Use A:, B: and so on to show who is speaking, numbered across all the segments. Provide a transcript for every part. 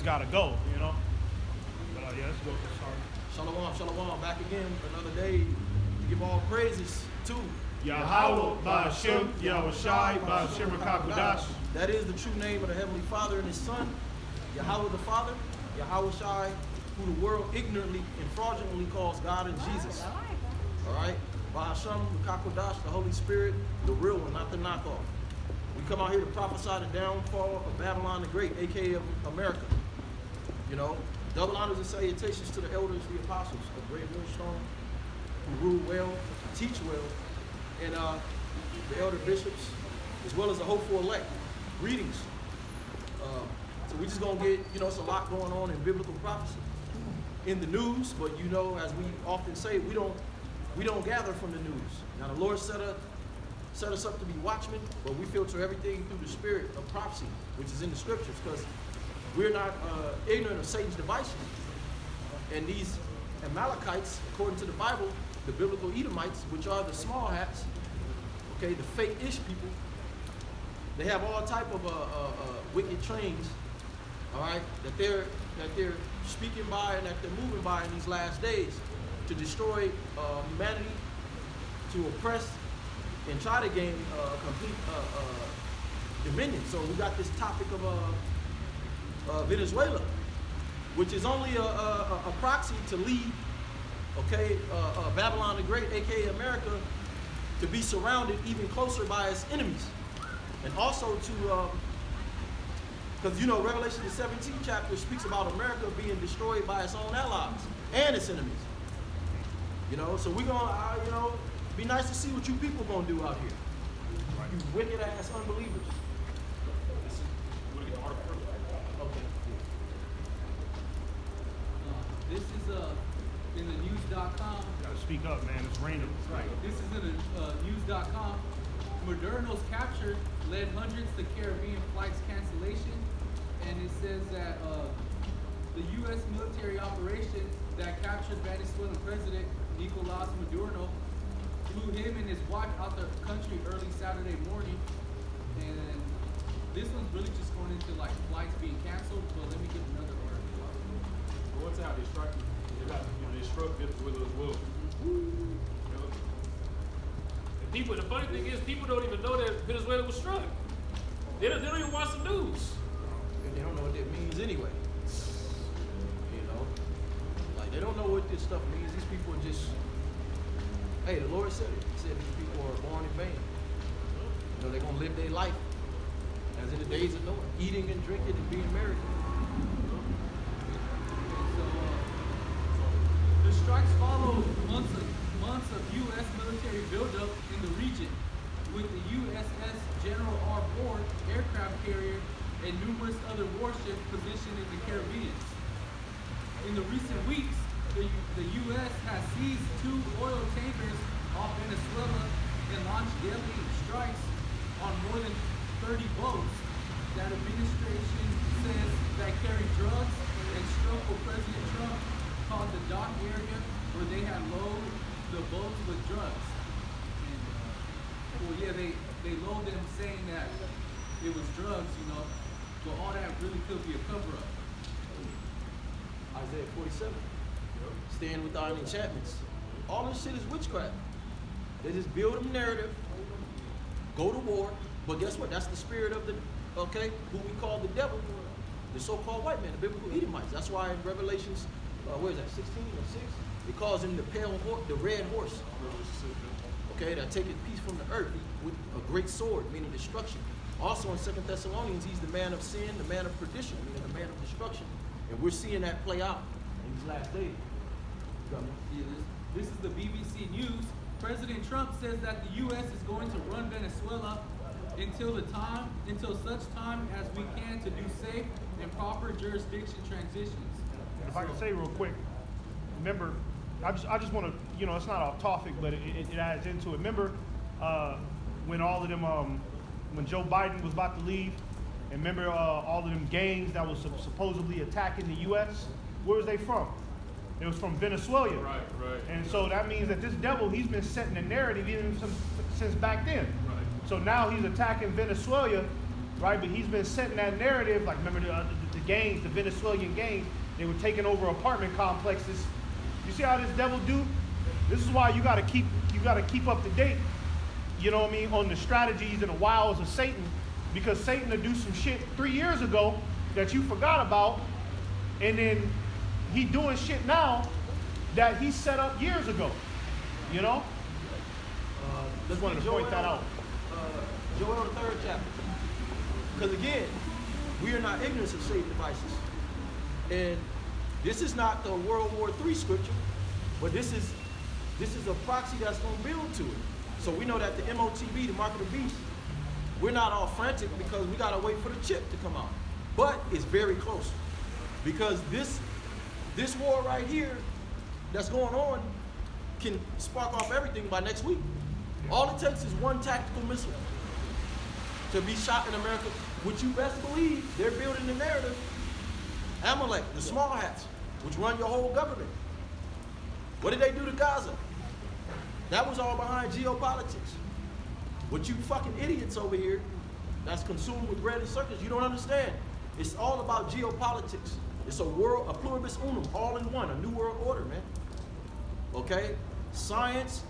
A: gotta go, you know. But yeah, let's go. Sorry.
B: Shalom, shalom. Back again for another day to give all praises to
A: Yahweh, Ba'ashem, Yahushai, Ba'ashem Rakakudash.
B: That is the true name of the Heavenly Father and His Son, Yahweh the Father, Yahushai, who the world ignorantly and fraudulently calls God and Jesus. All right? Ba'ashem Rakakudash, the Holy Spirit, the real one, not the knockoff. We come out here to prophesy the downfall of Babylon the Great, aka of America. You know, double honors and salutations to the elders, the apostles, the great millstone, who rule well, teach well, and the elder bishops, as well as the hopeful elect. Greetings. So we're just gonna get, it's a lot going on in biblical prophecy in the news, but as we often say, we don't gather from the news. Now the Lord set us up to be watchmen, but we filter everything through the spirit of prophecy, which is in the scriptures, because we're not ignorant of Satan's devices. And these Amalekites, according to the Bible, the biblical Edomites, which are the small hats, okay, the fake-ish people, they have all type of wicked trains, all right, that they're speaking by and that they're moving by in these last days to destroy humanity, to oppress and try to gain complete dominion. So we got this topic of Venezuela, which is only a proxy to lead, Babylon the Great, aka America, to be surrounded even closer by its enemies, and also to, because Revelation the 17th chapter speaks about America being destroyed by its own allies and its enemies. So we're gonna, be nice to see what you people gonna do out here, right. You wicked ass unbelievers. Okay.
C: This is in the news.com.
A: You gotta speak up, man. It's raining.
C: Right. This is in the news.com. Moderno's capture led hundreds to Caribbean flights cancellation, and it says that the U.S. military operation that captured Venezuelan President Nicolas Maduro flew him and his wife out the country early Saturday morning. And this one's really just going into like flights being canceled, but let me get another article.
D: Going to how they struck, they struck Venezuela as well.
E: And people, the funny thing is, people don't even know that Venezuela was struck. They don't even watch the news.
B: And they don't know what that means anyway. Like they don't know what this stuff means. These people are just, hey, the Lord said it. He said these people are born in vain. They're gonna live their life as in the days of Noah, eating and drinking and being married.
C: The strikes follow months of U.S. military buildup in the region, with the USS General R. Ford aircraft carrier and numerous other warships positioned in the Caribbean. In the recent weeks, the U.S. has seized 2 oil tankers off Venezuela and launched deadly strikes on more than 30 boats that administration says that carry drugs and struck what President Trump called the dock area, where they had loaded the boats with drugs. And they load them saying that it was drugs, but all that really could be a cover-up.
B: Isaiah 47. Stand with thine enchantments. All this shit is witchcraft. They just build a narrative, go to war, but guess what? That's the spirit of who we call the devil, the so-called white man, the biblical Edomites. That's why in Revelations, where is that, 16 or 6? It calls him the the red horse. That taketh peace from the earth with a great sword, meaning destruction. Also in 2 Thessalonians, he's the man of sin, the man of perdition, meaning the man of destruction. And we're seeing that play out in these last days.
C: This is the BBC News. President Trump says that the U.S. is going to run Venezuela until such time as we can to do safe and proper jurisdiction transitions.
A: If I can say real quick, remember, I just want to, it's not off topic, but it adds into it. Remember when all of them, when Joe Biden was about to leave, and remember all of them gangs that was supposedly attacking the U.S.? Where was they from? It was from Venezuela.
D: Right.
A: And so that means that this devil, he's been setting the narrative even since back then.
D: Right.
A: So now he's attacking Venezuela right? But he's been setting that narrative. Like, remember the gangs, the Venezuelan gangs, they were taking over apartment complexes. You see how this devil do? This is why you gotta keep up to date, you know what I mean, on the strategies and the wiles of Satan, because Satan will do some shit 3 years ago that you forgot about, and then he doing shit now that he set up years ago, you know? Just wanted to point that out.
B: Joel, the 3rd chapter. Because again, we are not ignorant of Satan's devices. And this is not the World War III scripture, but this is a proxy that's going to build to it. So we know that the MOTB, the mark of the beast, we're not all frantic because we got to wait for the chip to come out. But it's very close. Because this war right here that's going on can spark off everything by next week. All it takes is one tactical missile to be shot in America, which you best believe they're building the narrative. Amalek, the small hats, which run your whole government. What did they do to Gaza? That was all behind geopolitics. What you fucking idiots over here that's consumed with bread and circus, you don't understand. It's all about geopolitics. It's a pluribus unum, all in one, a new world order, man. Okay? Science,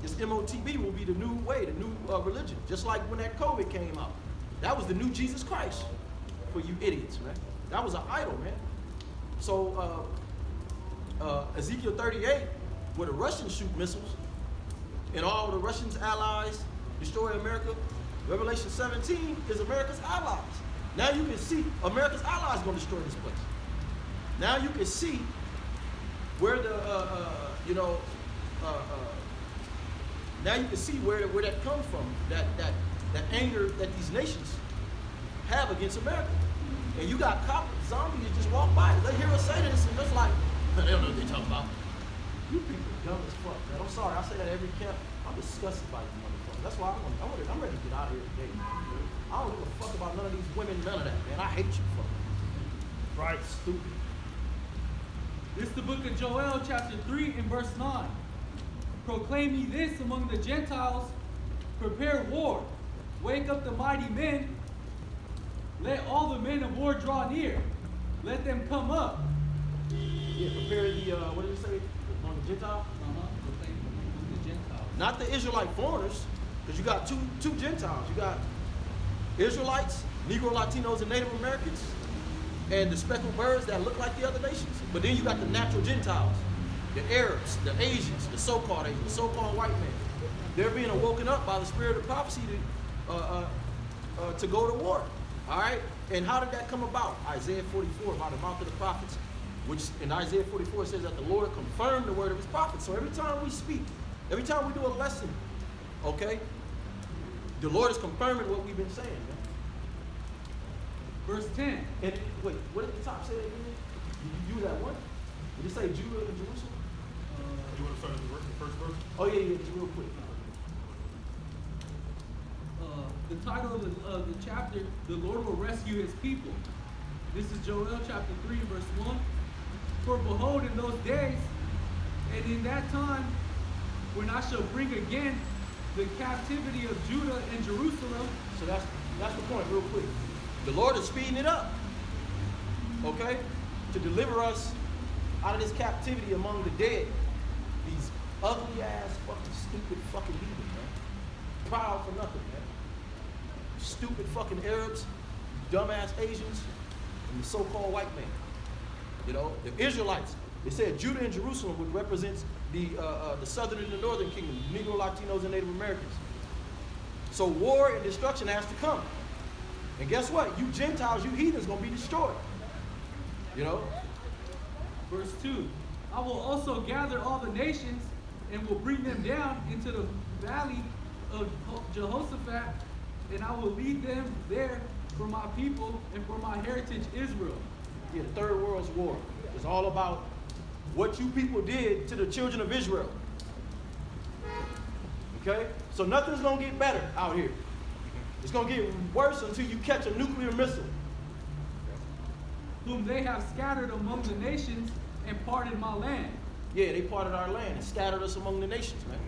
B: this MOTB will be the new way, the new religion. Just like when that COVID came out. That was the new Jesus Christ for you idiots, man. That was an idol, man. So Ezekiel 38, where the Russians shoot missiles, and all the Russians' allies destroy America, Revelation 17 is America's allies. Now you can see America's allies going to destroy this place. Now you can see where now you can see where that comes from, that anger that these nations have against America. And you got zombies that just walk by. They hear us say this and it's like, man, they don't know what they're talking about. You people are dumb as fuck, man. I'm sorry, I say that every camp. I'm disgusted by you motherfuckers. That's why I'm ready to get out of here today. I don't give a fuck about none of these women, none of that, man. I hate you fuckers.
A: Right.
B: Stupid.
C: This is the book of Joel, chapter 3 and verse 9. Proclaim ye this among the Gentiles, prepare war, wake up the mighty men, let all the men of war draw near, let them come up.
B: Yeah, prepare the, what did it say, among the Gentiles?
C: Proclaim among the Gentiles.
B: Not the Israelite foreigners, because you got two Gentiles. You got Israelites, Negro, Latinos, and Native Americans, and the speckled birds that look like the other nations. But then you got the natural Gentiles, the Arabs, the Asians, the so-called Asians, the so-called white men. They're being awoken up by the spirit of prophecy to go to war. All right? And how did that come about? Isaiah 44, by the mouth of the prophets, which in Isaiah 44 says that the Lord confirmed the word of his prophets. So every time we speak, every time we do a lesson, okay, the Lord is confirming what we've been saying, man.
C: Verse 10.
B: And wait, what did the top say again? You use that one? Did it say Judah and Jerusalem?
D: You want to start at the first verse?
B: Oh yeah, just real quick.
C: The title of the chapter, The Lord Will Rescue His People. This is Joel chapter 3 verse 1. For behold, in those days, and in that time, when I shall bring again the captivity of Judah and Jerusalem.
B: So that's the point, real quick. The Lord is speeding it up, okay, to deliver us out of this captivity among the dead. These ugly ass, fucking stupid fucking heathen, man. Proud for nothing, man. Stupid fucking Arabs, dumbass Asians, and the so-called white man. You know, the Israelites. They said Judah and Jerusalem would represent the southern and the northern kingdom, Negro, Latinos, and Native Americans. So war and destruction has to come. And guess what? You Gentiles, you heathens, gonna be destroyed. You know?
C: Verse 2. I will also gather all the nations and will bring them down into the valley of Jehoshaphat, and I will lead them there for my people and for my heritage Israel.
B: Yeah, the Third World's War is all about what you people did to the children of Israel. Okay? So nothing's gonna get better out here. It's gonna get worse until you catch a nuclear missile.
C: Whom they have scattered among the nations and parted my land.
B: Yeah, they parted our land and scattered us among the nations, man.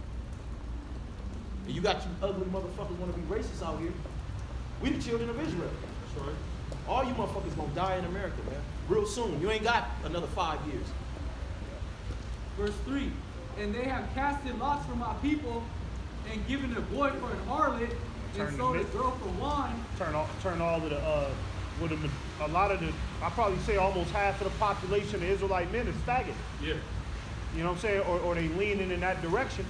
B: And you got you ugly motherfuckers want to be racist out here. We the children of Israel.
D: That's right.
B: All you motherfuckers gonna die in America, man. Real soon. You ain't got another 5 years.
C: Verse 3. And they have casted lots for my people, and given a boy for an harlot,
A: Turn
C: and
A: the
C: sold a
A: mid-
C: girl for wine.
A: Turn all of the a lot of the, I probably say almost half of the population of Israelite men is faggot.
E: Yeah.
A: You know what I'm saying? Or they leaning in that direction.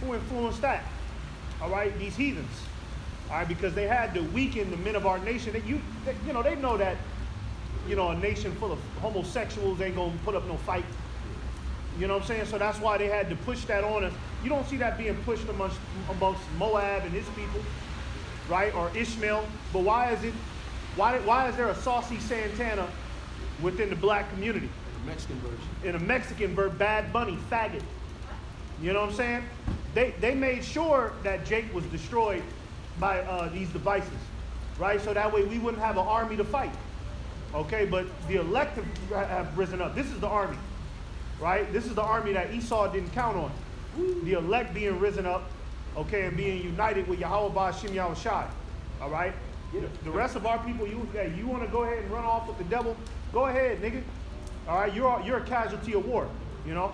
A: Who influenced that? All right, these heathens. All right, because they had to weaken the men of our nation. They know that, a nation full of homosexuals ain't gonna put up no fight. You know what I'm saying? So that's why they had to push that on us. You don't see that being pushed amongst Moab and his people, right? Or Ishmael. But why is it? Why is there a saucy Santana within the black community?
B: The Mexican version.
A: In a Mexican verb, Bad Bunny, faggot. You know what I'm saying? They made sure that Jake was destroyed by these devices, right? So that way we wouldn't have an army to fight. Okay, but the elect have risen up. This is the army, right? This is the army that Esau didn't count on. The elect being risen up, okay, and being united with Yahweh Ba'Shem Yahushai. All right?
B: Yeah.
A: The rest of our people, you want to go ahead and run off with the devil? Go ahead, nigga. All right, you're a casualty of war, you know?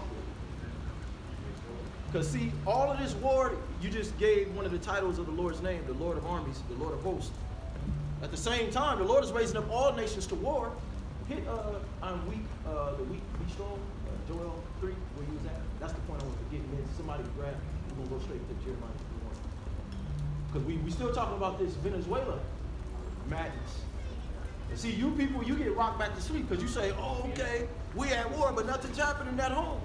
B: Because see, all of this war, you just gave one of the titles of the Lord's name, the Lord of armies, the Lord of hosts. At the same time, the Lord is raising up all nations to war. Hit I'm weak, the weak, be strong, Joel 3, where you was at. That's the point I want to get. And then somebody grab, we're going to go straight to Jeremiah 51. Because we still talking about this Venezuela madness. And see, you people, you get rocked back to sleep because you say, oh, okay, we at war, but nothing's happening at home.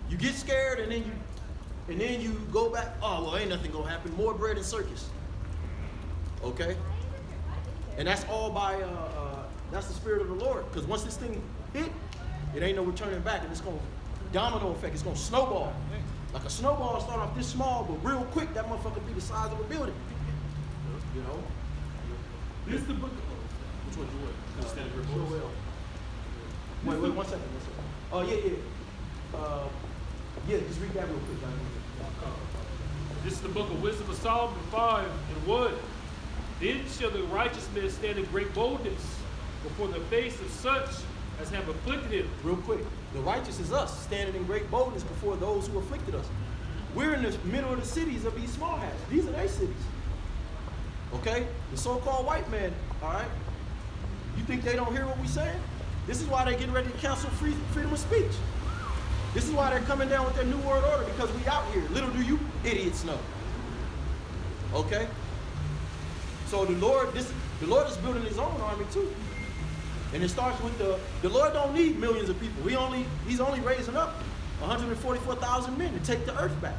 B: You get scared and then you go back, oh, well, ain't nothing gonna happen. More bread and circus. Okay? And that's all by, that's the spirit of the Lord. Because once this thing hit, it ain't no returning back. And it's gonna domino effect. It's gonna snowball. Like a snowball start off this small, but real quick, that motherfucker be the size of a building. You know?
C: This is the book.
D: Which one you want? Understand your
B: Sure
D: voice?
B: will. Wait, 1 second. Oh, yeah. Yeah, just read that real quick.
E: This is the book of Wisdom of Solomon 5 and 1. Then shall the righteous man stand in great boldness before the face of such as have afflicted him.
B: Real quick. The righteous is us, standing in great boldness before those who afflicted us. We're in the middle of the cities of these small hats. These are their cities. Okay? The so-called white man, all right? You think they don't hear what we saying? This is why they're getting ready to cancel freedom of speech. This is why they're coming down with their new world order, because we out here. Little do you idiots know. Okay? So the Lord is building his own army too. And it starts with the Lord don't need millions of people. He's only raising up 144,000 men to take the earth back.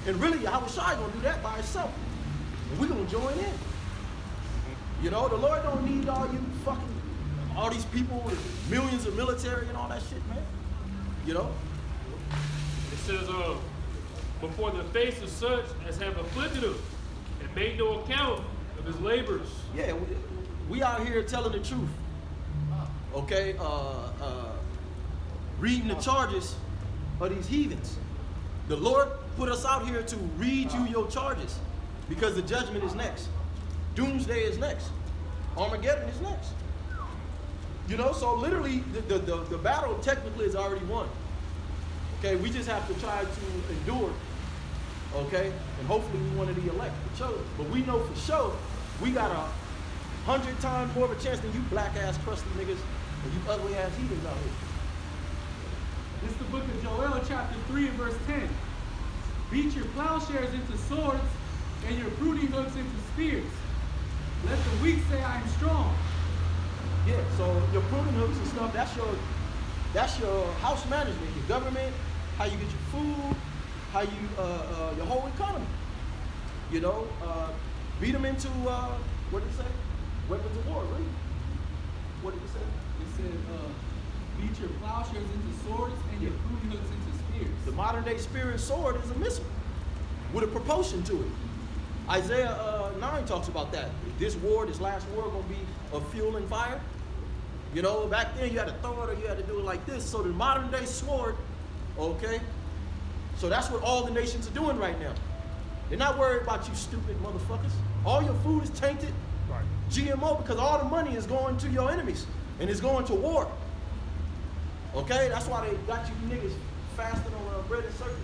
B: And really, Yahushua gonna do that by himself. And we're gonna join in. You know, the Lord don't need all these people with millions of military and all that shit, man. You know?
E: It says, before the face of such as have afflicted him and made no account of his labors.
B: Yeah, we out here telling the truth. Okay? Reading the charges of these heathens. The Lord put us out here to read you your charges because the judgment is next. Doomsday is next. Armageddon is next. You know, so literally the battle technically is already won. Okay, we just have to try to endure. Okay, and hopefully we one of the elect, the chosen. But we know for sure we got 100 times more of a chance than you black ass crusty niggas and you ugly ass heathens out here.
C: This is the book of Joel, chapter 3 and verse 10. Beat your plowshares into swords and your pruning hooks into spears. Let the weak say I am strong.
B: Yeah, so your pruning hooks and stuff, that's your house management, your government, how you get your food, how you your whole economy. You know, beat them into what did it say? Weapons of war, really. What did it say?
C: It said, beat your plowshares into swords and your pruning hooks into spears.
B: The modern day spear and sword is a missile with a propulsion to it. Isaiah 9 talks about that. This war, this last war, gonna be of fuel and fire. You know, back then you had to throw it or you had to do it like this. So the modern day sword, okay, So that's what all the nations are doing right now. They're not worried about you stupid motherfuckers. All your food is tainted
A: Right.
B: GMO because all the money is going to your enemies and it's going to war. Okay? That's why they got you niggas fasting on bread and circus.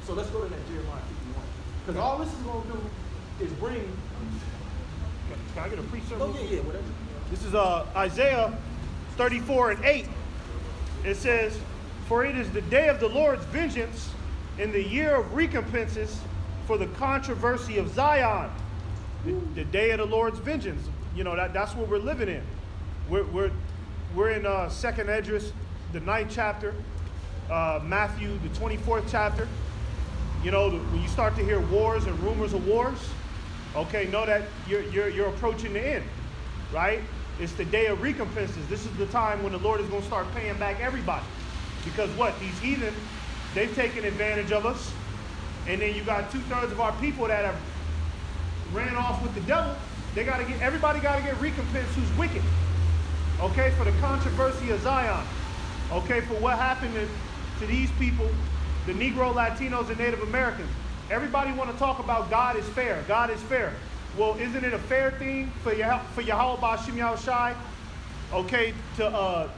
B: So let's go to that Jeremiah 51. Because all this is going to do is bring...
A: Can I get a precept?
B: Oh, yeah, whatever.
A: This is Isaiah 34:8. It says, "For it is the day of the Lord's vengeance, in the year of recompenses for the controversy of Zion." The day of the Lord's vengeance. You know, that's what we're living in. We're in Second Esdras, the 9th chapter, Matthew, the 24th chapter. You know, when you start to hear wars and rumors of wars, okay, know that you're approaching the end, right? It's the day of recompenses. This is the time when the Lord is going to start paying back everybody. Because what? These heathen, they've taken advantage of us. And then you got 2/3 of our people that have ran off with the devil. Everybody got to get recompense who's wicked. Okay, for the controversy of Zion. Okay, for what happened to these people, the Negro, Latinos, and Native Americans. Everybody want to talk about God is fair. God is fair. Well, isn't it a fair thing for Yahweh Ba'Shem Yahushai, okay, to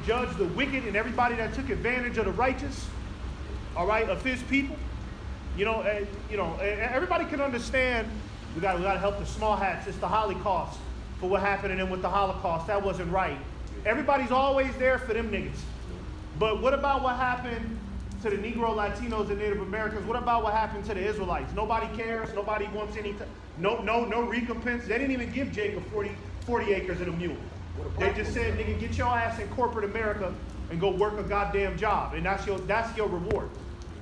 A: judge the wicked and everybody that took advantage of the righteous, all right, of His people? Everybody can understand. We got to help the small hats. It's the Holocaust for what happened to them with the Holocaust. That wasn't right. Everybody's always there for them niggas. But what about what happened to the Negro, Latinos, and Native Americans? What about what happened to the Israelites? Nobody cares. Nobody wants any. No recompense. They didn't even give Jacob 40 acres and a mule. They just said, nigga, get your ass in corporate America and go work a goddamn job, and that's your reward.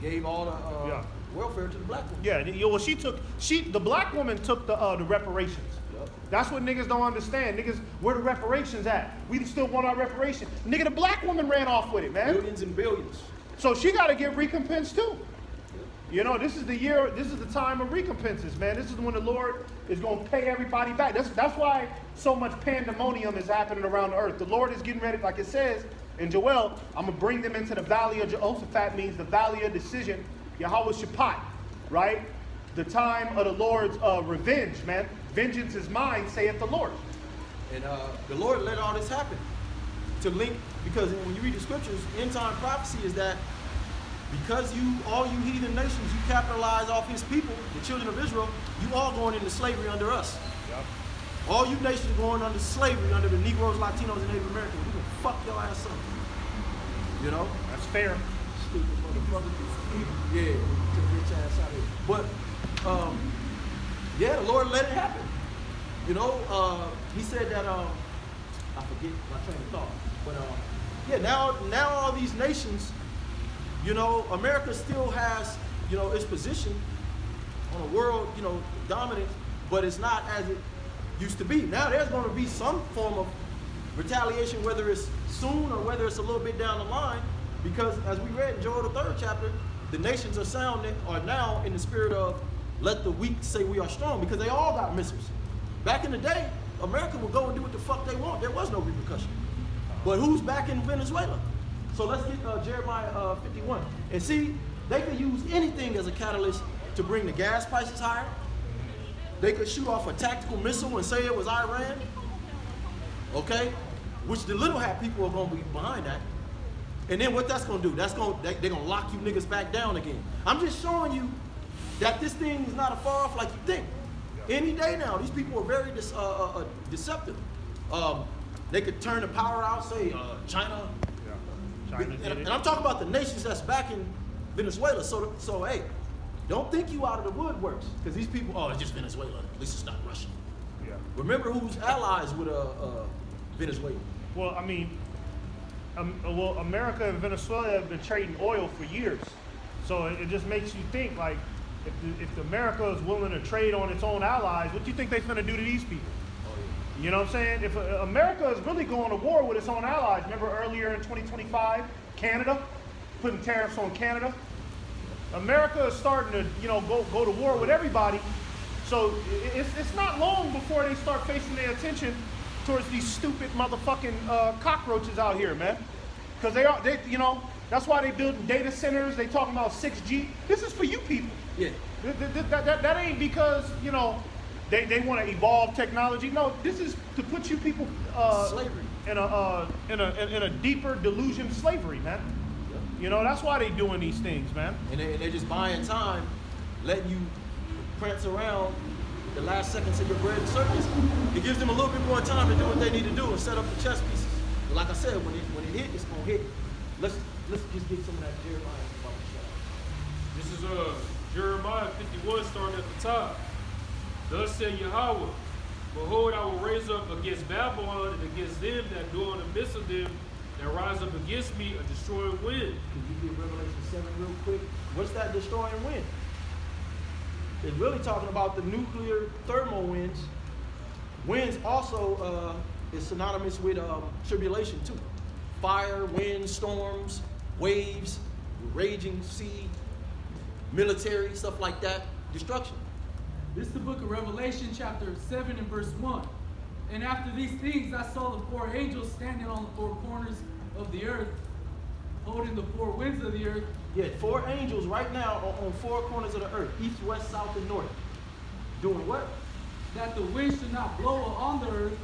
B: Gave all the welfare to the black woman.
A: Yeah, well, the black woman took the reparations.
B: Yep.
A: That's what niggas don't understand. Niggas, where the reparations at? We still want our reparations. Nigga, the black woman ran off with it, man.
B: Billions and billions.
A: So she got to get recompense too. You know, this is the time of recompenses, man. This is when the Lord is going to pay everybody back. That's why so much pandemonium is happening around the earth. The Lord is getting ready, like it says in Joel, I'm going to bring them into the valley of Jehoshaphat, means the valley of decision, Yahweh Shaphat, right? The time of the Lord's revenge, man. Vengeance is mine, saith the Lord.
B: And the Lord let all this happen to link, because when you read the scriptures, end time prophecy is that because all you heathen nations, you capitalize off His people, the children of Israel, you all going into slavery under us.
A: Yep.
B: All you nations going under slavery under the Negroes, Latinos, and Native Americans. We gonna fuck your ass up. You know?
A: That's fair.
B: Stupid motherfucker. Yeah, took your ass out of here. But the Lord let it happen. You know, He said that I forget my train of thought. But now all these nations, you know, America still has, you know, its position on a world, you know, dominance, but it's not as it used to be. Now there's going to be some form of retaliation, whether it's soon or whether it's a little bit down the line, because as we read in Joel the 3rd chapter, the nations are now in the spirit of let the weak say we are strong, because they all got missiles. Back in the day, America would go and do what the fuck they want. There was no repercussion. But who's back in Venezuela? So let's get Jeremiah 51. And see, they could use anything as a catalyst to bring the gas prices higher. They could shoot off a tactical missile and say it was Iran. Okay? Which the little hat people are going to be behind that. And then what that's going to do? They're going to lock you niggas back down again. I'm just showing you that this thing is not as far off like you think. Any day now, these people are very deceptive. They could turn the power out, say China. And I'm talking about the nations that's back in Venezuela. So hey, don't think you out of the woodworks, because these people, it's just Venezuela. At least it's not Russia.
A: Yeah.
B: Remember who's allies with Venezuela?
A: Well, I mean, America and Venezuela have been trading oil for years. So it just makes you think, like, if America is willing to trade on its own allies, what do you think they're finna do to these people? You know what I'm saying? If America is really going to war with its own allies, remember earlier in 2025, Canada, putting tariffs on Canada? America is starting to, go to war with everybody. So it's not long before they start facing their attention towards these stupid motherfucking cockroaches out here, man. Because That's why they building data centers. They talking about 6G. This is for you people.
B: Yeah.
A: That ain't because, you know, they want to evolve technology. No, this is to put you people
B: Slavery.
A: in a deeper delusion of slavery, man. You know, that's why they doing these things, man.
B: And they're just buying time, letting you prance around the last seconds of your bread and circus. It gives them a little bit more time to do what they need to do and set up the chess pieces. But like I said, when it hit, it's gonna hit. Let's just get some of that Jeremiah.
E: This is Jeremiah 51 starting at the top. Thus said Yahweh, behold, I will raise up against Babylon and against them that dwell in the midst of them that rise up against me a destroying wind.
B: Can you get Revelation 7 real quick? What's that destroying wind? It's really talking about the nuclear thermal winds. Winds also is synonymous with tribulation too. Fire, wind, storms, waves, raging sea, military, stuff like that. Destruction.
C: This is the book of Revelation, chapter 7 and verse 1. And after these things I saw the four angels standing on the four corners of the earth, holding the four winds of the earth.
B: Yeah, 4 angels right now are on 4 corners of the earth, east, west, south, and north. Doing what?
C: That the wind should not blow on the earth,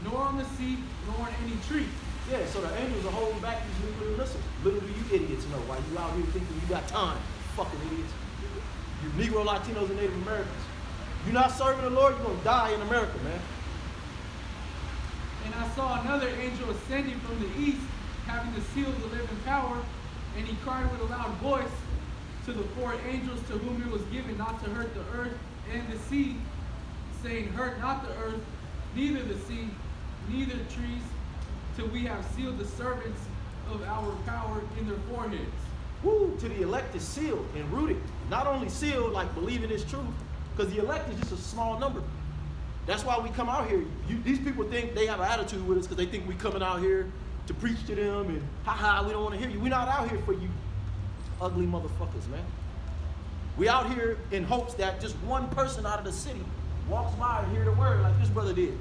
C: nor on the sea, nor on any tree.
B: Yeah, so the angels are holding back these nuclear missiles. Little do you idiots know why you out here thinking you got time, fucking idiots. You Negro, Latinos, and Native Americans. You're not serving the Lord, you're gonna die in America, man.
C: And I saw another angel ascending from the east, having the seal of the living power, and he cried with a loud voice to the 4 angels to whom it was given not to hurt the earth and the sea, saying, hurt not the earth, neither the sea, neither trees, till we have sealed the servants of our power in their foreheads.
B: Woo, to the elect is sealed and rooted. Not only sealed, like believing it's truth, because the elect is just a small number. That's why we come out here. These people think they have an attitude with us because they think we coming out here to preach to them and haha, we don't want to hear you. We're not out here for you ugly motherfuckers, man. We out here in hopes that just one person out of the city walks by and hear the word like this brother did.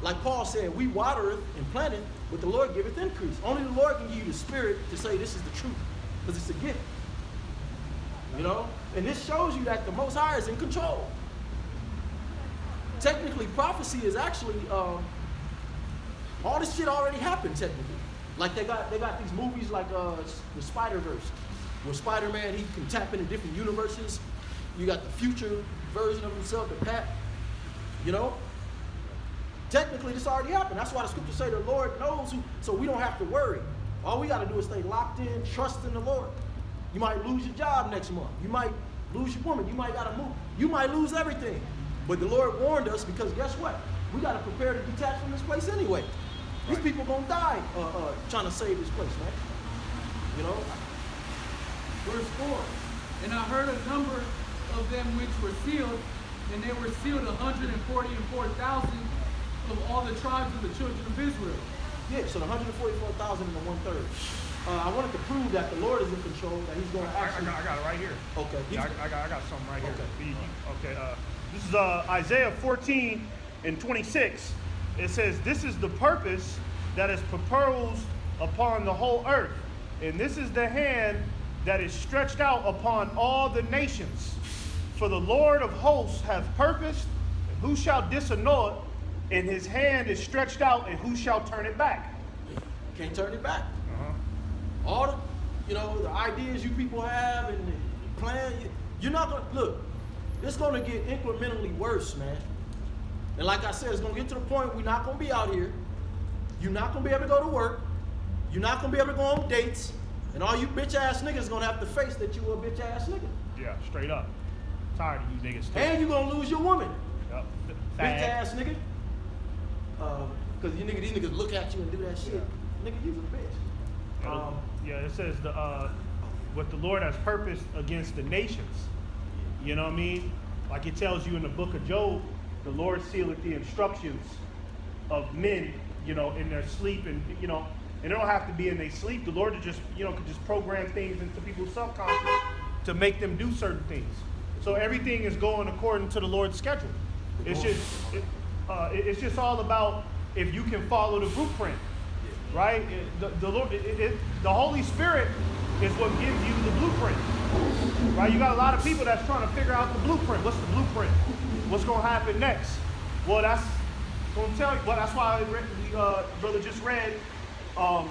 B: Like Paul said, we watereth and planteth, but the Lord giveth increase. Only the Lord can give you the spirit to say this is the truth, because it's a gift. You know? And this shows you that the Most High is in control. Technically, prophecy is actually, all this shit already happened technically. Like they got these movies like the Spider-Verse, where Spider-Man, he can tap into different universes. You got the future version of himself, the Pat, you know? Technically, this already happened. That's why the scriptures say the Lord knows who, so we don't have to worry. All we got to do is stay locked in, trust in the Lord. You might lose your job next month. You might lose your woman. You might got to move. You might lose everything. But the Lord warned us because guess what? We got to prepare to detach from this place anyway. These people going to die trying to save this place, man. You know?
C: Verse 4. And I heard a number of them which were sealed, and they were sealed 144,000 of all the tribes of the children of Israel.
B: Yeah, so the 144,000 and the 1/3. I wanted to prove that the Lord is in control, that he's going to actually...
A: I got it right here.
B: Okay.
A: Yeah, I got something right here.
B: Okay.
A: Okay. This is Isaiah 14 and 26. It says, this is the purpose that is proposed upon the whole earth. And this is the hand that is stretched out upon all the nations. For the Lord of hosts hath purposed, and who shall disannul it? And his hand is stretched out, and who shall turn it back?
B: Can't turn it back. All the, you know, the ideas you people have and the plan, you're not gonna, look, it's gonna get incrementally worse, man. And like I said, it's gonna get to the point we're not gonna be out here. You're not gonna be able to go to work. You're not gonna be able to go on dates. And all you bitch ass niggas gonna have to face that you a bitch ass nigga.
A: Yeah, straight up. Tired of you niggas.
B: And you're gonna lose your woman.
A: Yep.
B: Bitch ass nigga. Cause these niggas look at you and do that shit. Nigga, you's a bitch.
A: Yeah, it says what the Lord has purposed against the nations. You know what I mean? Like it tells you in the book of Job, the Lord sealeth the instructions of men, you know, in their sleep, and you know, and it don't have to be in their sleep. The Lord just, you know, could just program things into people's subconscious to make them do certain things. So everything is going according to the Lord's schedule. It's just all about if you can follow the blueprint. right? The Lord, the Holy Spirit is what gives you the blueprint, right? You got a lot of people that's trying to figure out the blueprint. What's the blueprint? What's going to happen next? Well, that's going to tell you. Well, that's why brother just read the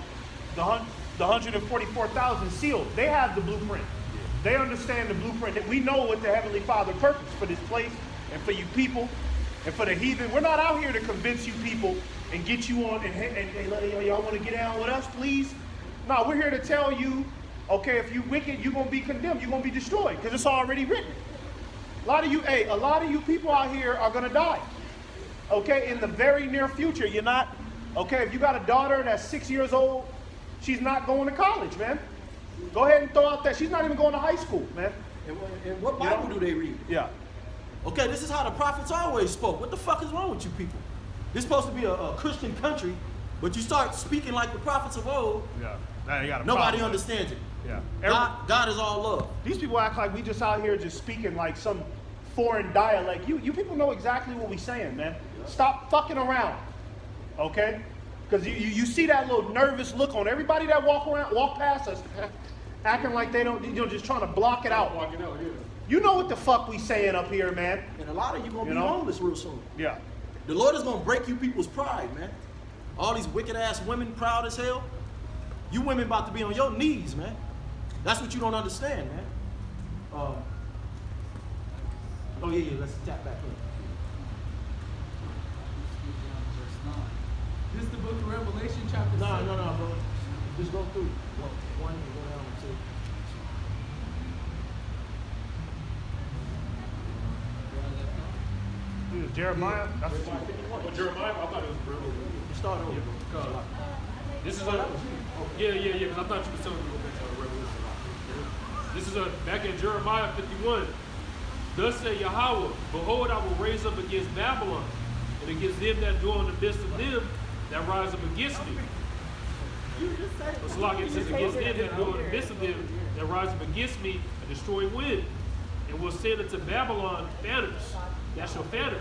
A: 144,000 sealed. They have the blueprint. They understand the blueprint. That we know what the Heavenly Father purpose for this place and for you people and for the heathen. We're not out here to convince you people and get you on and y'all want to get down with us, please? No, we're here to tell you, okay, if you wicked, you're going to be condemned. You're going to be destroyed because it's already written. A lot of you people out here are going to die. Okay, in the very near future. You're not, okay, if you got a daughter that's 6 years old, she's not going to college, man. Go ahead and throw out that. She's not even going to high school, man.
B: And what Bible do they read?
A: Yeah.
B: Okay, this is how the prophets always spoke. What the fuck is wrong with you people? This is supposed to be a Christian country, but you start speaking like the prophets of old.
A: Yeah. Now you got a
B: Nobody
A: problem.
B: understands it.
A: Yeah.
B: God is all love.
A: These people act like we just out here just speaking like some foreign dialect. You people know exactly what we saying, man. Stop fucking around, okay? Because you see that little nervous look on everybody that walk past us, acting like they don't, just trying to block it out.
D: Walking out, yeah.
A: You know what the fuck we saying up here, man.
B: And a lot of you gonna be
A: know?
B: homeless real soon.
A: Yeah.
B: The Lord is gonna break you people's pride, man. All these wicked ass women, proud as hell. You women about to be on your knees, man. That's what you don't understand, man. Oh yeah, let's tap back in.
C: Verse 9. This is the book of Revelation, chapter 7.
B: No, bro. Just go through. One and go down to 2.
A: Jeremiah. That's
E: Oh, Jeremiah, I thought it was Revelation.
B: You start over.
E: This is yeah, because I thought you were telling me to go back to Revelation. This is back in Jeremiah 51. Thus say Yahweh, behold, I will raise up against Babylon, and against them that dwell in the midst of them that rise up against me. It says, against them that dwell in the midst of them that rise up against me, a destroying wind, and will send unto Babylon fanners that shall fan her,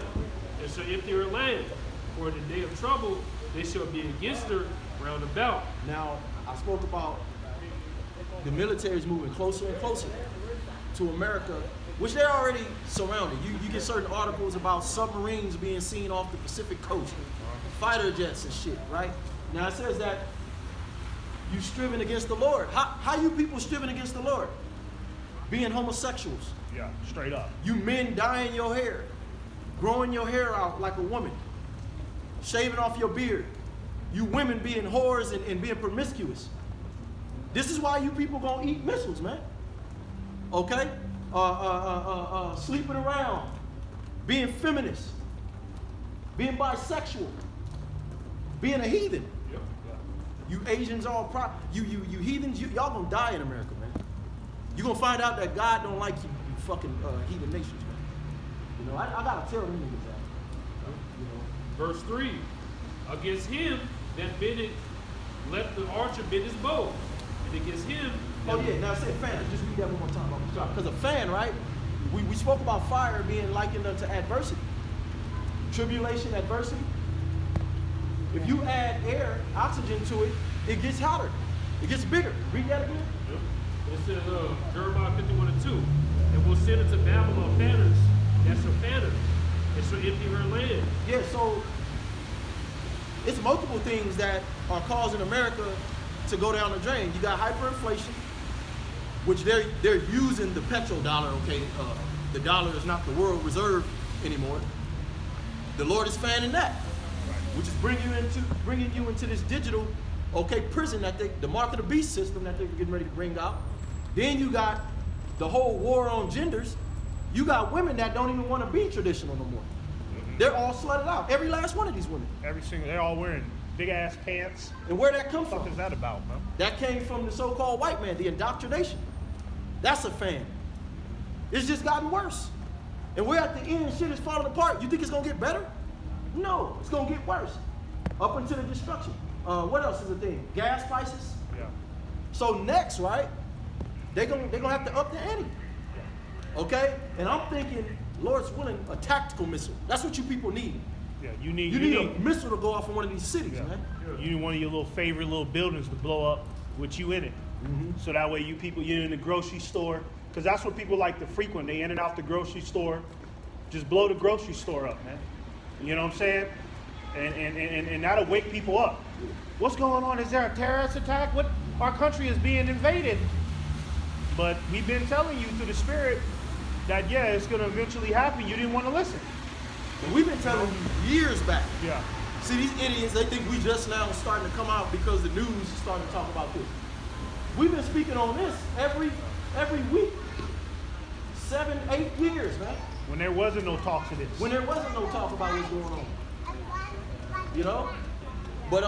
E: and shall empty her land. For in the day of trouble they shall be against her round about.
B: Now, I spoke about the military is moving closer and closer to America, which they're already surrounded. You get certain articles about submarines being seen off the Pacific coast, fighter jets and shit, right? Now it says that you striven against the Lord. How you people striven against the Lord? Being homosexuals.
A: yeah, straight up.
B: You men dyeing your hair, growing your hair out like a woman, shaving off your beard. You women being whores and being promiscuous. This is why you people gonna eat missiles, man. Okay? Sleeping around, being feminist, being bisexual, being a heathen.
E: Yep.
B: You Asians all you heathens, y'all gonna die in America, man. You gonna find out that God don't like you fucking heathen nations, man. You know, I gotta tell them niggas that. You know.
E: Verse 3, against him that bended, let the archer bend his bow, and against him.
B: Oh yeah, now say fan. Just read that one more time. Because a fan, right? We spoke about fire being likened unto adversity. Tribulation, adversity. If you add air, oxygen to it, it gets hotter. It gets bigger. Read that again.
E: Yep. It says Jeremiah 51:2, and will send unto Babylon fanners that shall fan her, and shall empty her land.
B: Yeah, so it's multiple things that are causing America to go down the drain. You got hyperinflation, which they're using the petrodollar. Okay, the dollar is not the world reserve anymore. The Lord is fanning that, which is bringing you into this digital, prison that the mark of the beast system that they're getting ready to bring out. Then you got the whole war on genders. You got women that don't even want to be traditional no more. They're all slutted out. Every last one of these women.
A: They're all wearing big ass pants.
B: And where that come
A: What the fuck
B: from?
A: is that about, man?
B: That came from the so-called white man, the indoctrination. That's a fan. It's just gotten worse. And we're at the end, shit is falling apart. You think it's gonna get better? No, it's gonna get worse. Up until the destruction. What else is a thing? Gas prices.
A: Yeah.
B: So next, right? They're gonna have to up the ante. Okay? And I'm thinking, Lord's willing, a tactical missile. That's what you people need.
A: Yeah,
B: You need a missile to go off in one of these cities,
A: yeah.
B: man.
A: You need one of your little favorite little buildings to blow up with you in it. So that way you people, you're in the grocery store, because that's what people like to frequent. They in and out the grocery store. Just blow the grocery store up, man. You know what I'm saying? And that'll wake people up. What's going on? Is there a terrorist attack? What? Our country is being invaded. But we've been telling you through the Spirit that, yeah, it's going to eventually happen. You didn't want to listen.
B: And we've been telling you years back.
A: Yeah.
B: See, these idiots, they think we just now starting to come out because the news is starting to talk about this. We've been speaking on this every week. 7, 8 years, man.
A: When there wasn't no talks of this.
B: When there wasn't no talk about what's going on. You know? But,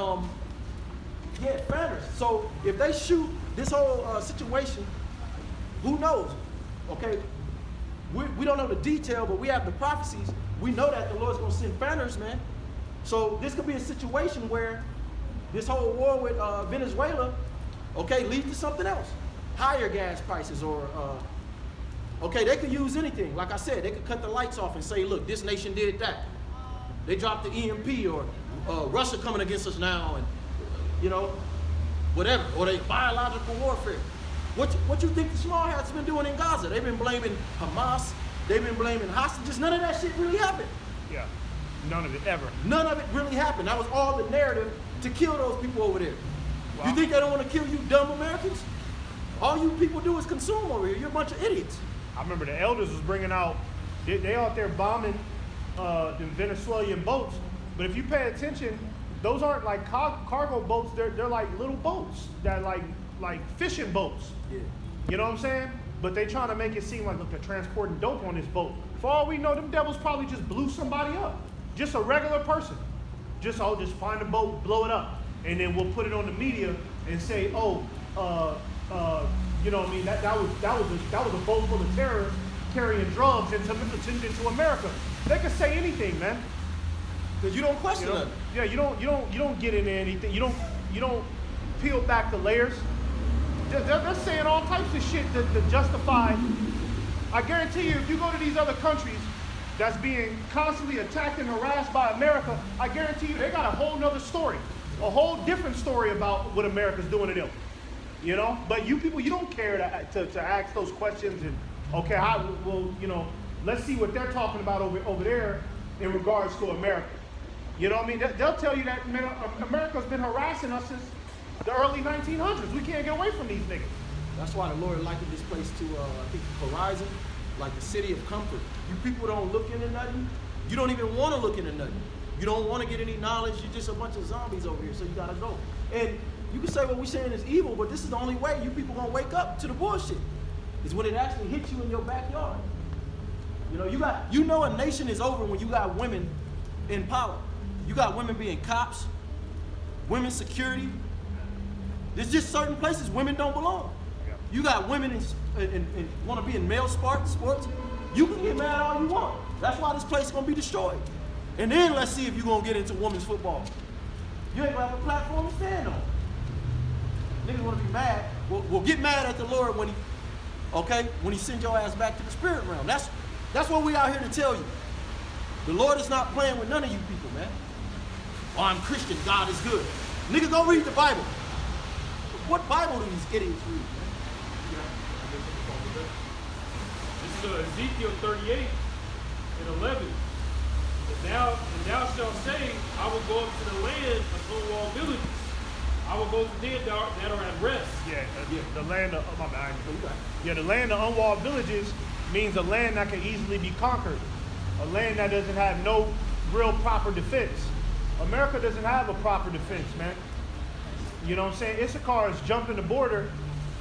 B: yeah, Flanders. So if they shoot this whole situation, who knows? Okay, we don't know the detail, but we have the prophecies. We know that the Lord's going to send Flanders, man. So this could be a situation where this whole war with Venezuela, okay, leads to something else. Higher gas prices or, okay, they could use anything. Like I said, they could cut the lights off and say, look, this nation did that. They dropped the EMP or Russia coming against us now and, you know, whatever. Or they biological warfare. What you think the small hats been doing in Gaza? They've been blaming Hamas. They've been blaming hostages. None of that shit really happened.
A: Yeah. None of it ever.
B: None of it really happened. That was all the narrative to kill those people over there.
A: Wow.
B: You think they don't want to kill you dumb Americans? All you people do is consume over here. You're a bunch of idiots.
A: I remember the elders was bringing out, they out there bombing the Venezuelan boats. But if you pay attention, those aren't like cargo boats. They're like little boats that like fishing boats.
B: Yeah.
A: You know what I'm saying? But they trying to make it seem like, look, they're transporting dope on this boat. For all we know, them devils probably just blew somebody up. Just a regular person. Just find a boat, blow it up. And then we'll put it on the media and say, you know what I mean? That was a boat full of terrorists carrying drugs into America. They could say anything, man.
B: Because you don't question
A: You know?
B: it.
A: Yeah, you don't get into anything. You don't peel back the layers. They're saying all types of shit to justify. I guarantee you, if you go to these other countries that's being constantly attacked and harassed by America, I guarantee you they got a whole nother story, a whole different story about what America's doing to them. You know, but you people, you don't care to ask those questions and okay, let's see what they're talking about over there in regards to America. You know what I mean? They'll tell you that America's been harassing us since the early 1900s. We can't get away from these niggas.
B: That's why the Lord likened this place to, I think, Horizon, like the city of comfort. You people don't look into nothing. You don't even want to look into nothing. You don't want to get any knowledge. You're just a bunch of zombies over here, so you got to go. And you can say what we're saying is evil, but this is the only way you people going to wake up to the bullshit, is when it actually hits you in your backyard. You know a nation is over when you got women in power. You got women being cops, women security. There's just certain places women don't belong.
A: Yeah.
B: You got women in want to be in male sports. You can get mad all you want. That's why this place is going to be destroyed. And then let's see if you're going to get into women's football. You ain't going to have a platform to stand on. Niggas want to be mad. We'll get mad at the Lord when he sends your ass back to the spirit realm. That's what we out here to tell you. The Lord is not playing with none of you people, man. Oh, I'm Christian. God is good. Nigga, go read the Bible. What Bible do these idiots read, man?
E: This is Ezekiel 38 and 11. And thou shalt say, I will go up to the land of unwalled villages. I will go to them that are at rest.
A: Yeah, the land of the land of unwalled villages means a land that can easily be conquered, a land that doesn't have no real proper defense. America doesn't have a proper defense, man. You know what I'm saying? Issachar is jumping the border,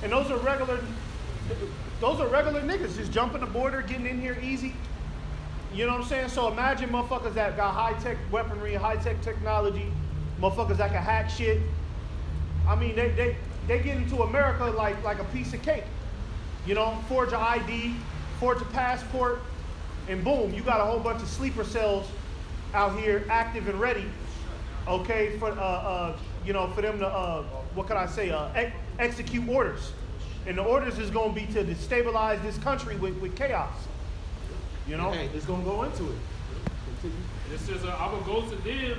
A: and those are regular niggas just jumping the border, getting in here easy. You know what I'm saying? So imagine motherfuckers that got high-tech weaponry, high-tech technology, motherfuckers that can hack shit. I mean, they get into America like a piece of cake. You know, forge an ID, forge a passport, and boom, you got a whole bunch of sleeper cells out here active and ready, okay, for them to, execute orders. And the orders is going to be to destabilize this country with chaos. You know?
B: Hey, it's going to go into it. Continue.
E: And it says, I will go to them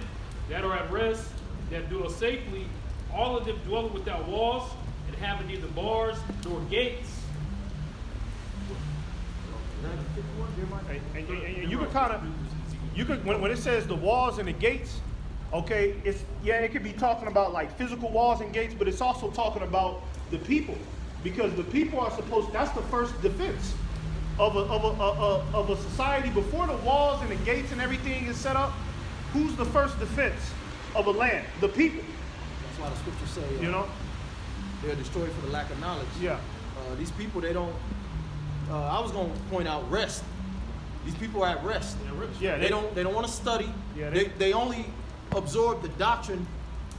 E: that are at rest, that dwell safely, all of them dwelling without walls, and having neither bars nor gates.
A: And you can kind of, you could when it says the walls and the gates, okay, it could be talking about like physical walls and gates, but it's also talking about the people, because the people are that's the first defense of a society. Before the walls and the gates and everything is set up, who's the first defense of a land? The people.
B: That's why the scriptures say,
A: You know?
B: they're destroyed for the lack of knowledge.
A: Yeah.
B: These people, they don't. I was going to point out rest. These people are at rest.
A: Yeah.
B: They don't want to study.
A: Yeah,
B: they only absorb the doctrine,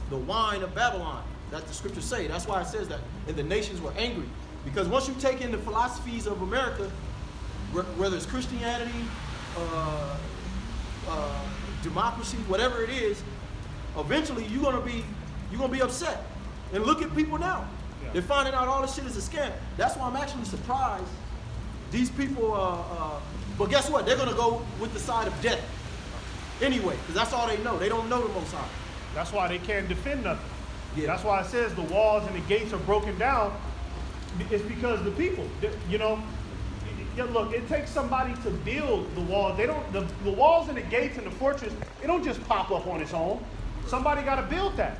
B: the wine of Babylon. That the scriptures say. That's why it says that. And the nations were angry, because once you take in the philosophies of America, whether it's Christianity, democracy, whatever it is, eventually you're gonna be upset. And look at people now.
A: Yeah.
B: They're finding out all this shit is a scam. That's why I'm actually surprised. These people, but guess what? They're gonna go with the side of death anyway, because that's all they know. They don't know the Most High.
A: That's why they can't defend nothing.
B: Yeah.
A: That's why it says the walls and the gates are broken down. It's because the people, you know. Look, it takes somebody to build the walls. The walls and the gates and the fortress, it don't just pop up on its own. Somebody got to build that.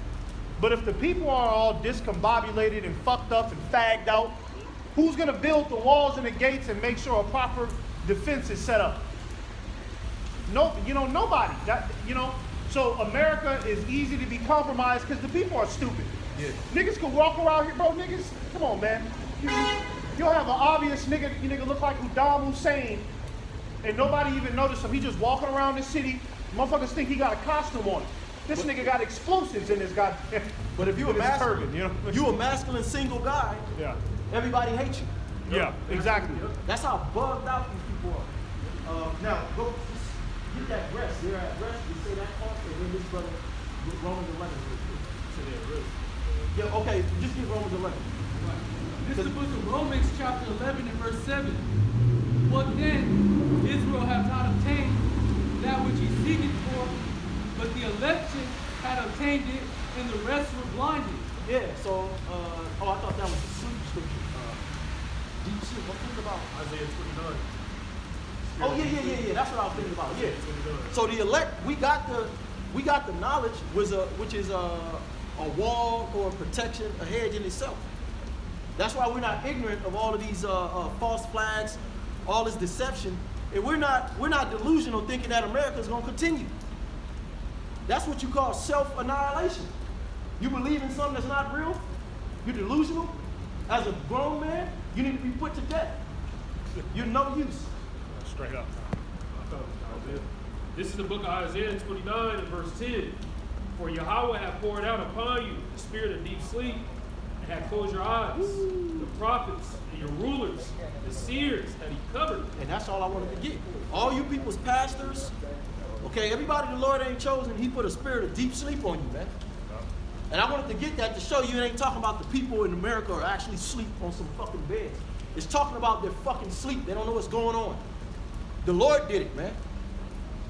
A: But if the people are all discombobulated and fucked up and fagged out, who's going to build the walls and the gates and make sure a proper defense is set up? No, nobody. So America is easy to be compromised because the people are stupid.
B: Yeah.
A: Niggas can walk around here, bro. Niggas, come on, man. You'll have an obvious nigga, you nigga look like Saddam Hussein, and nobody even notice him. He just walking around the city. Motherfuckers think he got a costume on. This nigga got explosives in his goddamn.
B: But if you a
A: in his
B: masculine,
A: turban, you know.
B: you a masculine single guy,
A: Yeah.
B: everybody hates you.
A: Yeah. Exactly.
B: That's how bugged out these people are. Now, go just get that rest. They're at rest. You say that part, and then this brother, Romans 11. Yeah, okay, just get Romans 11.
C: This is the book of Romans, chapter 11 and verse 7. What then? Israel hath not obtained that which he seeketh for, but the election had obtained it, and the rest were blinded.
B: Yeah, so, I thought that was the sleep scripture. Deep sleep, I'm thinking about.
E: Isaiah 29.
B: Oh, yeah, that's what I was thinking about, yeah. So the elect, we got the knowledge, which is a wall or a protection, a hedge in itself. That's why we're not ignorant of all of these false flags, all this deception, and we're not delusional thinking that America is going to continue. That's what you call self-annihilation. You believe in something that's not real, you're delusional. As a grown man, you need to be put to death. You're no use.
A: Straight up.
E: This is the book of Isaiah 29 and verse 10. For Yahweh hath poured out upon you the spirit of deep sleep, and hath closed your eyes. The prophets and your rulers, the seers, had he covered.
B: And that's all I wanted to get. All you people's pastors, okay, everybody the Lord ain't chosen, he put a spirit of deep sleep on you, man. And I wanted to get that to show you it ain't talking about the people in America are actually sleep on some fucking beds. It's talking about their fucking sleep. They don't know what's going on. The Lord did it, man.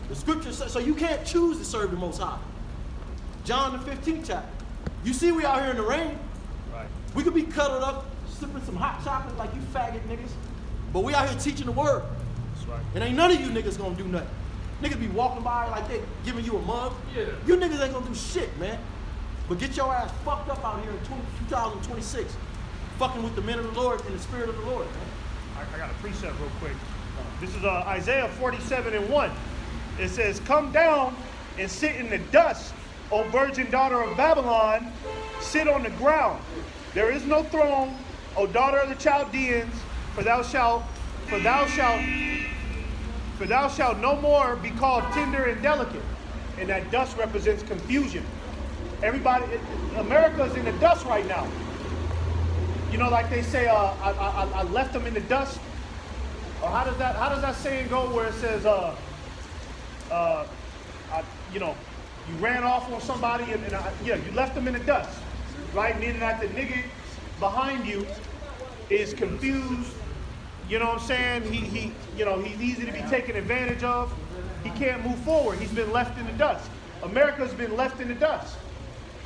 B: The scripture says, so you can't choose to serve the Most High. John the 15th chapter. You see we out here in the rain.
A: Right.
B: We could be cuddled up, sipping some hot chocolate like you faggot niggas. But we out here teaching the word.
A: That's right.
B: And ain't none of you niggas gonna do nothing. Niggas be walking by like they giving you a mug.
E: Yeah.
B: You niggas ain't gonna do shit, man. But get your ass fucked up out here in 2026. Fucking with the men of the Lord and the spirit of the Lord, man.
A: I got a precept real quick. This is Isaiah 47:1. It says, "Come down and sit in the dust, O virgin daughter of Babylon. Sit on the ground. There is no throne, O daughter of the Chaldeans, for thou shalt no more be called tender and delicate." And that dust represents confusion. Everybody, America's in the dust right now. You know, like they say, I left them in the dust. Or how does that saying go where it says, you ran off on somebody and you left them in the dust, right? Meaning that the nigga behind you is confused You know what I'm saying? He's easy to be taken advantage of. He can't move forward. He's been left in the dust. America's been left in the dust.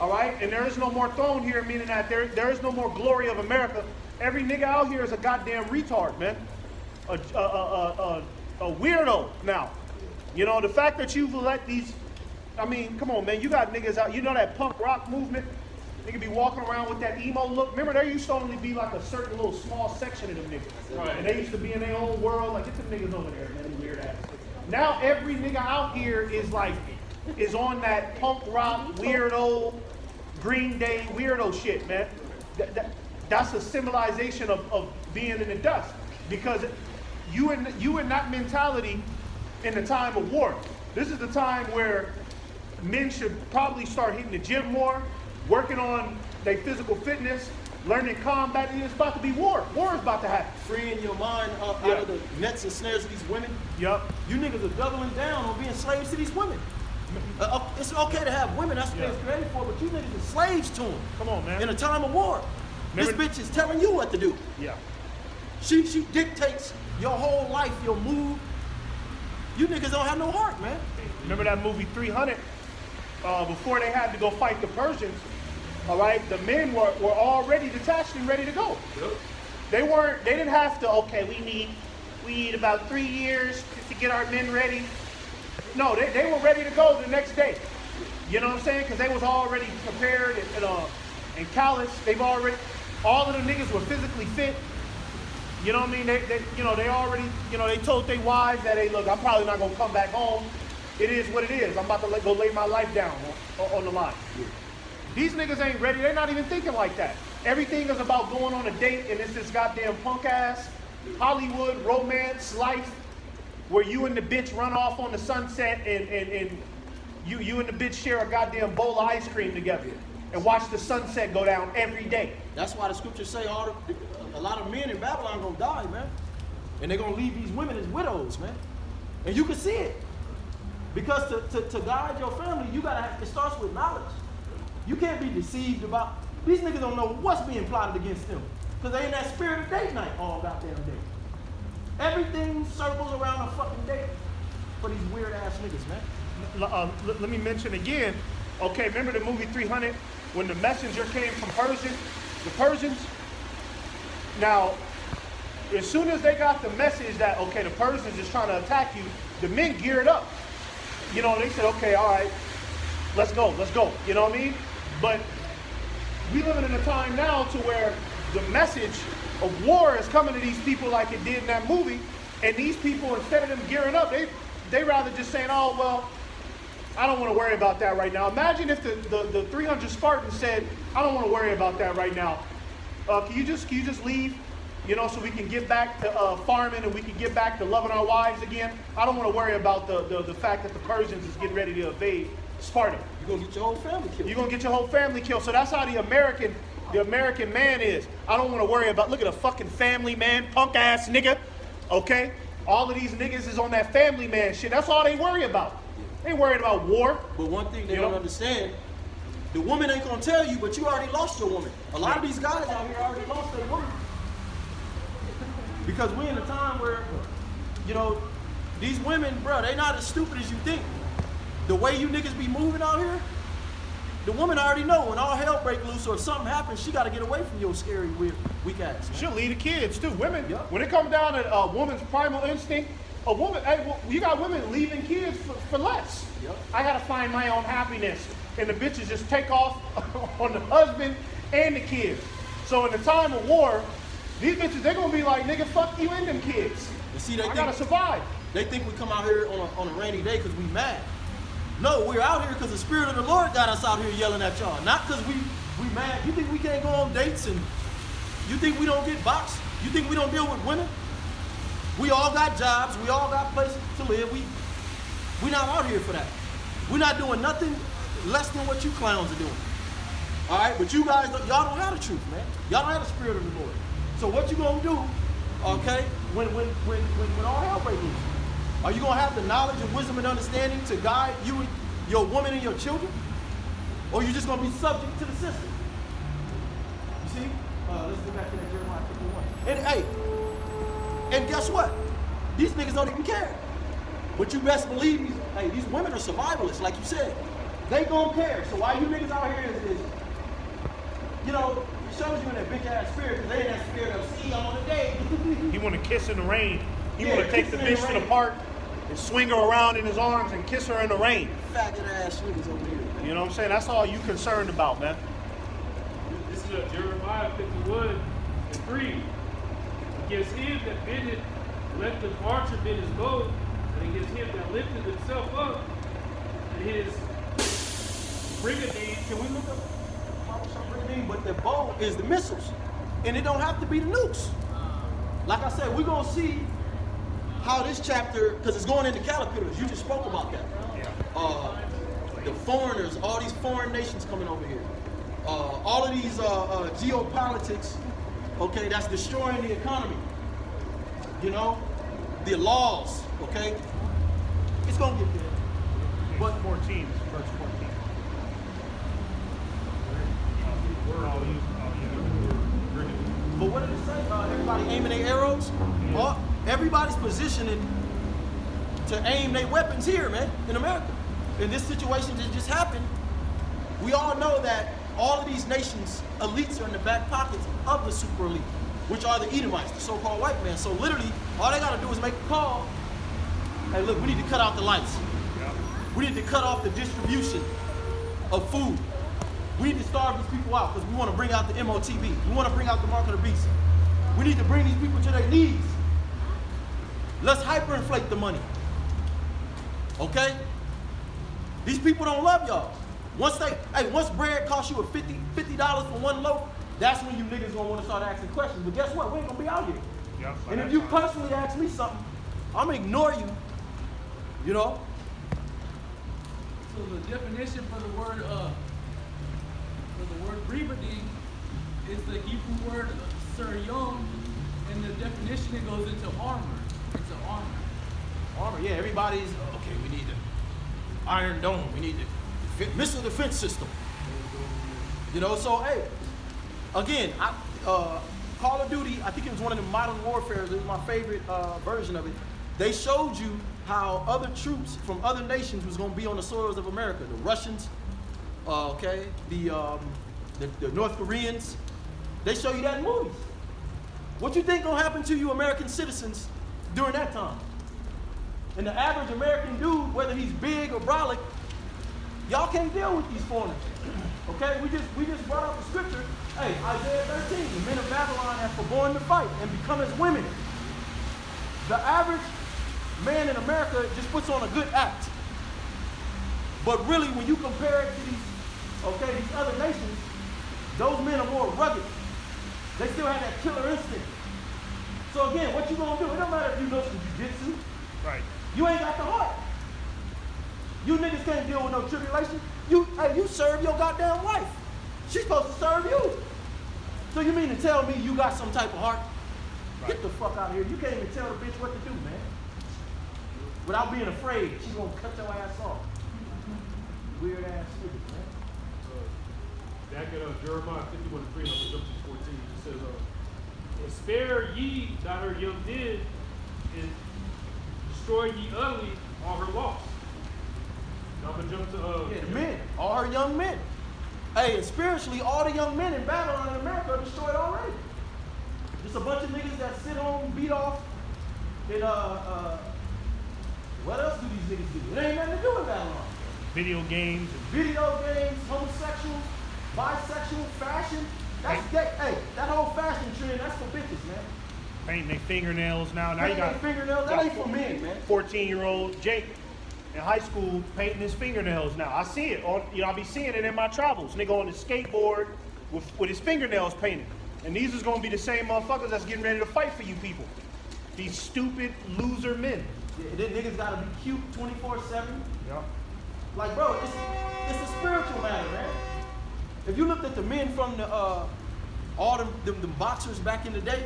A: All right? And there is no more throne here, meaning that there is no more glory of America. Every nigga out here is a goddamn retard, man. A weirdo now. You know, the fact that you've let these, I mean, come on, man. You got niggas out. You know that punk rock movement? Nigga be walking around with that emo look. Remember, there used to only be like a certain little small section of them niggas.
E: Right.
A: And they used to be in their own world. Like, get them niggas over there, man. Them weird ass. Now every nigga out here is on that punk rock, weirdo, Green Day, weirdo shit, man. That's a symbolization of being in the dust. Because you in that mentality in the time of war. This is the time where men should probably start hitting the gym more, working on their physical fitness, learning combat. It's about to be war. War is about to happen.
B: Freeing your mind out
A: Yeah.
B: of the nets and snares of these women.
A: Yup.
B: You niggas are doubling down on being slaves to these women. It's okay to have women, that's what
A: Yeah.
B: it's created for, but you niggas are slaves to them.
A: Come on, man.
B: In a time of war.
A: Remember-
B: This bitch is telling you what to do.
A: Yeah.
B: She dictates your whole life, your move. You niggas don't have no heart, man.
A: Remember that movie 300? Before they had to go fight the Persians, all right, the men were already detached and ready to go.
E: Yep.
A: They didn't have to, okay, we need about 3 years to get our men ready. No, they were ready to go the next day. You know what I'm saying? Because they was already prepared and callous. All of the niggas were physically fit. You know what I mean? They already, they told their wives that, hey, look, I'm probably not going to come back home. It is what it is. I'm about to go lay my life down on the line. These niggas ain't ready. They're not even thinking like that. Everything is about going on a date, and it's this goddamn punk ass Hollywood romance life where you and the bitch run off on the sunset and you and the bitch share a goddamn bowl of ice cream together and watch the sunset go down every day.
B: That's why the scriptures say a lot of men in Babylon gonna die, man. And they're gonna leave these women as widows, man. And you can see it. Because to guide your family, it starts with knowledge. You can't be deceived about, these niggas don't know what's being plotted against them. Because they in that spirit of date night all goddamn day. Everything circles around a fucking date for these weird ass niggas, man.
A: Let me mention again, okay, remember the movie 300 when the messenger came from the Persians? Now, as soon as they got the message that, okay, the Persians is trying to attack you, the men geared up. You know, they said, okay, all right, let's go. You know what I mean? But we living in a time now to where the message of war is coming to these people like it did in that movie, and these people, instead of them gearing up, they rather just saying, oh, well, I don't want to worry about that right now. Imagine if the 300 Spartans said, I don't want to worry about that right now. Can you just leave? You know, so we can get back to farming and we can get back to loving our wives again. I don't want to worry about the fact that the Persians is getting ready to invade Sparta.
B: You're gonna get your whole family killed.
A: You're gonna get your whole family killed. So that's how the American man is. I don't want to worry about, look at a fucking family man, punk ass nigga. Okay? All of these niggas is on that family man shit. That's all they worry about. They ain't worried about war.
B: But one thing they
A: You
B: don't
A: know?
B: understand, the woman ain't gonna tell you, but you already lost your woman. A lot of these guys out here already lost their woman. Because we're in a time where, these women, bro, they not as stupid as you think. The way you niggas be moving out here, the woman already know when all hell break loose or if something happens, she gotta get away from your scary, weird, weak ass. Man.
A: She'll leave the kids too. Women,
B: Yeah.
A: when it comes down to a woman's primal instinct, a woman, you got women leaving kids for less.
B: Yep.
A: I gotta find my own happiness. And the bitches just take off on the husband and the kids. So in the time of war, these bitches, they're gonna be like, nigga, fuck you and them kids.
B: You see,
A: I gotta survive.
B: They think we come out here on a rainy day because we mad. No, we're out here because the Spirit of the Lord got us out here yelling at y'all. Not because we mad. You think we can't go on dates and you think we don't get boxed? You think we don't deal with women? We all got jobs. We all got places to live. We not out here for that. We're not doing nothing less than what you clowns are doing. All right? But you guys, y'all don't have the truth, man. Y'all don't have the Spirit of the Lord. So what you gonna do, okay, when all hell breaks loose? Are you gonna have the knowledge and wisdom and understanding to guide you and your woman and your children? Or you just gonna be subject to the system? You see? Let's get back to that Jeremiah 51. And hey, And guess what? These niggas don't even care. But you best believe these women are survivalists, like you said. They gon' care. So why you niggas out here is you know, it shows you in that bitch ass spirit, because they in that spirit of, see, I'm on a date.
A: He want to kiss in the rain. He
B: Yeah,
A: want to take the
B: kiss in the
A: bitch to the
B: rain.
A: park and swing her around in his arms and kiss her in the rain.
B: Faggot ass niggas over here.
A: You know what I'm saying? That's all you concerned about, man.
E: This is Jeremiah 51:3. Against him that bended, let the archer bend his bow, and against him that lifted himself up, and his brigandine.
B: Can we look up brigandine? But the bow is the missiles. And it don't have to be the nukes. Like I said, we're gonna see how this chapter, because it's going into caterpillars. You just spoke about that.
A: Yeah.
B: The foreigners, all these foreign nations coming over here. All of these geopolitics, okay, that's destroying the economy. You know, the laws, okay? It's gonna get there.
A: But 14, verse 14.
B: But what did it say? Everybody aiming their arrows? Everybody's positioning to aim their weapons here, man, in America. In this situation that just happened, we all know that all of these nations, elites are in the back pockets of the super elite, which are the Edomites, the so-called white man. So literally, all they gotta do is make a call. Hey, look, we need to cut out the lights.
A: Yeah.
B: We need to cut off the distribution of food. We need to starve these people out because we want to bring out the MOTB. We want to bring out the mark of the beast. We need to bring these people to their knees. Let's hyperinflate the money. Okay? These people don't love y'all. Once bread costs you $50 for one loaf, that's when you niggas gonna want to start asking questions. But guess what? We ain't gonna be out here.
A: Yep, so
B: And if
A: that's
B: you
A: fine.
B: personally ask me something, I'm gonna ignore you. You know?
C: So the definition for the word bribadine is the Hebrew word suryon, and the definition it goes into armor. It's an armor.
B: Armor, yeah, everybody's, okay, we need the Iron Dome, we need the missile defense system. You know, so, hey, again, Call of Duty, I think it was one of the Modern Warfare, it was my favorite version of it. They showed you how other troops from other nations was gonna be on the soils of America. The Russians, okay, the North Koreans, they show you that in movies. What you think gonna happen to you American citizens during that time? And the average American dude, whether he's big or brolic, y'all can't deal with these foreigners. Okay, we just brought out the scripture. Hey, Isaiah 13, the men of Babylon have forborne to fight and become as women. The average man in America just puts on a good act. But really, when you compare it to these other nations, those men are more rugged. They still have that killer instinct. So again, what you gonna do? It don't matter if you know some jiu-jitsu.
A: Right.
B: You ain't got the heart. You niggas can't deal with no tribulation. You serve your goddamn wife. She's supposed to serve you. So you mean to tell me you got some type of heart?
A: Right.
B: Get the fuck out of here. You can't even tell the bitch what to do, man. Without being afraid, she's gonna cut your ass off. Weird ass niggas, man.
E: Back at Jeremiah 51:3, I'm gonna jump to 14. It says, and spare ye not her young men, and destroy ye utterly all her loss. Now I'm gonna jump to
B: Yeah, the men, all her young men. Hey, and spiritually, all the young men in Babylon in America are destroyed already. Just a bunch of niggas that sit home, beat off, and what else do these niggas do? It ain't nothing to do with Babylon.
A: Video games.
B: Video games, homosexuals, bisexual, fashion. That's gay. Hey, that whole fashion trend, that's for bitches, man.
A: Painting their fingernails now. Now you
B: Painting
A: got
B: their fingernails, that ain't for men, man.
A: 14-year-old Jake in high school painting his fingernails now. I see it on, I be seeing it in my travels. Nigga on his skateboard with his fingernails painted. And these is gonna be the same motherfuckers that's getting ready to fight for you people. These stupid loser men.
B: Yeah, then niggas gotta be cute 24/7.
A: Yeah.
B: Like, bro, it's a spiritual matter, man. If you looked at the men from the all them boxers back in the day,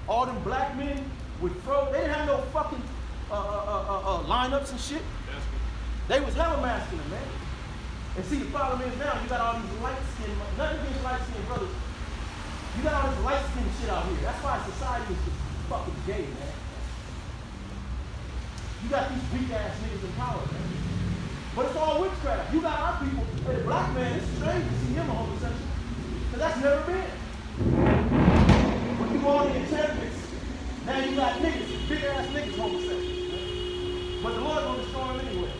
B: all them black men with fro, they didn't have no fucking lineups and shit. They was hella masculine, man. And see, the problem is now you got all these light-skinned, nothing against light-skinned brothers. You got all this light-skinned shit out here. That's why society is fucking gay, man. You got these weak ass niggas in power, man. But it's all witchcraft. You got our people. Hey, the black man, it's strange to see him a homosexual. Because that's never been. When you go on the enchantments, now you got niggas, big ass niggas homosexuals. Man. But the Lord gonna destroy them anyway.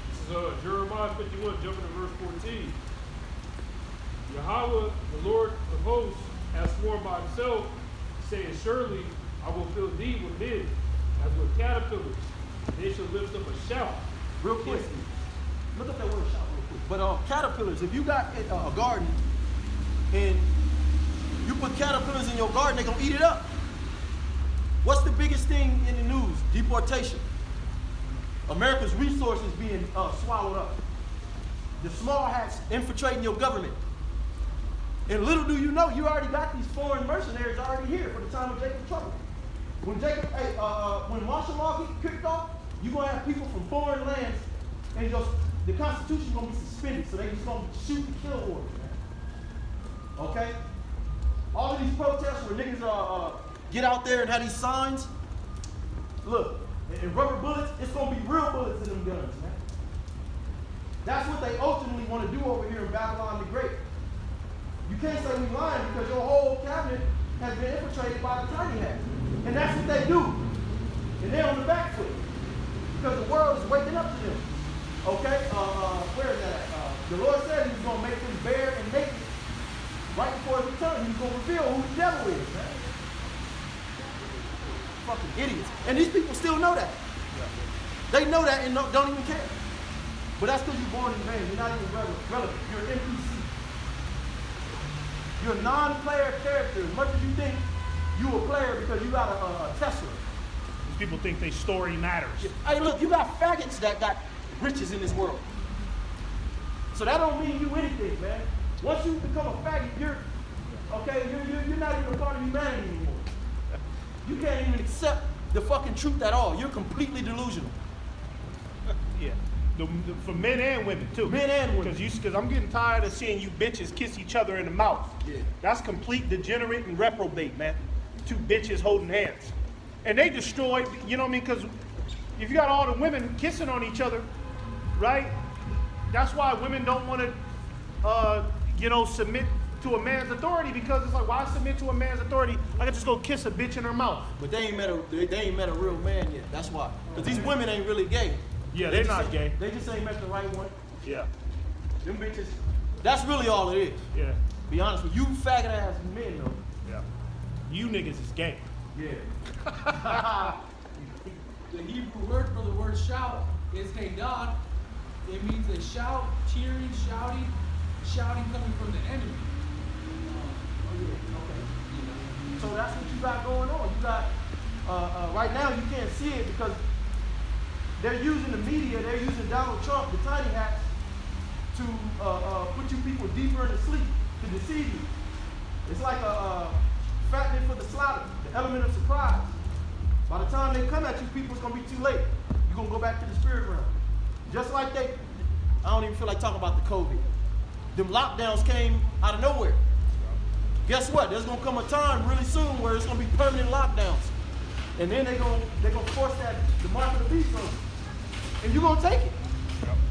E: This is Jeremiah 51, jumping to verse 14. Yahweh, the Lord of hosts, has sworn by himself, saying, surely I will fill thee with men, as with caterpillars. They shall lift up a shout.
B: Real quick. Look up that word shout real quick. But caterpillars, if you got a garden and you put caterpillars in your garden, they're gonna eat it up. What's the biggest thing in the news? Deportation. America's resources being swallowed up. The small hats infiltrating your government. And little do you know, you already got these foreign mercenaries already here for the time of Jacob's trouble. When when martial law get kicked off, you're gonna have people from foreign lands, and the Constitution's gonna be suspended, so they just gonna shoot and kill orders, man. Okay? All of these protests where niggas get out there and have these signs, look, and rubber bullets, it's gonna be real bullets in them guns, man. That's what they ultimately want to do over here in Babylon the Great. You can't say we lying because your whole cabinet has been infiltrated by the tiny hats. And that's what they do. And they're on the back foot. Because the world is waking up to them. Okay? Where is that at? The Lord said he was going to make them bare and naked right before his return. He was going to reveal who the devil is, man. Fucking idiots. And these people still know that. They know that and don't even care. But that's because you're born in vain. You're not even relevant. You're an NPC. You're a non-player character. As much as you think you a player because you got a Tesla.
A: These people think their story matters.
B: Hey, look, you got faggots that got riches in this world. So that don't mean you anything, man. Once you become a faggot, you're not even a part of humanity anymore. You can't even accept the fucking truth at all. You're completely delusional.
A: Yeah. For men and women too.
B: Men and women.
A: Because I'm getting tired of seeing you bitches kiss each other in the mouth.
B: Yeah.
A: That's complete degenerate and reprobate, man. Two bitches holding hands. And they destroyed, you know what I mean? Because if you got all the women kissing on each other, right? That's why women don't want to, submit to a man's authority, because it's like, why submit to a man's authority? I can just go kiss a bitch in her mouth.
B: But they ain't met a real man yet. That's why. Because these women ain't really gay.
A: Yeah, they're not gay.
B: They just ain't met the right one.
A: Yeah.
B: Them bitches. That's really all it is.
A: Yeah.
B: Be honest with you, faggot ass men though.
A: Yeah. You niggas is gay.
B: Yeah.
C: The Hebrew word for the word shout is Hadad. It means a shout, cheering, shouting coming from the enemy.
B: Okay. So that's what you got going on. You got right now you can't see it because they're using the media. They're using Donald Trump, the tiny hats, to put you people deeper into sleep to deceive you. It's like a fattening for the slaughter, the element of surprise. By the time they come at you, people, it's gonna be too late. You're gonna go back to the spirit realm. Just like I don't even feel like talking about the COVID. Them lockdowns came out of nowhere. Guess what? There's gonna come a time really soon where it's gonna be permanent lockdowns. And then they're gonna force the mark of the beast on you. And you're gonna take it.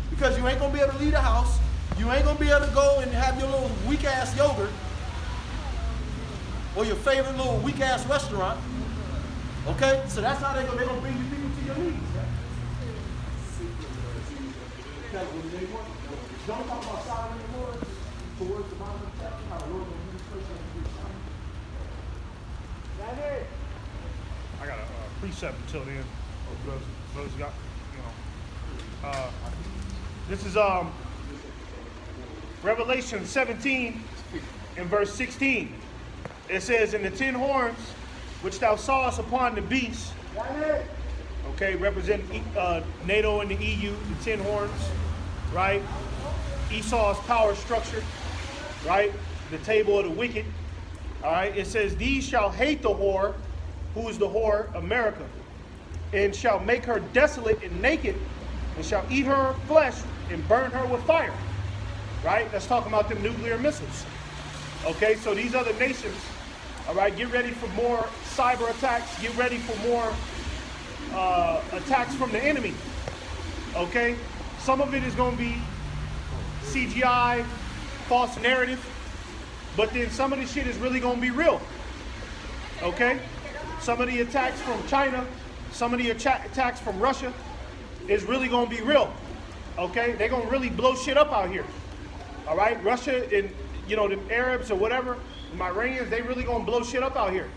B: Because you ain't gonna be able to leave the house. You ain't gonna be able to go and have your little weak ass yogurt or your favorite little weak ass restaurant. Okay? So that's how they're gonna bring you people to your knees. Don't talk about Sodom and Gomorrah towards the bottom of the chapter, how the Lord will use this person to do something. That's it.
A: I got a precept until then. Brothers got, this is Revelation 17 and verse 16. It says, "And the 10 horns which thou sawest upon the beast," okay, represent NATO and the EU, the 10 horns, right? Esau's power structure, right? The table of the wicked, all right? It says, "These shall hate the whore," who is the whore? America, "and shall make her desolate and naked, and shall eat her flesh and burn her with fire." Right? That's talking about them nuclear missiles. Okay, so these other nations, all right, get ready for more cyber attacks. Get ready for more attacks from the enemy. Okay? Some of it is going to be CGI, false narrative, but then some of this shit is really going to be real. Okay? Some of the attacks from China, some of the attacks from Russia is really going to be real. Okay? They're going to really blow shit up out here. All right? Russia and, you know, the Arabs or whatever, the Iranians, they really going to blow shit up out here.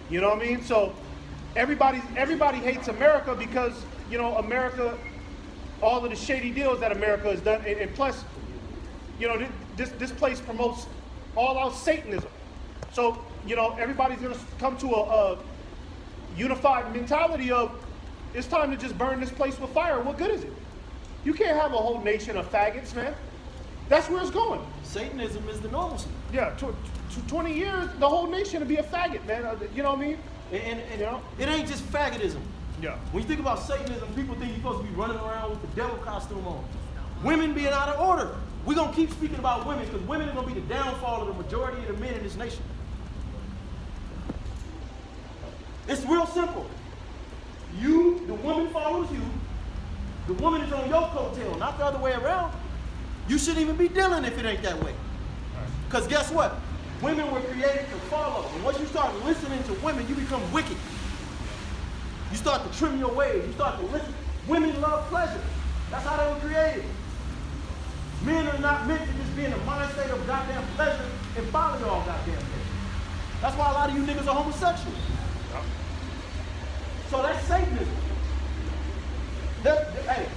A: You know what I mean? So everybody hates America because, you know, America, all of the shady deals that America has done, and plus, you know, this place promotes all-out Satanism. So, you know, everybody's going to come to a unified mentality of, it's time to just burn this place with fire. What good is it? You can't have a whole nation of faggots, man. That's where it's going.
B: Satanism is the normalcy.
A: Yeah, 20 years, the whole nation will be a faggot, man. You know what I mean?
B: And
A: You know?
B: it ain't just faggotism.
A: Yeah.
B: When you think about Satanism, people think you're supposed to be running around with the devil costume on. Women being out of order. We're going to keep speaking about women because women are going to be the downfall of the majority of the men in this nation. It's real simple. You, the woman follows you. The woman is on your coattail, not the other way around. You shouldn't even be dealing if it ain't that way. Because guess what? Women were created to follow. And once you start listening to women, you become wicked. You start to trim your ways. You start to listen. Women love pleasure. That's how they were created. Men are not meant to just be in a mind state of goddamn pleasure and follow y'all goddamn thing. That's why a lot of you niggas are homosexual. So that's Satanism. Hey,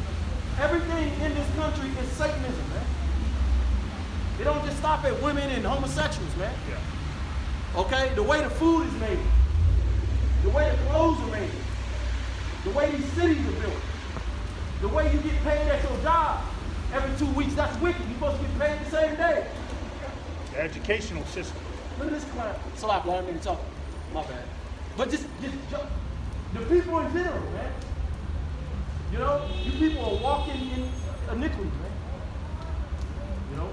B: everything in this country is Satanism, man. It don't just stop at women and homosexuals, man.
A: Yeah.
B: Okay? The way the food is made, the way the clothes are made, the way these cities are built, the way you get paid at your job every 2 weeks, that's wicked. You're supposed to get paid the same day.
A: The educational system.
B: Look at this clown. Slap, I didn't mean to talk. My bad. But just the people in general, man. You know, you people are walking in iniquity, man. You know?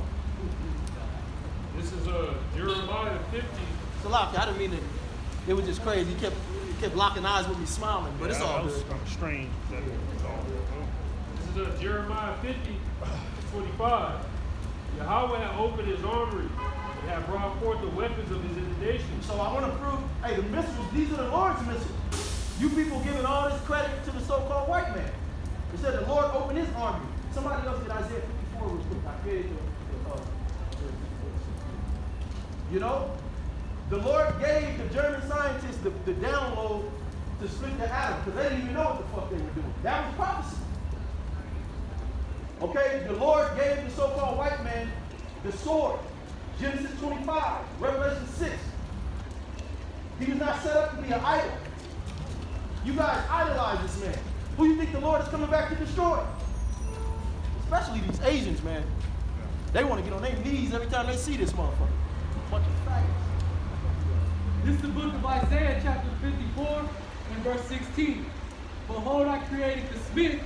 E: This is Jeremiah 50.
B: Salaki, I didn't mean it. It was just crazy. He kept locking eyes with me smiling, but it's all
A: That was
B: good.
A: kind of strange.
E: This is Jeremiah 50, 25. Yahweh had opened his armory and had brought forth the weapons of his indignation.
B: So I want to prove, hey, the missiles, these are the Lord's missiles. You people giving all this credit to the so-called white man. It said the Lord opened his armory. Somebody else get Isaiah 54 real quick. I created you know, the Lord gave the German scientists the download to split the atom because they didn't even know what the fuck they were doing. That was prophecy. Okay, the Lord gave the so-called white man the sword. Genesis 25, Revelation 6. He was not set up to be an idol. You guys idolize this man. Who you think the Lord is coming back to destroy? Especially these Asians, man. They want to get on their knees every time they see this motherfucker. Bunch of faggots.
C: This is the book of Isaiah, chapter 54, and verse 16. Behold, I created the smith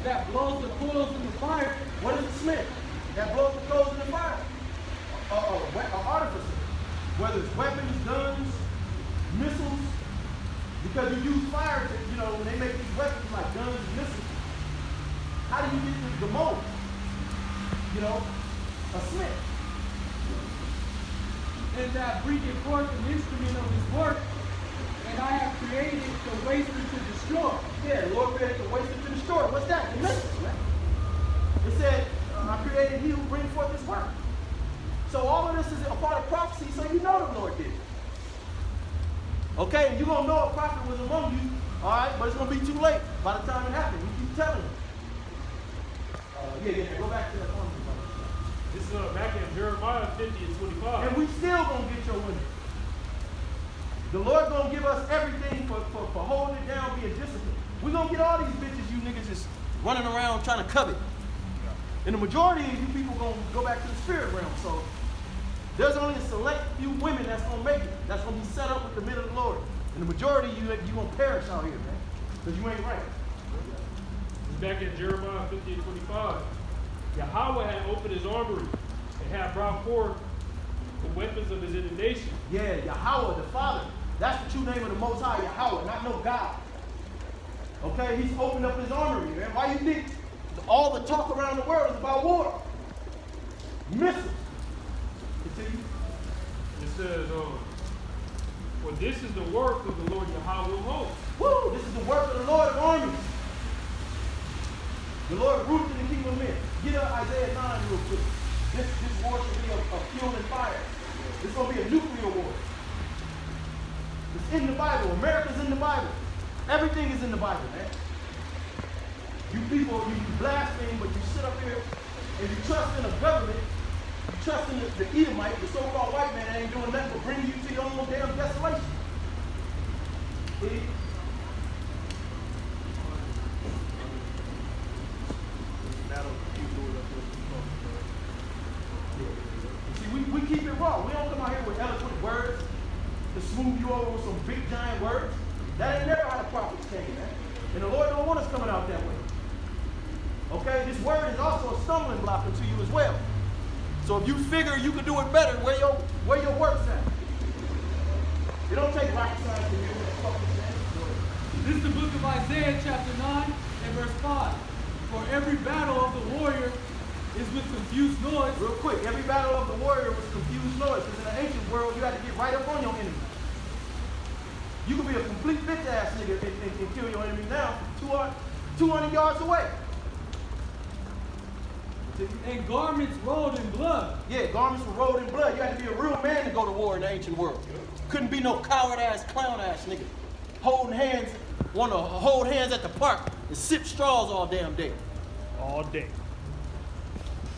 C: that blows the coals in the fire.
B: What is the smith that blows the coals in the fire? An artificer. Whether it's weapons, guns, missiles. Because you use fire to, you know, when they make these weapons like guns and missiles. How do you get the mold? You know, a smith.
C: And that bringeth forth an instrument of his work, and I have created the waster to destroy.
B: Yeah, the Lord created the waster to destroy. What's that? The missiles, man. It said, I created he who brings forth his work. So all of this is a part of prophecy, so you know the Lord did it. Okay, and you're going to know a prophet was among you, all right, but it's going to be too late by the time it happens. You keep telling them. Go back to that one.
E: This is back in Jeremiah 50 and 25.
B: And we still going to get your women. The Lord going to give us everything for holding it down, being disciplined. We're going to get all these bitches you niggas just running around trying to covet. And the majority of you people going to go back to the spirit realm. So there's only a select few women that's going to make it. That's going to be set up with the men of the Lord. And the majority of you going to perish out here, man. Because you ain't right.
E: This is back in Jeremiah 50 and 25. Yahweh had opened his armory and had brought forth the weapons of his indignation.
B: Yeah, Yahweh, the Father. That's the true name of the Most High, Yahweh, not no God. Okay, he's opened up his armory, man. Why you think all the talk around the world is about war? Missiles. Continue.
E: It says, well, this is the work of the Lord Yahweh of hosts.
B: Woo! This is the work of the Lord of armies. The Lord rooted in the kingdom of men. Get up Isaiah 9 real quick. This war should be a fuel and fire. It's going to be a nuclear war. It's in the Bible. America's in the Bible. Everything is in the Bible, man. You people, you blaspheme, but you sit up here and you trust in a government, you trust in the Edomite, the so-called white man that ain't doing nothing but bring you to your own damn desolation. See? See, we keep it raw. We don't come out here with eloquent words to smooth you over with some big giant words. That ain't never how the prophets came, man. And the Lord don't want us coming out that way. Okay, this word is also a stumbling block unto you as well. So if you figure you can do it better, where your work's at? It don't take rocket science to hear what the fuck you're saying.
C: This is the book of Isaiah chapter 9 and verse 5. For every battle of the warrior is with confused noise.
B: Real quick, every battle of the warrior was confused noise, because in the ancient world, you had to get right up on your enemy. You could be a complete bitch ass nigga and kill your enemy now 200 yards away.
C: And garments rolled in blood.
B: Yeah, garments were rolled in blood. You had to be a real man to go to war in the ancient world. Couldn't be no coward ass, clown ass nigga. Holding hands, want to hold hands at the park and sip straws all damn day.
A: All day.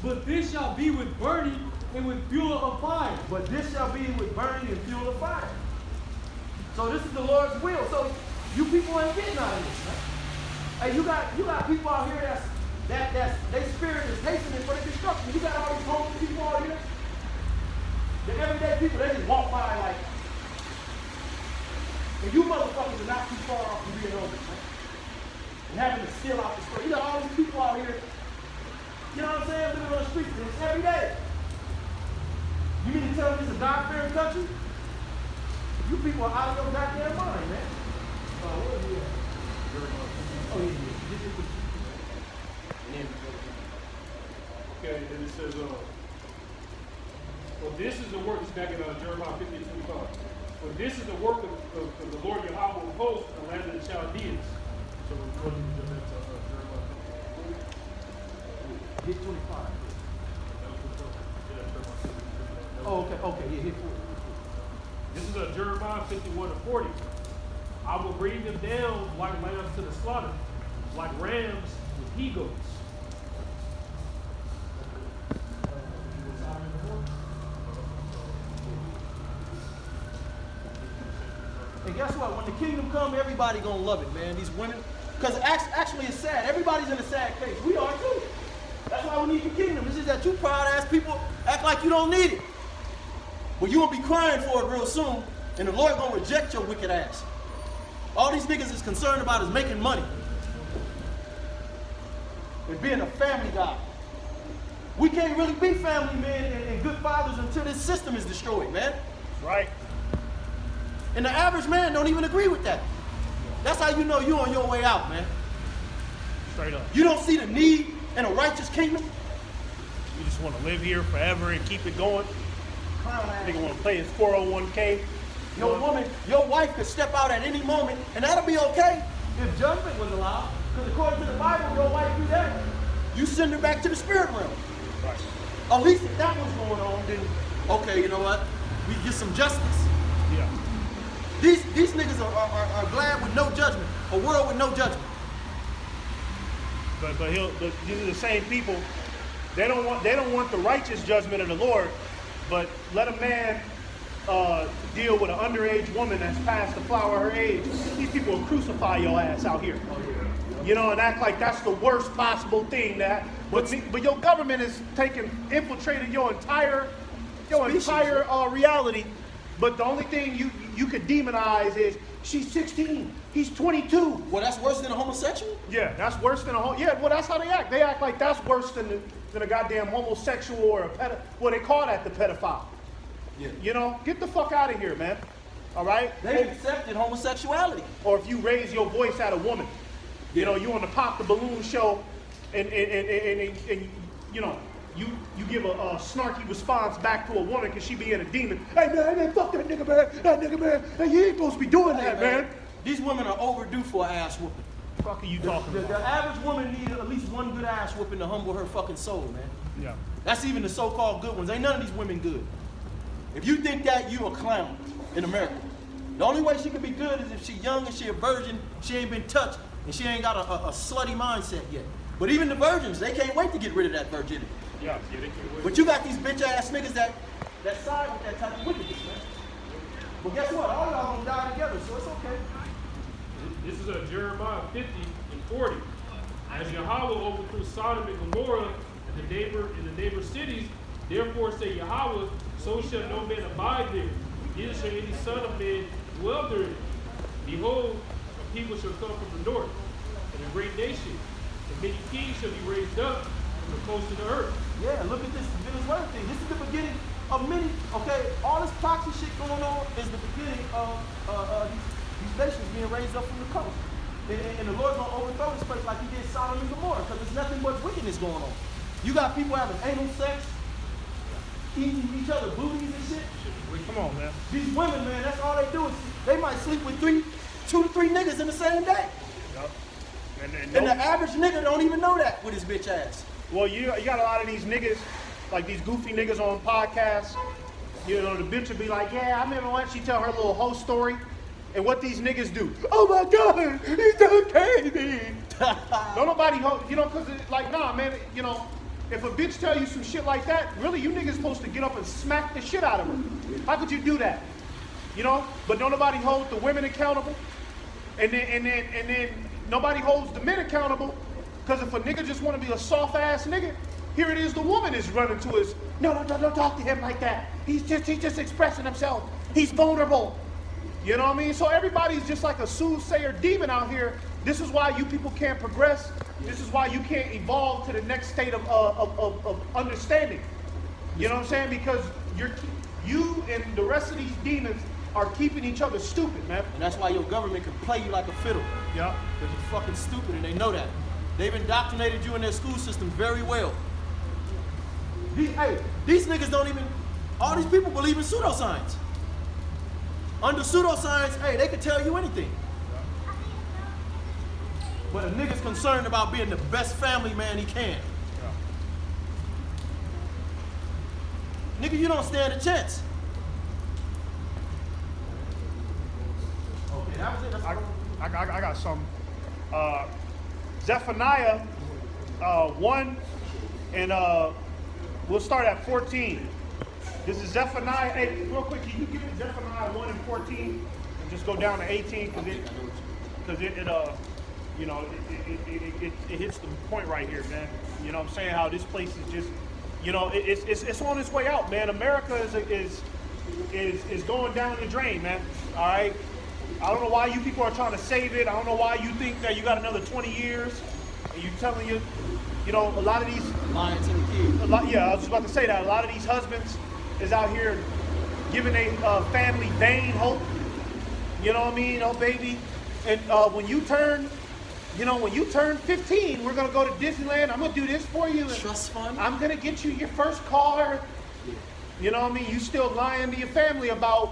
C: But this shall be with burning and with fuel of fire.
B: But this shall be with burning and fuel of fire. So this is the Lord's will. So you people ain't getting out of this, man. Hey, you got people out here that's their spirit is hastening for the destruction. You got all these homeless people out here. The everyday people, they just walk by like, and you motherfuckers are not too far off from being homeless, man. And having to steal out the store. You got all these people out here, you know what I'm saying, living on the streets, and it's every day. You mean to tell me this is a God-fearing country? You people are out of your goddamn mind, man. Oh, yeah.
E: Okay, and it says, well, this is the work, it's back in Jeremiah 50:25. Well, this is the work of the Lord Yahweh of hosts in the land of the Chaldeans. So we're going to jump into Jeremiah.
B: Hit 25. Oh, okay, yeah, hit 40.
E: This is Jeremiah 51:40. I will bring them down like lambs to the slaughter, like rams with he-goats.
B: And guess what? When the kingdom comes, everybody gonna love it, man. These women, because actually it's sad. Everybody's in a sad case. We are too. That's why we need the kingdom. It's just that you proud ass people act like you don't need it. But you gonna be crying for it real soon, and the Lord gonna reject your wicked ass. All these niggas is concerned about is making money and being a family guy. We can't really be family men and good fathers until this system is destroyed, man.
A: Right.
B: And the average man don't even agree with that. That's how you know you're on your way out, man.
A: Straight up.
B: You don't see the need in a righteous kingdom?
A: You just want to live here forever and keep it going.
B: Clown ass.
A: Nigga want to play his 401k.
B: Your woman, your wife could step out at any moment, and that'll be okay if judgment was allowed. Because according to the Bible, your wife do that. You send her back to the spirit realm.
A: Right.
B: At least if that was going on, then okay, you know what? We get some justice.
A: Yeah.
B: These niggas are glad with no judgment, a world with no judgment.
A: But these are the same people. They don't want the righteous judgment of the Lord, but let a man deal with an underage woman that's past the flower of her age. These people will crucify your ass out here. You know, and act like that's the worst possible thing. But your government is infiltrated your entire reality. But the only thing you could demonize is she's 16, he's 22.
B: Well, that's worse than a homosexual?
A: Yeah, that's worse than well, that's how they act. They act like that's worse than a goddamn homosexual or a they call that the pedophile.
B: Yeah.
A: You know, get the fuck out of here, man. All right?
B: They accepted homosexuality.
A: Or if you raise your voice at a woman, you know, you on the Pop the Balloon show, and you know, you give a snarky response back to a woman because she being a demon. Hey man, fuck that nigga, man. That nigga, man. Hey, you ain't supposed to be doing that, man.
B: These women are overdue for an ass whooping.
A: What the fuck are you talking
B: The
A: about?
B: average woman needs at least one good ass whooping to humble her fucking soul, man.
A: Yeah.
B: That's even the so-called good ones. Ain't none of these women good. If you think that, you a clown in America. The only way she can be good is if she young and she a virgin, she ain't been touched, and she ain't got a slutty mindset yet. But even the virgins, they can't wait to get rid of that virginity.
A: Yeah.
E: Yeah, they can't wait.
B: But you got these bitch-ass niggas that side with that type of wickedness, man. But guess what? All y'all gonna die together, so it's okay.
E: This is Jeremiah 50 and 40. As Yahweh overthrew Sodom and Gomorrah and the neighbor cities, therefore say Yahweh, so shall no man abide there. Neither shall any son of man dwell therein. Behold, a people shall come from the north, and a great nation, and many kings shall be raised up from the coast of the earth.
B: Yeah, look at this Venezuela thing. This is the beginning of many, okay, all this toxic shit going on is the beginning of these nations being raised up from the coast. And the Lord's gonna overthrow this place like he did Sodom and Gomorrah, because there's nothing but wickedness going on. You got people having anal sex, eating each other booties and shit.
A: Come on, man.
B: These women, man, that's all they do is they might sleep with 2 to 3 niggas in the same day.
A: Yep.
B: And the average nigga don't even know that with his bitch ass.
A: Well, you got a lot of these niggas, like these goofy niggas on podcasts. You know, the bitch would be like, yeah, I remember once she tell her little whole story. And what these niggas do? Oh my God, he's okay, me. Don't nobody, you know, because like, nah, man, you know, if a bitch tell you some shit like that, really, you niggas supposed to get up and smack the shit out of her. How could you do that? You know, but don't nobody hold the women accountable, and then nobody holds the men accountable, because if a nigga just want to be a soft ass nigga, here it is, the woman is running to his. No, don't talk to him like that. He's just expressing himself. He's vulnerable. You know what I mean? So everybody's just like a soothsayer demon out here. This is why you people can't progress. This is why you can't evolve to the next state of understanding. You know what I'm saying? Because you and the rest of these demons are keeping each other stupid, man.
B: And that's why your government can play you like a fiddle.
A: Yeah.
B: Because you're fucking stupid and they know that. They've indoctrinated you in their school system very well. These niggas don't even, all these people believe in pseudoscience. Under pseudoscience, hey, they can tell you anything. But a nigga's concerned about being the best family man he can. Yeah. Nigga, you don't stand a chance. Okay, that was it. That's
A: I got some. Zephaniah 1, and we'll start at 14. This is Zephaniah. Hey, real quick, can you give me Zephaniah 1 and 14, and just go down to 18, because it you know, it hits the point right here, man. You know what I'm saying? How this place is just, you know, it's on its way out, man. America is going down the drain, man. All right. I don't know why you people are trying to save it. I don't know why you think that you got another 20 years, and you telling you know, a lot of these
B: lying to the kids.
A: Yeah, I was just about to say that a lot of these husbands is out here giving a family vain hope. You know what I mean? Oh, baby. And when you turn 15, we're going to go to Disneyland. I'm going to do this for you. And
B: trust fund?
A: I'm going to get you your first car.
B: Yeah.
A: You know what I mean? You still lying to your family about,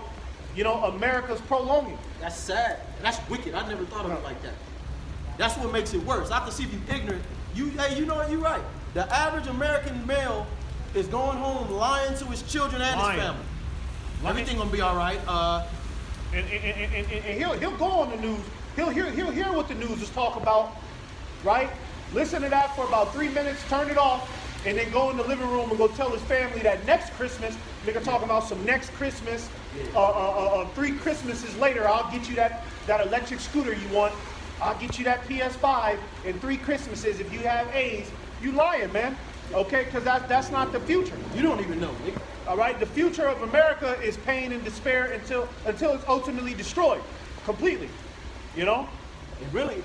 A: you know, America's prolonging.
B: That's sad. And that's wicked. I never thought of it like that. That's what makes it worse. I have to see if you're ignorant. You know what? You're right. The average American male is going home lying to his children and his family. Everything gonna be all right.
A: And he'll go on the news. He'll hear what the news is talking about, right? Listen to that for about 3 minutes, turn it off, and then go in the living room and go tell his family that next Christmas, nigga talking about some next Christmas, 3 Christmases later, I'll get you that electric scooter you want. I'll get you that PS5 in 3 Christmases if you have A's. You lying, man. Okay, because that's not the future.
B: You don't even know, nigga.
A: All right, the future of America is pain and despair until it's ultimately destroyed completely. You know?
B: And really,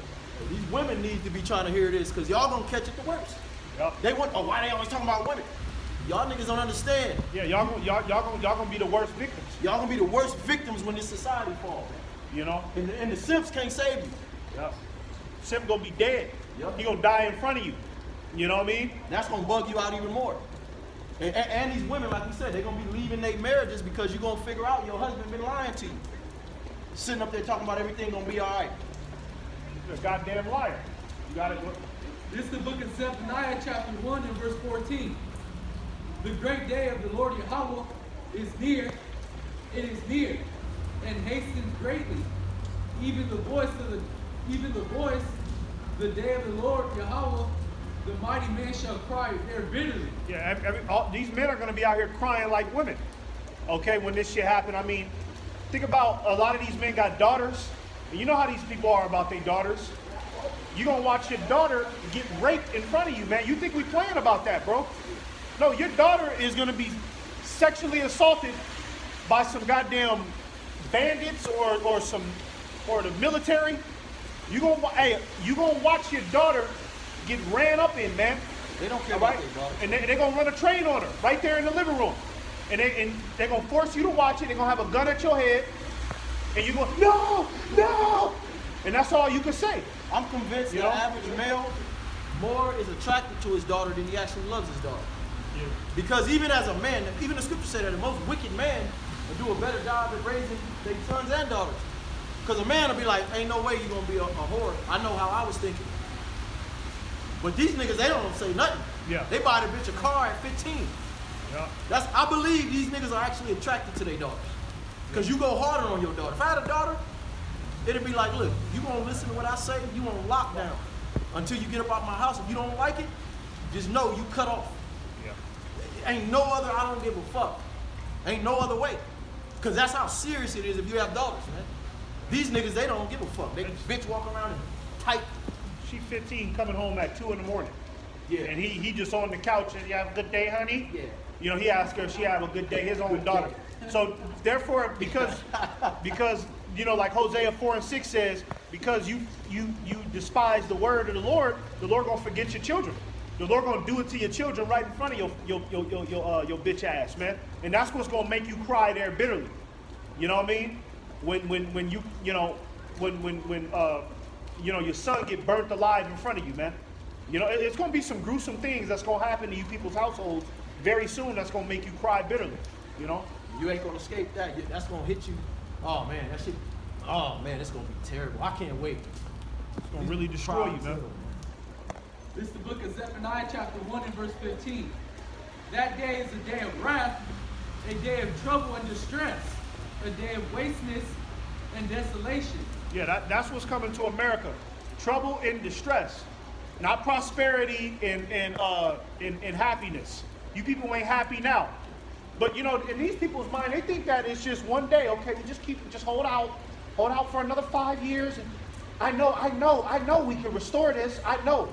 B: these women need to be trying to hear this, because y'all gonna catch it the worst.
A: Yep.
B: They want, why they always talking about women? Y'all niggas don't understand.
A: Yeah, y'all gonna be the worst victims.
B: Y'all gonna be the worst victims when this society falls.
A: You know.
B: And the simps can't save you.
A: Yeah. Sim gonna be dead.
B: Yep.
A: He gonna die in front of you. You know what I mean?
B: That's gonna bug you out even more. And these women, like we said, they're gonna be leaving their marriages because you're gonna figure out your husband been lying to you. Sitting up there talking about everything gonna be all right.
A: You're a goddamn liar. You gotta.
C: This is the book of Zephaniah, chapter 1 and verse 14. The great day of the Lord Yahweh is near. It is near and hastens greatly. Even the voice, the day of the Lord Yahweh, the mighty man shall cry there bitterly.
A: Yeah, all, these men are gonna be out here crying like women. Okay, when this shit happened, I mean, think about a lot of these men got daughters, and you know how these people are about their daughters. You gonna watch your daughter get raped in front of you, man. You think we playing about that, bro? No, your daughter is gonna be sexually assaulted by some goddamn bandits or the military. You gonna watch your daughter get ran up in, man.
B: They don't care
A: All
B: about their daughters.
A: And they're gonna run a train on her right there in the living room. And they're gonna force you to watch it. They're gonna have a gun at your head. And you go, no, no. And that's all you can say.
B: I'm convinced
A: You
B: the
A: know?
B: average male more is attracted to his daughter than he actually loves his daughter.
A: Yeah.
B: Because even as a man, even the scripture said that the most wicked man will do a better job at raising their sons and daughters. Because a man will be like, ain't no way you're gonna be a whore. I know how I was thinking. But these niggas, they don't say nothing.
A: Yeah.
B: They buy the bitch a car at 15.
A: Yeah.
B: I believe these niggas are actually attracted to their daughters. Because you go harder on your daughter. If I had a daughter, it'd be like, look, you gonna listen to what I say, you on lockdown. Until you get up out my house. If you don't like it, just know you cut off.
A: Yeah.
B: Ain't no other, I don't give a fuck. Ain't no other way. Because that's how serious it is if you have daughters, man. These niggas, they don't give a fuck. They bitch walk around in tight.
A: She 15 coming home at 2 in the morning.
B: Yeah.
A: And he just on the couch and you have a good day, honey?
B: Yeah.
A: You know, he asked her if she have a good day, his own daughter. So therefore, because you know, like Hosea 4 and 6 says, because you despise the word of the Lord gonna forget your children. The Lord gonna do it to your children right in front of your bitch ass, man. And that's what's gonna make you cry there bitterly. You know what I mean? When your son get burnt alive in front of you, man. You know, it's gonna be some gruesome things that's gonna happen to you people's households very soon. That's gonna make you cry bitterly. You know.
B: You ain't gonna escape that. That's gonna hit you. Oh man, that shit. Oh man, it's gonna be terrible. I can't wait.
A: It's gonna really destroy you, man.
C: This is the book of Zephaniah, chapter 1 and verse 15. That day is a day of wrath, a day of trouble and distress, a day of wasteness and desolation.
A: Yeah, that's what's coming to America. Trouble and distress, not prosperity and happiness. You people ain't happy now. But you know, in these people's mind, they think that it's just one day. Okay, we just hold out for another 5 years. And I know we can restore this. I know.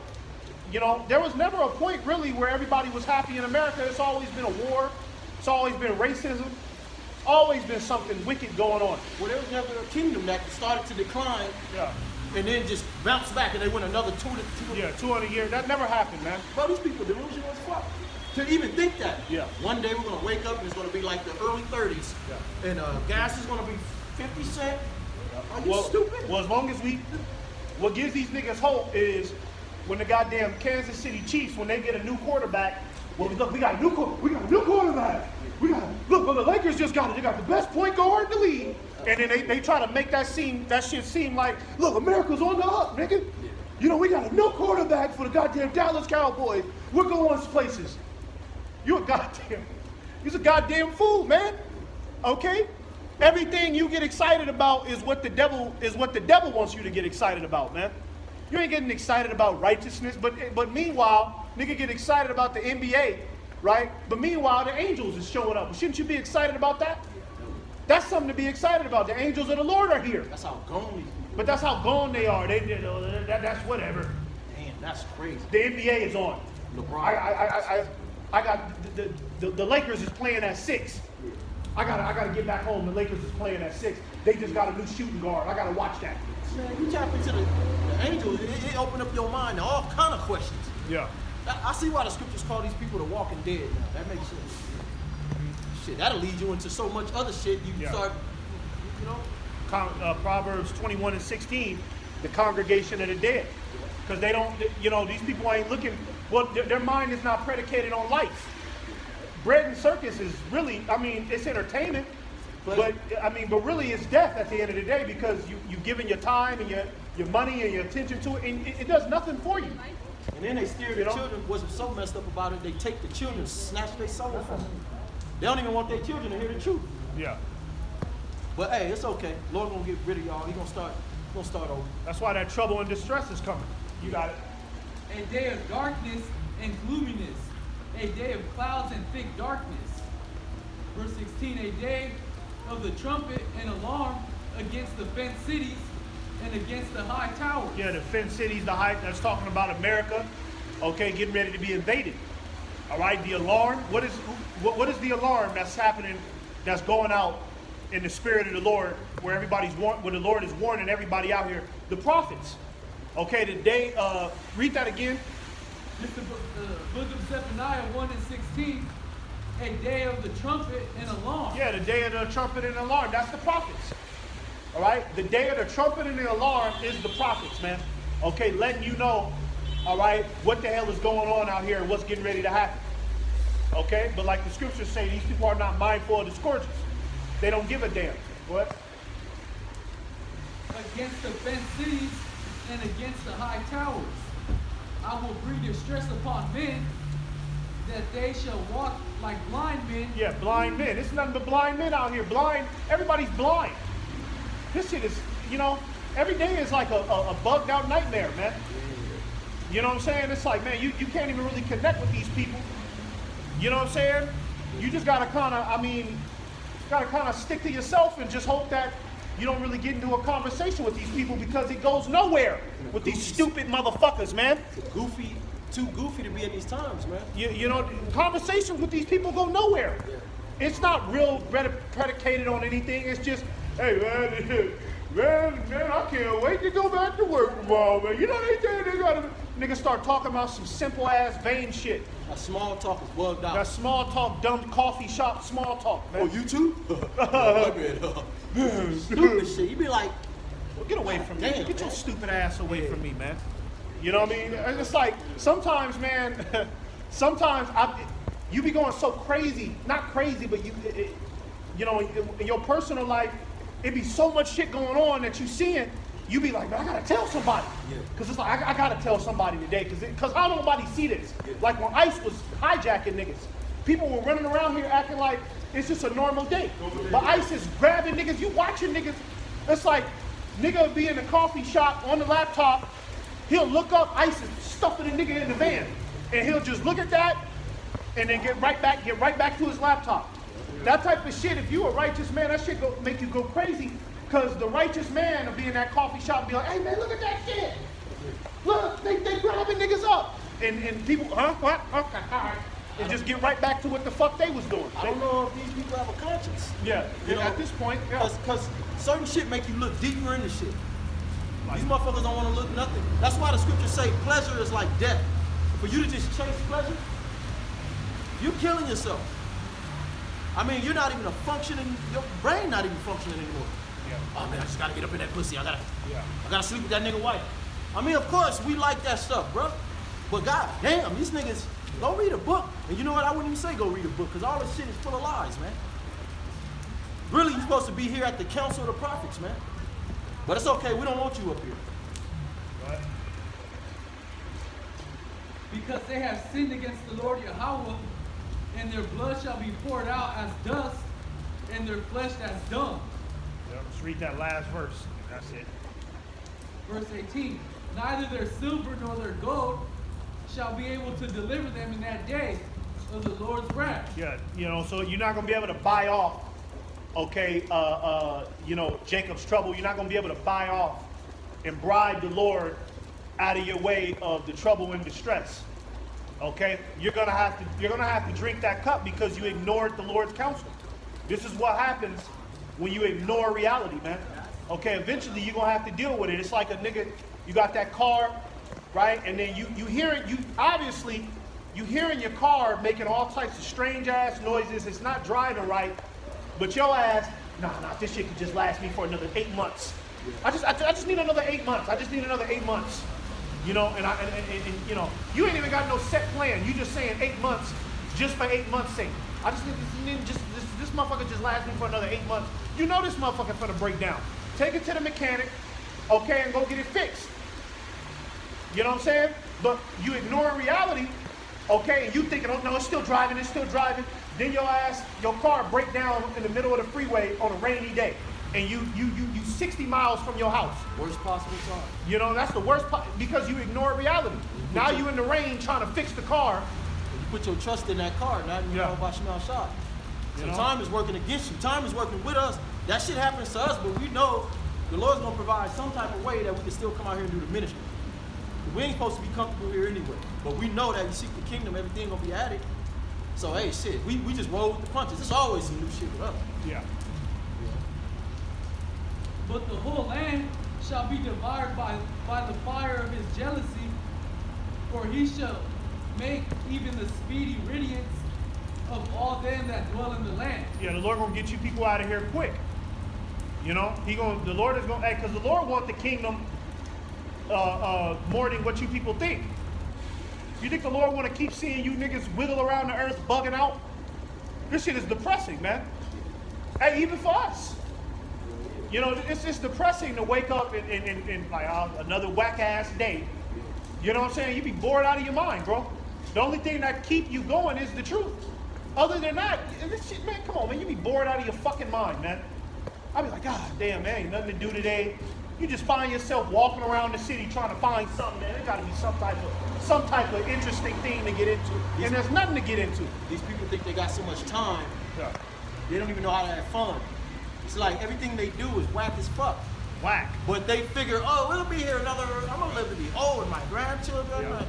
A: You know, there was never a point really where everybody was happy in America. It's always been a war. It's always been racism. Always been something wicked going on.
B: Well, there was never a kingdom that started to decline
A: Yeah.
B: and then just bounced back and they went another 2 to.
A: Yeah, 200 years. That never happened, man.
B: Bro, these people delusional as fuck. To even think that.
A: Yeah.
B: One day we're gonna wake up and it's gonna be like the early 30s.
A: Yeah.
B: And gas is gonna be 50 cents. Are you stupid?
A: Well, as long as what gives these niggas hope is when the goddamn Kansas City Chiefs, when they get a new quarterback, well, look, we got a new quarterback. Look, the Lakers just got it. They got the best point guard in the league. And then they try to make that shit seem like, look, America's on the up, nigga. You know, we got a new quarterback for the goddamn Dallas Cowboys. We're going places. You're a goddamn fool, man. Okay? Everything you get excited about is what the devil wants you to get excited about, man. You ain't getting excited about righteousness, but meanwhile, nigga get excited about the NBA, right? But meanwhile, the angels is showing up. Shouldn't you be excited about that? That's something to be excited about. The angels of the Lord are here.
B: That's how gone these people.
A: But that's how gone they are. That's whatever.
B: Damn, that's crazy.
A: The NBA is on.
B: LeBron.
A: I got the Lakers is playing at 6. I gotta get back home. The Lakers is playing at 6. They just got a new shooting guard. I gotta watch that.
B: Man, you tap into the angels, it opened up your mind to all kind of questions.
A: Yeah.
B: I see why the scriptures call these people the walking dead now. That makes sense. Shit, that'll lead you into so much other shit. You
A: Yeah.
B: start, you know.
A: Proverbs 21 and 16, the congregation of the dead. Because they don't, you know, these people ain't looking, well, their mind is not predicated on life. Bread and circus is really, I mean, it's entertainment, but really it's death at the end of the day, because you've given your time and your money and your attention to it, and it does nothing for you.
B: And then they steer the children. What's so messed up about it, they take the children, snatch their soul from them. They don't even want their children to hear the truth.
A: Yeah.
B: But hey, it's okay. Lord gonna get rid of y'all. He gonna start over.
A: That's why that trouble and distress is coming. You got it.
C: A day of darkness and gloominess, a day of clouds and thick darkness. Verse 16, a day of the trumpet and alarm against the fenced cities and against the high towers.
A: Yeah, the fenced cities, the high, that's talking about America, okay, getting ready to be invaded. All right, the alarm, what is the alarm that's happening, that's going out in the spirit of the Lord, where where the Lord is warning everybody out here? The prophets. Okay, the day, read that again.
C: This is the book of Zephaniah 1 and 16, a day of the trumpet and alarm.
A: Yeah, the day of the trumpet and alarm, that's the prophets. All right, the day of the trumpet and the alarm is the prophets, man. Okay, letting you know, all right, what the hell is going on out here and what's getting ready to happen. Okay, but like the scriptures say, these people are not mindful of the scourges. They don't give a damn. What?
C: Against the fenced cities and against the high towers. I will bring distress upon men, that they shall walk like blind men.
A: Yeah, blind men. It's nothing but blind men out here. Blind. Everybody's blind. This shit is, you know, every day is like a bugged out nightmare, man. You know what I'm saying? It's like, man, you can't even really connect with these people. You know what I'm saying? You just gotta kind of stick to yourself and just hope that you don't really get into a conversation with these people, because it goes nowhere with these stupid motherfuckers, man.
B: Too goofy to be in these times, man.
A: You know, conversations with these people go nowhere.
B: Yeah.
A: It's not real predicated on anything. It's just, hey, man, I can't wait to go back to work tomorrow, man. You know they gotta, niggas start talking about some simple ass vain shit.
B: That small talk is bugged out.
A: That small talk, dumb coffee shop small talk, man.
B: Oh, you too? Stupid shit. You be like,
A: Well, get away from me.
B: Damn,
A: Get your
B: man.
A: stupid ass away from me, man. You know what I mean? It's like, sometimes, man, you be going so crazy. Not crazy, but you know, in your personal life, it be so much shit going on that you seeing, you be like, man, I gotta tell somebody.
B: Yeah.
A: Cause it's like, I gotta tell somebody today, cause how nobody see this? Like when ICE was hijacking niggas, people were running around here acting like it's just a normal day. But ICE is grabbing niggas, you watching niggas, it's like, nigga will be in the coffee shop on the laptop, he'll look up, ICE is stuffing a nigga in the van, and he'll just look at that, and then get right back to his laptop. That type of shit, if you a righteous man, that shit make you go crazy, because the righteous man will be in that coffee shop and be like, hey man, look at that shit. Look, they grabbing niggas up. And people, huh, what, okay, all right. And just get right back to what the fuck they was doing.
B: I don't know if these people have a conscience.
A: Yeah,
B: You know,
A: at this point, yeah.
B: Because certain shit make you look deeper into shit. These motherfuckers don't want to look nothing. That's why the scriptures say pleasure is like death. For you to just chase pleasure, you're killing yourself. I mean, you're not even your brain not even functioning anymore.
A: Yeah.
B: Oh man, I just gotta get up in that pussy. I
A: Yeah.
B: gotta sleep with that nigga wife. I mean, of course, we like that stuff, bro. But god damn, these niggas, go read a book. And you know what? I wouldn't even say go read a book, because all this shit is full of lies, man. Really, you're supposed to be here at the council of the prophets, man. But it's okay, we don't want you up here.
A: Right.
C: Because they have sinned against the Lord Yahweh, and their blood shall be poured out as dust, and their flesh as dung.
A: Yeah, let's read that last verse. That's it.
C: Verse 18, neither their silver nor their gold shall be able to deliver them in that day of the Lord's wrath.
A: Yeah, you know, so you're not gonna be able to buy off, okay, you know, Jacob's trouble. You're not gonna be able to buy off and bribe the Lord out of your way of the trouble and distress. Okay, you're gonna have to drink that cup because you ignored the Lord's counsel. This is what happens when you ignore reality, man. Okay, eventually you're gonna have to deal with it. It's like a nigga, you got that car, right? And then you hear it, obviously you hear in your car making all types of strange ass noises. It's not driving right, but your ass, nah, this shit could just last me for another 8 months. I just need another 8 months. I just need another 8 months. You know, and you know, you ain't even got no set plan. You just saying 8 months, just for 8 months' sake. I just need this motherfucker just last me for another 8 months. You know this motherfucker's gonna break down. Take it to the mechanic, okay, and go get it fixed. You know what I'm saying? But you ignore reality, okay, and you thinking, oh no, it's still driving. Then your car break down in the middle of the freeway on a rainy day, and you 60 miles from your house.
B: Worst possible time.
A: You know, that's the worst part, because you ignore reality. Now you in the rain trying to fix the car.
B: You put your trust in that car, not in Bashmal Shah. So time is working against you. Time is working with us. That shit happens to us, but we know the Lord's gonna provide some type of way that we can still come out here and do the ministry. We ain't supposed to be comfortable here anyway. But we know that you seek the kingdom, everything gonna be added. So hey, shit, we just roll with the punches. There's always some new shit with us.
A: Yeah.
C: But the whole land shall be devoured by the fire of his jealousy, for he shall make even the speedy riddance of all them that dwell in the land.
A: Yeah, the Lord gonna get you people out of here quick. You know, the Lord is gonna, because the Lord wants the kingdom more than what you people think. You think the Lord want to keep seeing you niggas wiggle around the earth, bugging out? This shit is depressing, man. Hey, even for us. You know, it's just depressing to wake up in like another whack ass day. You know what I'm saying? You be bored out of your mind, bro. The only thing that keep you going is the truth. Other than that, this shit, man, come on, man. You be bored out of your fucking mind, man. I be like, God damn, man, ain't nothing to do today. You just find yourself walking around the city trying to find something, man. There got to be some type of interesting thing to get into, and there's nothing to get into.
B: These people think they got so much time,
A: Yeah.
B: they don't even know how to have fun. It's like everything they do is whack as fuck.
A: Whack.
B: But they figure, oh, we'll be here another, I'm gonna live to be old and my grandchildren.
A: Yeah.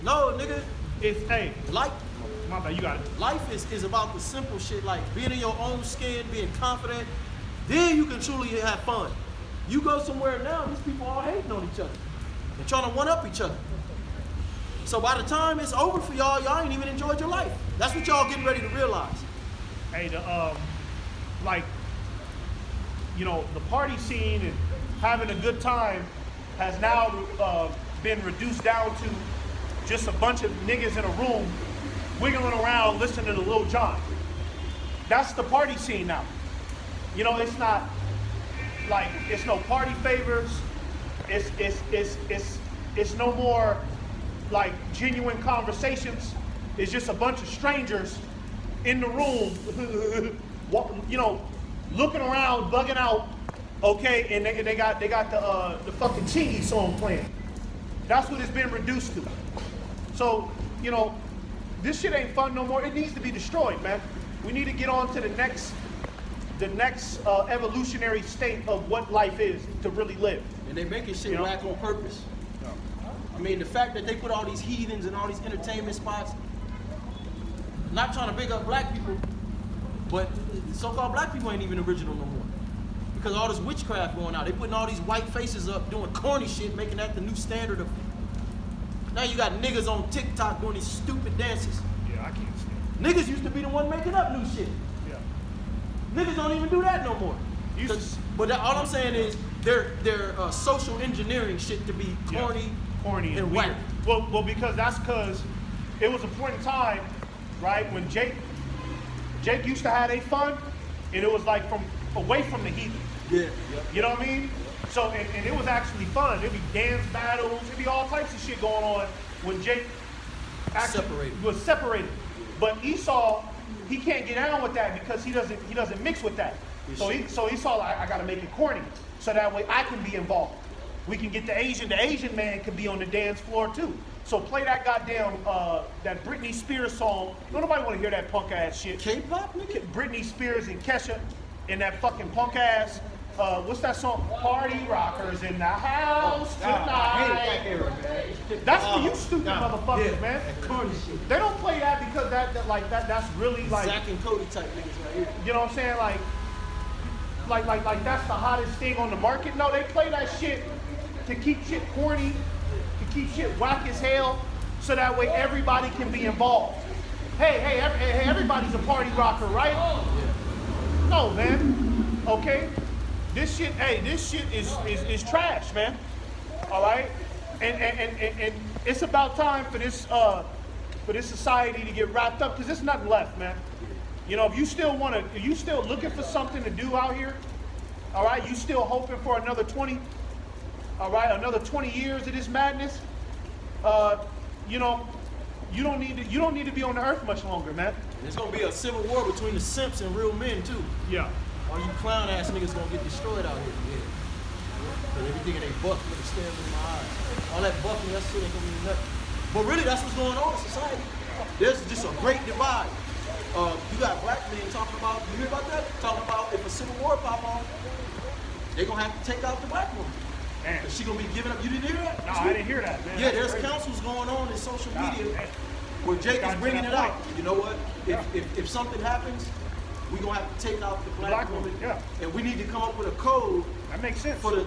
B: No, nigga,
A: Hey,
B: life
A: my bad, you got it.
B: is about the simple shit like being in your own skin, being confident. Then you can truly have fun. You go somewhere now, these people all hating on each other. They're trying to one-up each other. So by the time it's over for y'all ain't even enjoyed your life. That's what y'all getting ready to realize.
A: Hey, like, you know, the party scene and having a good time has now been reduced down to just a bunch of niggas in a room wiggling around listening to Lil Jon. That's the party scene now. You know, it's not like, it's no party favors. It's no more like genuine conversations. It's just a bunch of strangers in the room, you know, looking around, bugging out, okay, and they got the fucking Chingy song playing. That's what it's been reduced to. So, you know, this shit ain't fun no more. It needs to be destroyed, man. We need to get on to the next evolutionary state of what life is to really live.
B: And they making shit whack on purpose. I mean, the fact that they put all these heathens in all these entertainment spots, not trying to big up black people, but so-called black people ain't even original no more. Because all this witchcraft going out. They putting all these white faces up, doing corny shit, making that the new standard of... Now you got niggas on TikTok doing these stupid dances.
A: Yeah, I can't stand
B: Niggas used to be the one making up new shit.
A: it. Yeah.
B: Niggas don't even do that no more. But all I'm saying is they're social engineering shit to be corny and
A: weird.
B: whack.
A: Well, because it was a point in time, right, when Jake used to have a fun, and it was like from away from the heathen.
B: Yeah.
A: You know what I mean? So, and it was actually fun. There'd be dance battles. There'd be all types of shit going on when Jake actually was separated. But Esau, he can't get down with that because he doesn't mix with that. So Esau, like, I gotta make it corny, so that way I can be involved. We can get the Asian man can be on the dance floor too. So play that goddamn that Britney Spears song. Don't nobody want to hear that punk ass shit.
B: K-pop, nigga?
A: Britney Spears and Kesha and that fucking punk ass. What's that song? Party rockers in the house tonight.
D: I hate that era, man.
A: That's for you stupid motherfuckers, man.
B: Corny shit.
A: They don't play that because that's really like,
B: Zack and Cody type niggas right here.
A: you know what I'm saying? Like that's the hottest thing on the market. No, they play that shit to keep shit corny, to keep shit whack as hell so that way everybody can be involved. Hey, everybody's a party rocker, right? No, man. Okay? This shit is trash, man. All right? And it's about time for this society to get wrapped up, because there's nothing left, man. You know, if you still looking for something to do out here, all right, you still hoping for another 20, all right, another 20 years of this madness, you know, you don't need to be on the earth much longer, man.
B: There's gonna be a civil war between the simps and real men too.
A: Yeah.
B: All you clown ass niggas gonna get destroyed out here. Yeah. Cause everything in they buck, niggas staring in my eyes. All that bucking, that shit ain't gonna mean nothing. But really, that's what's going on in society. There's just a great divide. You got black men talking about, you hear about that? Talking about if a civil war pop off, they gonna have to take out the black woman.
A: Man.
B: She gonna be giving up. You didn't hear that?
A: No, I didn't hear that, man.
B: Yeah,
A: That's
B: there's
A: crazy.
B: councils going on in social media
A: man.
B: where Jake is
A: Got to
B: bringing
A: that
B: it out.
A: point.
B: You know what?
A: Yeah.
B: If something happens, we gonna have to take out the black woman.
A: yeah.
B: And we need to come up with a code
A: That makes sense.
B: for the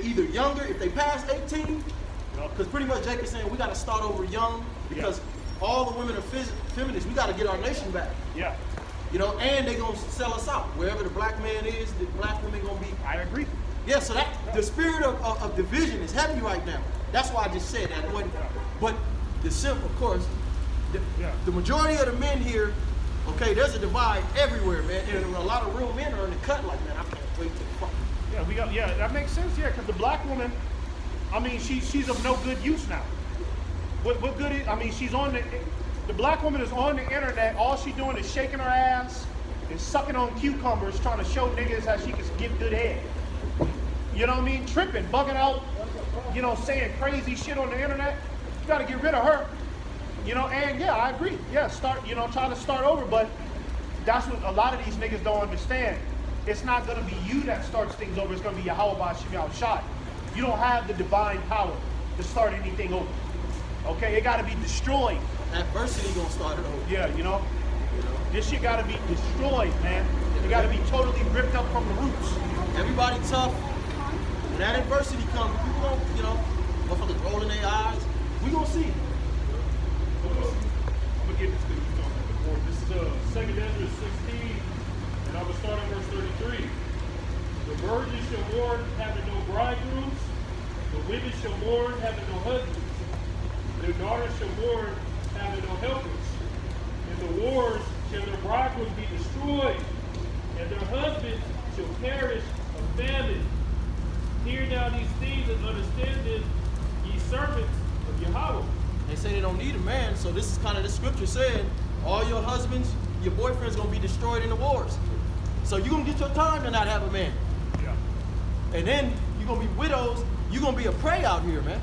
B: either younger, if they pass 18, because pretty much Jake is saying we gotta start over young because all the women are feminists. We gotta get our nation back.
A: Yeah,
B: You know, and they gonna sell us out. Wherever the black man is, the black woman gonna be.
A: I agree.
B: Yeah, so that the spirit of division is heavy right now. That's why I just said that. But the simp, of course, the majority of the men here, okay, there's a divide everywhere, man. And a lot of real men are in the cut like, man, I can't wait to fuck.
A: Yeah, that makes sense. Yeah, because the black woman, I mean, she's of no good use now. What good is? I mean, she's on the black woman is on the internet. All she doing is shaking her ass and sucking on cucumbers, trying to show niggas how she can get good head. You know what I mean? Tripping, bugging out, you know, saying crazy shit on the internet. You got to get rid of her. You know, and yeah, I agree. Yeah, try to start over. But that's what a lot of these niggas don't understand. It's not going to be you that starts things over. It's going to be Yahweh Ba'Shem Yahushai. You don't have the divine power to start anything over. Okay, it got to be destroyed.
B: Adversity gonna start it over.
A: Yeah, you know, this shit got to be destroyed, man. It got to be totally ripped up from the roots.
B: Everybody tough. When that adversity comes, people gonna, you know, motherfuckers rolling their eyes. We gonna see.
E: I'm gonna get this to you. This is 2 Ezra 16, and I'm gonna start at verse 33. The virgins shall mourn, having no bridegrooms. The women shall mourn, having no husbands. Their daughters shall mourn, having no helpers. In the wars shall their bridegrooms be destroyed, and their husbands shall perish of famine. Hear now these things and understand them, ye servants of Yahweh.
B: They say they don't need a man, so this is kind of the scripture saying, all your husbands, your boyfriend's gonna be destroyed in the wars. So you're gonna get your time to not have a man.
A: Yeah.
B: And then you're gonna be widows, you're gonna be a prey out here, man.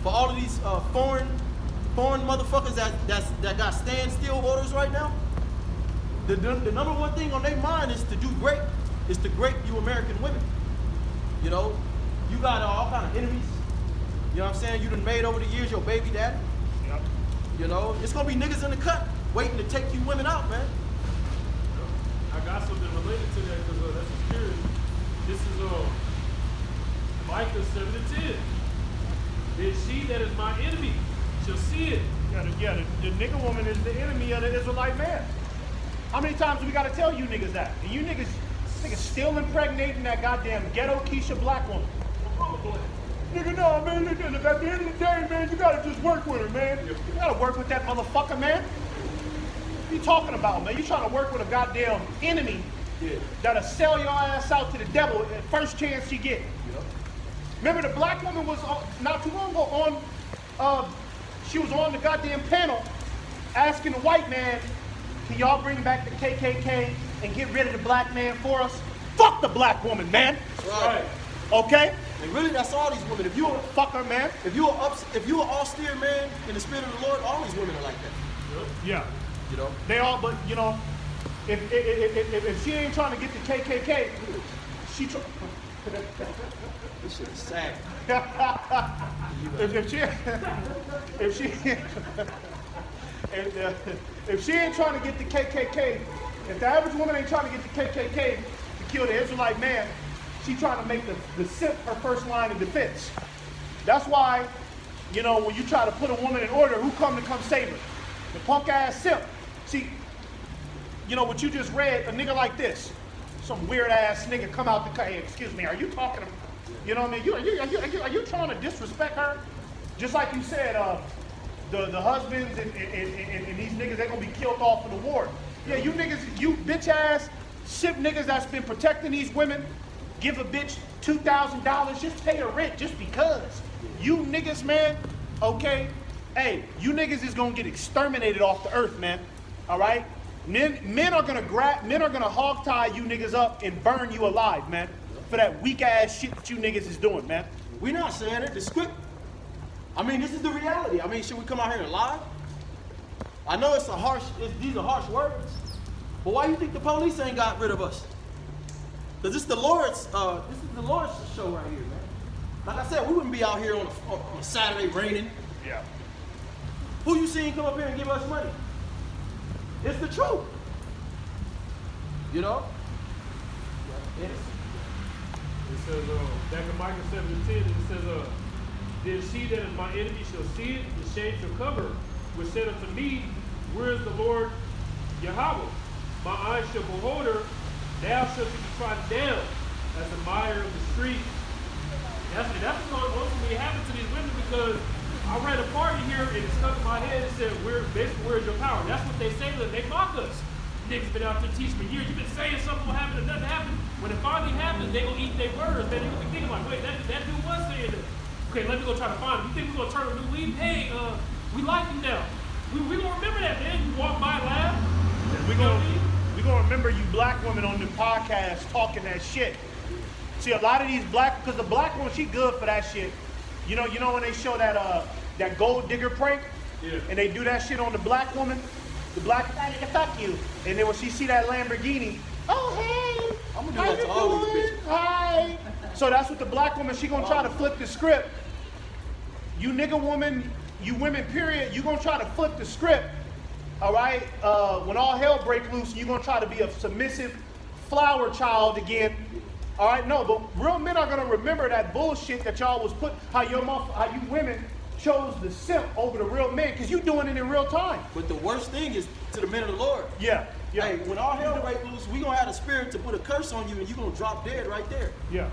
B: For all of these foreign motherfuckers that got standstill orders right now, the number one thing on their mind is to do great, is to great you American women. You know, you got all kind of enemies. You know what I'm saying? You done made over the years your baby daddy.
A: Yep.
B: You know, it's gonna be niggas in the cut waiting to take you women out, man.
E: I got something related to that because that's a spirit. This is Micah 7:10. Then she that is my enemy shall see it.
A: The nigga woman is the enemy of the Israelite man. How many times do we gotta tell you niggas that? And you niggas still impregnating that goddamn ghetto Keisha black woman. Nigga, no, man, look at it. At the end of the day, man, you gotta just work with her, man. You gotta work with that motherfucker, man. What you talking about, man? You trying to work with a goddamn enemy that'll sell your ass out to the devil at first chance she get. Remember the black woman was not too long ago she was on the goddamn panel asking the white man, can y'all bring back the KKK and get rid of the black man for us? Fuck the black woman, man.
B: That's right.
A: Okay?
B: And really, that's all these women. If you
A: Fuck her, man.
B: if you an austere man in the spirit of the Lord, all these women are like that.
A: Yeah.
B: You know.
A: They all, but you know, if she ain't trying to get the KKK, she
B: This shit is sad.
A: if she ain't trying to get the KKK, if the average woman ain't trying to get the KKK to kill the Israelite man, she trying to make the simp her first line of defense. That's why You know, when you try to put a woman in order, who come save her? The punk ass simp. See, you know what you just read, a nigga like this, some weird ass nigga come out the car. Hey, excuse me, are you talking to, you know what I mean? Are you trying to disrespect her? Just like you said, the husbands and these niggas, they're gonna be killed off in the war. Yeah, you niggas, you bitch ass ship niggas that's been protecting these women, give a bitch $2,000, just pay her rent just because. You niggas, man, okay? Hey, you niggas is gonna get exterminated off the earth, man. All right? Men are gonna hog tie you niggas up and burn you alive, man. For that weak ass shit that you niggas is doing, man.
B: We're not saying it. The script. I mean, this is the reality. I mean, should we come out here and lie? I know these are harsh words, but why you think the police ain't got rid of us? Because this is the Lord's show right here, man. Like I said, we wouldn't be out here on a Saturday raining.
A: Yeah.
B: Who you seen come up here and give us money? It's the truth. You know? Yes.
E: It says, back in Micah 7:10, it says, then she that is my enemy shall see it, the shame shall cover her, which said unto me, where is the Lord Yahweh? My eyes shall behold her, thou shalt be trodden down as the mire of the street. That's what's going to be happening to these women, because I read a party here and it stuck in my head and said, where's your power? That's what they say to them. They mock us. Niggas been out there teaching for years. You've been saying something will happen and nothing happened. When it finally happens, they gonna eat their words, man. They gonna be thinking like, wait, that dude was saying that. Okay, let me go try to find him. You think we're gonna turn a new leaf? Hey, we like him now. We gonna remember that, man. You walk by and laugh.
A: We gonna remember you black women on the podcast talking that shit. See, a lot of these because the black woman, she good for that shit. You know when they show that gold digger prank?
E: Yeah.
A: And they do that shit on the black woman? The black, fuck you. And then when she see that Lamborghini, oh, hey.
B: I'm gonna do that to all these bitches.
A: Hi. So that's what the black woman, she gonna try to flip the script. You nigga woman, you women, period, you gonna try to flip the script, all right? When all hell break loose, you gonna try to be a submissive flower child again. All right, no, but real men are gonna remember that bullshit that y'all was how you women chose the simp over the real men, because you doing it in real time.
B: But the worst thing is to the men of the Lord.
A: Yeah.
B: Hey, when all hell break loose, we gonna have the spirit to put a curse on you and you gonna drop dead right there.
A: Yeah.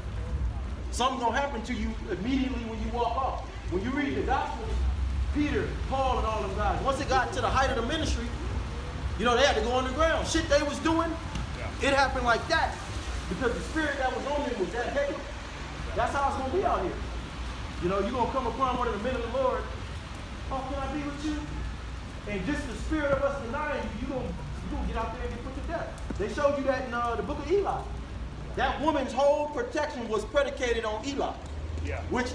B: Something's gonna happen to you immediately when you walk off. When you read the Gospels, Peter, Paul, and all them guys, once it got to the height of the ministry, you know, they had to go underground. Shit they was doing, it happened like that. Because the spirit that was on them was that heavy. That's how it's gonna be out here. You know, you're gonna come upon one of the men of the Lord. Oh, can I be with you? And just the spirit of us denying you, you're gonna get out there and get put to death. They showed you that in the book of Eli. That woman's whole protection was predicated on Eli.
A: Yeah.
B: Which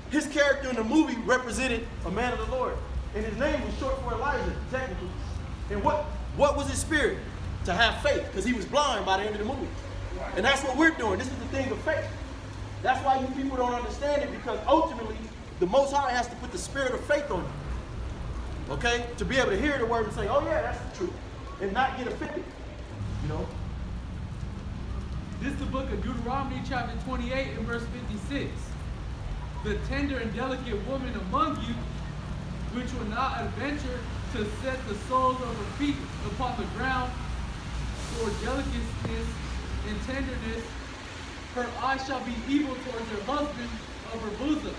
B: his character in the movie represented a man of the Lord. And his name was short for Elijah, technically. And what was his spirit? To have faith, because he was blind by the end of the movie. And that's what we're doing. This is the thing of faith. That's why you people don't understand it, because ultimately, the Most High has to put the spirit of faith on you. Okay? To be able to hear the word and say, oh yeah, that's the truth. And not get offended. You know?
C: This is the book of Deuteronomy chapter 28 and verse 56. The tender and delicate woman among you, which will not adventure to set the soles of her feet upon the ground for delicateness and tenderness, her eyes shall be evil towards her husband of her bosom.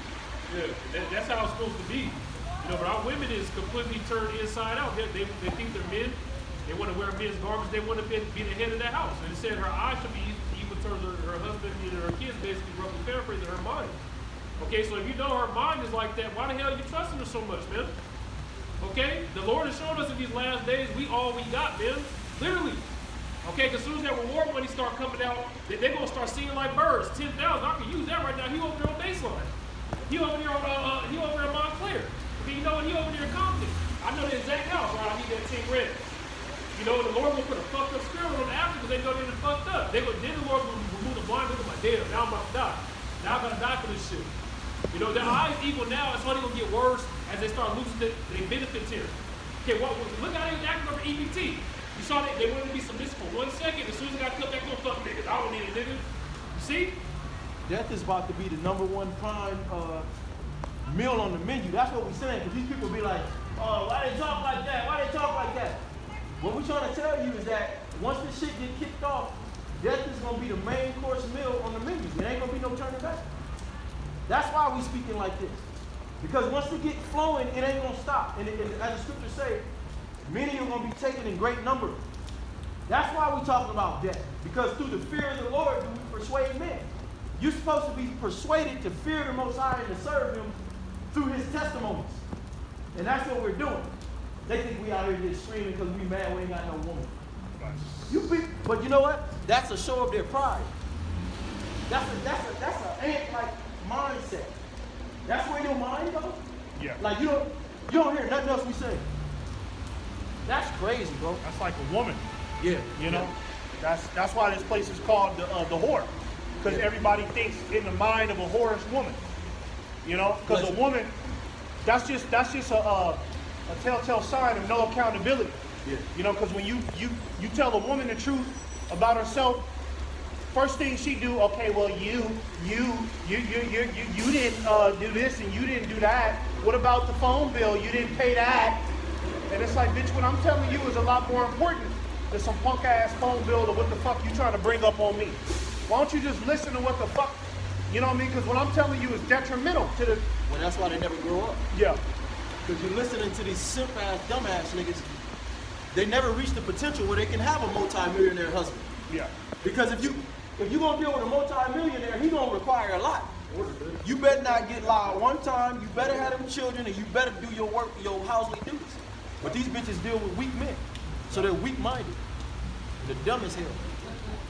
E: Yeah, that's how it's supposed to be. You know, but our women is completely turned inside out. They think they're men. They want to wear men's garments. They want to be the head of the house. And it said her eyes should be evil towards her husband and her kids, basically roughly paraphrasing her mind. Okay, so if you know her mind is like that, why the hell are you trusting her so much, man? Okay? The Lord has shown us in these last days, we all we got, man. Literally. Okay, because as soon as that reward money start coming out, they're going to start singing like birds. 10,000, I can use that right now. He over there on baseline. He over there in Montclair. Okay, you know what? He over there in Compton. I know the exact house, right? I need that 10 grand. You know, the Lord will put a fucked up spirit on them after because they go there and fucked up. Then the Lord will remove the blind. They're like, damn, now I'm about to die. Now I'm about to die for this shit. You know, their eyes evil now. It's only going to get worse as they start losing their benefits here. Okay, look how they was acting over EBT. You saw that they wanted to be submissive for 1 second. As soon as it got cut back, go fuck niggas. I don't need a nigga. You see?
B: Death is about to be the #1 crime meal on the menu. That's what we're saying. Because these people be like, oh, why they talk like that? Why they talk like that? What we're trying to tell you is that once this shit get kicked off, death is going to be the main course meal on the menu. It ain't going to be no turning back. That's why we speaking like this. Because once it get flowing, it ain't going to stop. And as the scriptures say, many are going to be taken in great number. That's why we talking about death. Because through the fear of the Lord do we persuade men. You're supposed to be persuaded to fear the Most High and to serve Him through His testimonies. And that's what we're doing. They think we out here just screaming because we mad we ain't got no woman. But you know what? That's a show of their pride. That's a ant-like mindset. That's where your mind goes.
A: Yeah.
B: Like you don't hear nothing else we say. That's crazy, bro.
A: That's like a woman.
B: Yeah.
A: You know, that's why this place is called the whore, because everybody thinks in the mind of a whorish woman. You know, because a woman, that's just a telltale sign of no accountability.
B: Yeah.
A: You know, because when you tell a woman the truth about herself, first thing she do, okay, well you didn't do this and you didn't do that. What about the phone bill? You didn't pay that. And it's like, bitch, what I'm telling you is a lot more important than some punk ass phone bill or what the fuck you trying to bring up on me. Why don't you just listen to what the fuck, you know what I mean? Because what I'm telling you is detrimental to the.
B: Well, that's why they never grow up.
A: Yeah.
B: Because you're listening to these simp ass, dumb ass niggas. They never reach the potential where they can have a multi-millionaire husband.
A: Yeah.
B: Because if you gonna deal with a multi-millionaire, he gonna require a lot. You better not get loud one time. You better have them children, and you better do your work, your housely duties. But these bitches deal with weak men, so they're weak-minded. The dumb as hell.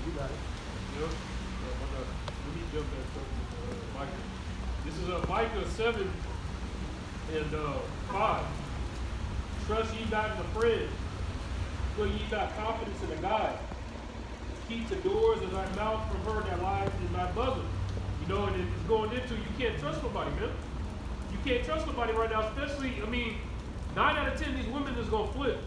B: You got it.
E: Yep. Let me jump that Micah. This is Micah 7 and 5. Trust ye not in a friend, put ye not confidence in a God. Keep the doors of thy mouth from her that lies in thy bosom. You know, and it's going into you can't trust nobody, man. You can't trust nobody right now, especially, I mean, 9 out of 10 these women is gonna flip.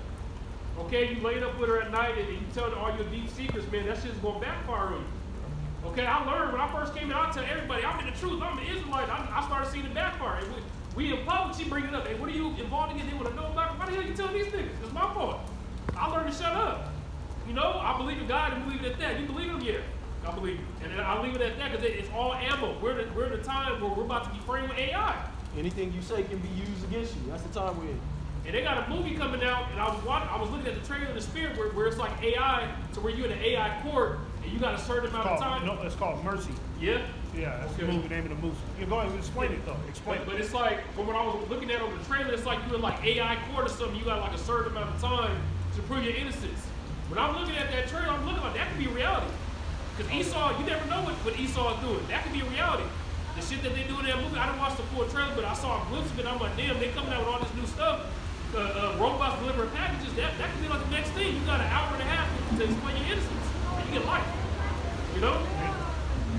E: Okay, you laid up with her at night and you tell her all your deep secrets, man, that shit's gonna backfire on you. Okay, I learned when I first came out, I tell everybody, I'm in the truth, I'm an Israelite. I started seeing it backfire. And we in public, she bring it up. Hey, what are you involved in? They want to know about it. Why the hell you telling these niggas? It's my fault. I learned to shut up. You know, I believe in God and believe it at that. You believe him? Yeah, I believe it. And I'll leave it at that because it's all ammo. We're in a time where we're about to be framed with AI.
B: Anything you say can be used against you. That's the time we're in.
E: And they got a movie coming out, and I was looking at the trailer in the spirit where it's like AI, to where you're in an AI court, and you got a certain amount of time.
A: No, it's called Mercy.
E: Yeah?
A: Yeah, that's
E: Okay.
A: the movie, name of the movie. Yeah, go ahead, explain it though. Explain
E: But
A: it.
E: it's like, from what I was looking at on the trailer, it's like you're in like AI court or something. You got like a certain amount of time to prove your innocence. When I'm looking at that trailer, I'm looking like that could be reality. Because Esau, you never know what Esau is doing. That could be a reality. The shit that they do in that movie, I didn't watch the full trailer, but I saw a glimpse of it. I'm like, damn, they coming out with all this new stuff. Robots delivering packages. That could be like the next thing. You got an hour and a half to explain your innocence, and you get life. You know?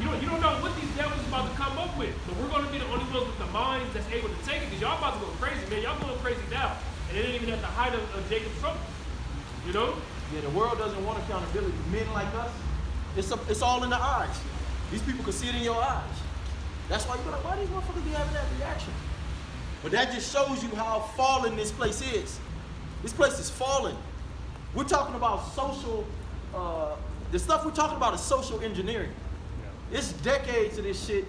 E: You don't know what these devils about to come up with, but we're going to be the only ones with the minds that's able to take it, because y'all about to go crazy, man. Y'all going crazy now, and it ain't even at the height of Jacob's trouble. You know?
B: Yeah, the world doesn't want accountability. Men like us, it's all in the eyes. These people can see it in your eyes. That's why you're like, why these motherfuckers be having that reaction? But that just shows you how fallen this place is. This place is fallen. We're talking about social, the stuff we're talking about is social engineering. It's decades of this shit,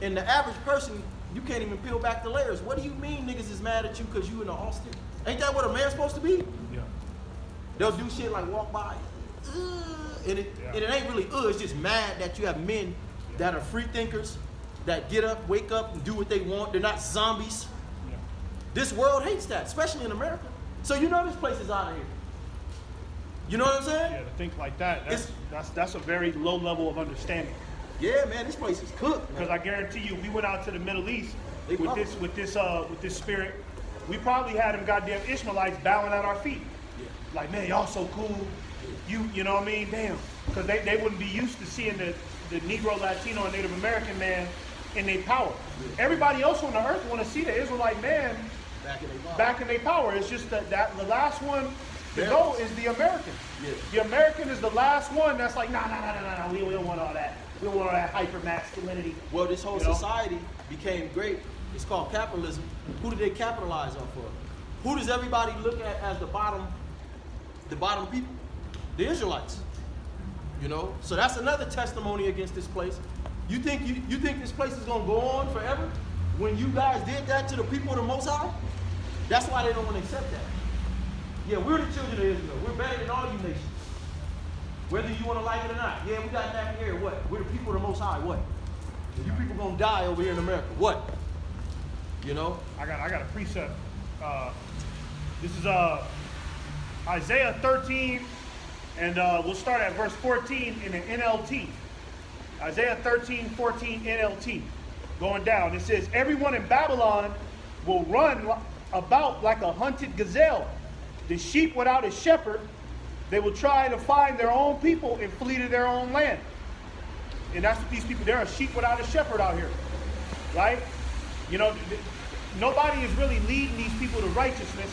B: and the average person, you can't even peel back the layers. What do you mean niggas is mad at you because you in the Austin? Ain't that what a man's supposed to be?
A: Yeah.
B: They'll do shit like walk by, and it ain't really it's just mad that you have men that are free thinkers, that get up, wake up, and do what they want. They're not zombies.
A: Yeah.
B: This world hates that, especially in America. So you know this place is out of here. You know what I'm saying?
A: Yeah, to think like that, that's a very low level of understanding.
B: Yeah, man, this place is cooked.
A: Because I guarantee you, if we went out to the Middle East
B: They
A: with
B: probably-
A: this spirit, we probably had them goddamn Ishmaelites bowing at our feet.
B: Yeah.
A: Like, man, y'all so cool. You know what I mean? Damn. Because they wouldn't be used to seeing the Negro, Latino, and Native American man in their power.
B: Yeah.
A: Everybody else on the earth want to see the Israelite man back in their power. It's just that the last one to go is the American.
B: Yeah.
A: The American is the last one that's like, nah, we don't want all that. We don't want all that hyper masculinity.
B: Well, this whole
A: You know?
B: society became great It's called capitalism. Who do they capitalize off of? Who does everybody look at as the bottom people? The Israelites. You know? So that's another testimony against this place. You think this place is gonna go on forever? When you guys did that to the people of the Most High? That's why they don't want to accept that. Yeah, we're the children of Israel. We're better than all you nations. Whether you want to like it or not. Yeah, we got that here. What? We're the people of the Most High. What? You people gonna die over here in America. What? You know?
A: I got a precept. This is Isaiah 13, and we'll start at verse 14 in the NLT. Isaiah 13:14 NLT. Going down, it says, everyone in Babylon will run about like a hunted gazelle. The sheep without a shepherd, they will try to find their own people and flee to their own land. And that's what these people, they're a sheep without a shepherd out here, right? You know, nobody is really leading these people to righteousness.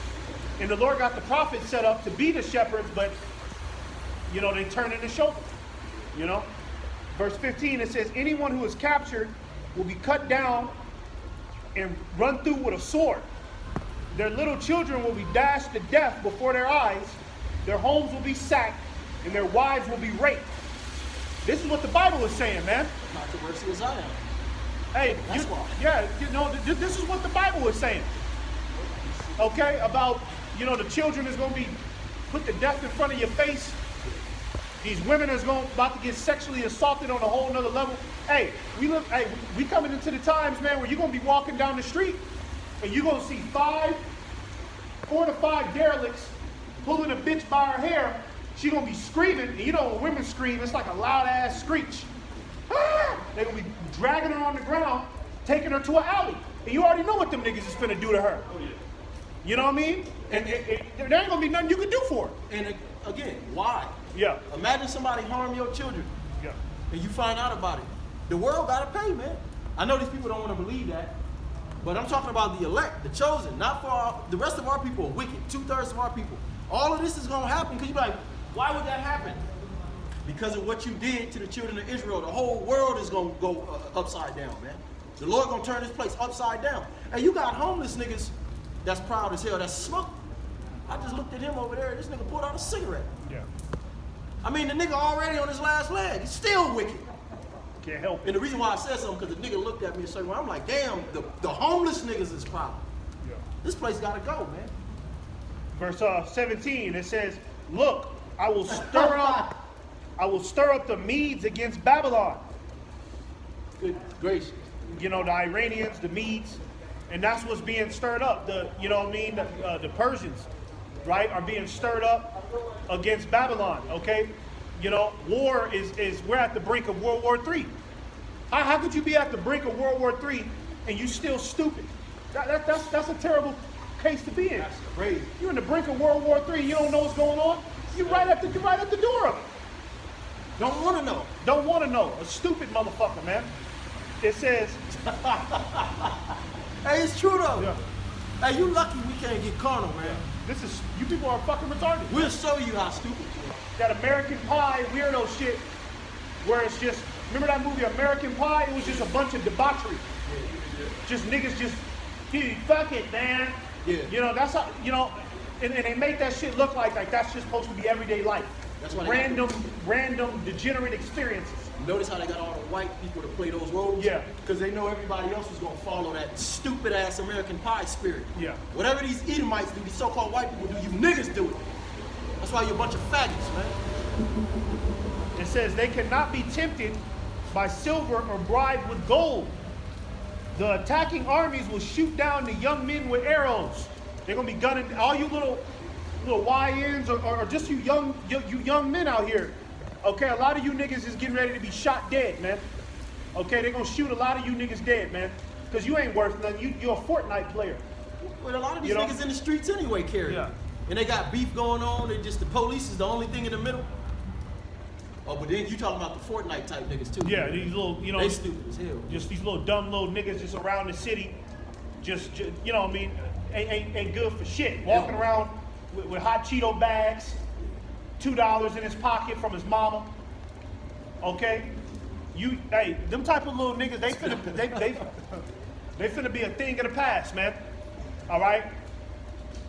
A: And the Lord got the prophets set up to be the shepherds, but, you know, they turn in the shoulder, you know? Verse 15, it says, anyone who is captured will be cut down and run through with a sword. Their little children will be dashed to death before their eyes. Their homes will be sacked, and their wives will be raped. This is what the Bible is saying, man.
B: Controversy is Zion.
A: Hey,
B: That's why.
A: yeah, you know, this is what the Bible is saying. Okay, about, you know, the children is going to be put to death in front of your face. These women is about to get sexually assaulted on a whole nother level. Hey, we coming into the times, man, where you're going to be walking down the street and you're going to see 4 to 5 derelicts pulling a bitch by her hair. She's going to be screaming. And you know when women scream, it's like a loud ass screech. Ah! They're going to be dragging her on the ground, taking her to an alley. And you already know what them niggas is finna do to her.
D: Oh, yeah.
A: You know what I mean? And there ain't going to be nothing you can do for her.
B: And again, why?
A: Yeah.
B: Imagine somebody harm your children
A: Yeah.
B: and you find out about it. The world gotta pay, man. I know these people don't want to believe that, but I'm talking about the elect, the chosen, not for the rest of our people are wicked. 2/3 of our people. All of this is gonna happen because you're like, why would that happen? Because of what you did to the children of Israel. The whole world is gonna go upside down, man. The Lord gonna turn this place upside down. And you got homeless niggas that's proud as hell, that's smoking. I just looked at him over there, and this nigga pulled out a cigarette.
A: Yeah.
B: I mean, the nigga already on his last leg. He's still wicked.
A: Can't help it.
B: And the reason why I said something, because the nigga looked at me a certain way. I'm like, damn, the homeless niggas is proud.
A: Yeah.
B: This place gotta go, man.
A: Verse 17, it says, look, I will stir up the Medes against Babylon.
B: Good gracious.
A: You know, the Iranians, the Medes, and that's what's being stirred up. You know what I mean? The Persians, right, are being stirred up against Babylon, okay? You know, war is we're at the brink of World War III. How could you be at the brink of World War III and you still stupid? That's a terrible case to be in.
B: That's crazy.
A: You're in the brink of World War III, you don't know what's going on? You're right at the door of it.
B: Don't want to know.
A: Don't want to know. A stupid motherfucker, man. It says,
B: Hey, it's true though.
A: yeah,
B: Hey, you lucky we can't get carnal, man.
A: you people are fucking retarded.
B: We'll show you how stupid you are.
A: That American Pie weirdo shit where it's just, remember that movie American Pie? It was just a bunch of debauchery. Just niggas just, dude, fuck it, man.
B: Yeah.
A: You know, that's how, you know, and they make that shit look like that's just supposed to be everyday life.
B: That's why they
A: Random degenerate experiences.
B: Notice how they got all the white people to play those roles?
A: Yeah.
B: Because they know everybody else is going to follow that stupid ass American Pie spirit.
A: Yeah.
B: Whatever these Edomites do, these so-called white people do, you niggas do it. That's why you're a bunch of faggots, man.
A: It says they cannot be tempted by silver or bribed with gold. The attacking armies will shoot down the young men with arrows. They're gonna be gunning all you little YNs or just you young men out here. Okay, a lot of you niggas is getting ready to be shot dead, man. Okay, they're gonna shoot a lot of you niggas dead, man. Cause you ain't worth nothing. You're a Fortnite player.
B: Well, a lot of these
A: You know?
B: niggas in the streets anyway carry.
A: Yeah.
B: And they got beef going on. They just the police is the only thing in the middle. Oh, but then you talking about the Fortnite type niggas too.
A: Yeah, these little, you know,
B: They stupid as hell.
A: just these little dumb little niggas just around the city, just you know what I mean, ain't good for shit. Walking around with hot Cheeto bags, $2 in his pocket from his mama. Okay, hey, them type of little niggas, They finna be a thing of the past, man. All right?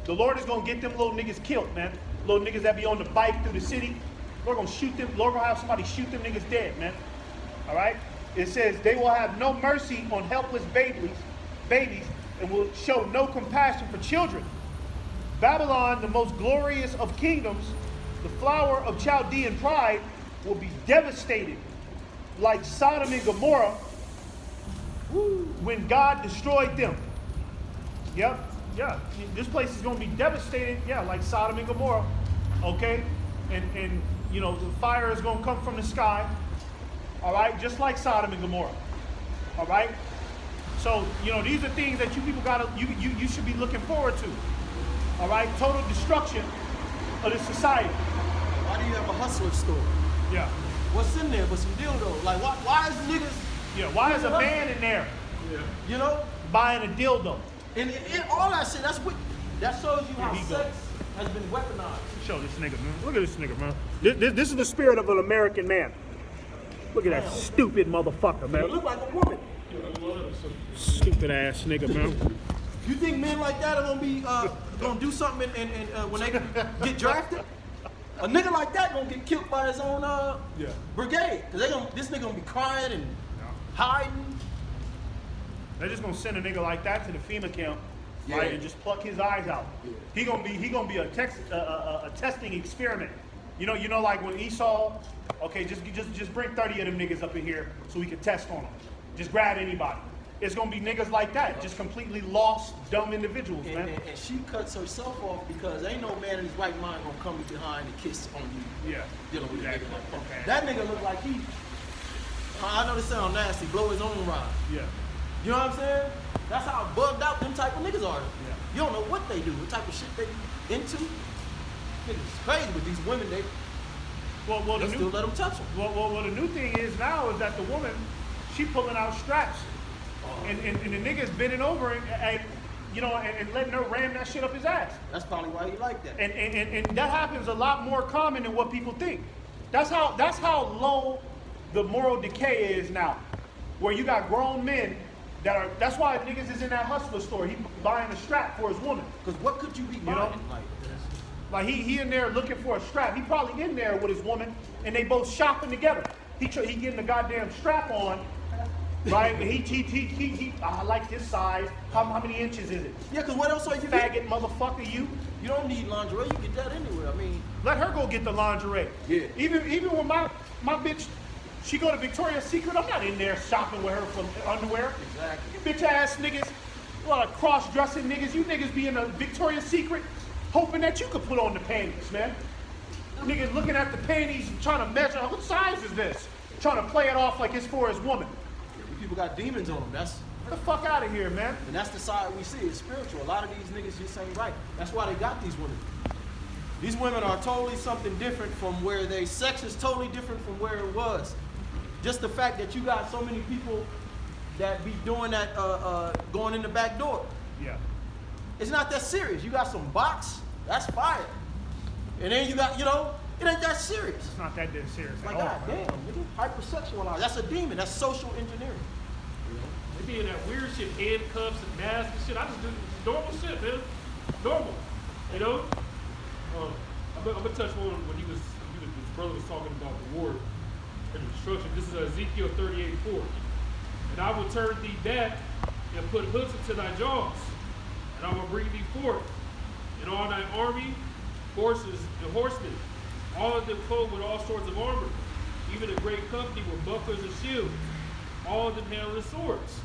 A: The Lord is gonna get them little niggas killed, man. Little niggas that be on the bike through the city. Lord gonna shoot them. Lord gonna have somebody shoot them niggas dead, man. All right? It says they will have no mercy on helpless babies, and will show no compassion for children. Babylon, the most glorious of kingdoms, the flower of Chaldean pride, will be devastated like Sodom and Gomorrah when God destroyed them. Yep, yeah. This place is going to be devastated, yeah, like Sodom and Gomorrah. Okay? And you know, the fire is going to come from the sky. All right? Just like Sodom and Gomorrah. All right? So, you know, these are things that you people you should be looking forward to. All right? Total destruction of this society.
B: Why do you have a hustler store?
A: Yeah.
B: What's in there but some dildo? Like, why is niggas,
A: Yeah, why is a man in there
B: you know?
A: buying a dildo?
B: And all that shit, that shows you how
A: Here he
B: sex has been weaponized.
A: Show this nigga, man. Look at this nigga, man. This is the spirit of an American man. Look at that stupid motherfucker,
B: It
A: man.
B: look like a woman.
A: Stupid ass nigga, man.
B: You think men like that are gonna be gonna do something and when they get drafted? A nigga like that gonna get killed by his own brigade. Cause this nigga gonna be crying and hiding.
A: They're just gonna send a nigga like that to the FEMA camp,
B: Yeah.
A: right, and just pluck his eyes out.
B: Yeah.
A: He gonna be a testing experiment. You know, like when Esau, okay, just bring 30 of them niggas up in here so we can test on them. Just grab anybody. It's gonna be niggas like that, just completely lost, dumb individuals, man.
B: And she cuts herself off because ain't no man in his right mind gonna come behind and kiss on you.
A: Yeah.
B: Dealing with
A: Exactly.
B: a nigga like that.
A: Okay.
B: That nigga look like he. I know this sound nasty. Blow his own rod.
A: Yeah.
B: You know what I'm saying? That's how bugged out them type of niggas are.
A: Yeah.
B: You don't know what they do, what type of shit they into. Niggas crazy with these women. They
A: Well, the
B: still
A: new,
B: let them touch them.
A: well, the new thing is now is that the woman, she pulling out straps, and the nigga's bending over and you know, and letting her ram that shit up his ass.
B: That's probably why he like that.
A: And that happens a lot more common than what people think. That's how low the moral decay is now, where you got grown men that are. That's why niggas is in that hustler store. He buying a strap for his woman.
B: Because what could you be buying?
A: know? Like he in there looking for a strap. He probably in there with his woman, and they both shopping together. He getting the goddamn strap on, right? And he I like this size. How many inches is it?
B: Yeah, because what else are you
A: Faggot motherfucker, you.
B: You don't need lingerie. You get that anywhere. I mean,
A: Let her go get the lingerie.
B: Yeah.
A: Even when my bitch, she go to Victoria's Secret, I'm not in there shopping with her for underwear.
B: exactly.
A: You bitch ass niggas, a lot of cross-dressing niggas. You niggas be in a Victoria's Secret hoping that you could put on the panties, man. Niggas looking at the panties and trying to measure, what size is this? Trying to play it off like it's for his woman.
B: People got demons on them.
A: Get the fuck out of here, man.
B: And that's the side we see. It's spiritual. A lot of these niggas just ain't right. That's why they got these women. These women are totally something different from where they sex is totally different from where it was. Just the fact that you got so many people that be doing that, going in the back door.
A: Yeah.
B: It's not that serious. You got some box, that's fire. And then you got, it ain't that serious.
A: It's not that damn serious
B: Like,
A: at all,
B: god
A: man.
B: damn, nigga, hypersexualized. That's a demon. That's social engineering.
E: They be in that weird shit, handcuffs and masks and shit. I just do normal shit, man. Normal, you know. I'm gonna touch on when his brother was talking about the war and the destruction. This is Ezekiel 38:4. And I will turn thee back and put hooks into thy jaws, and I will bring thee forth, and all thy army, horses and horsemen, all of them clothed with all sorts of armor, even a great company with bucklers and shields, all of them handling swords.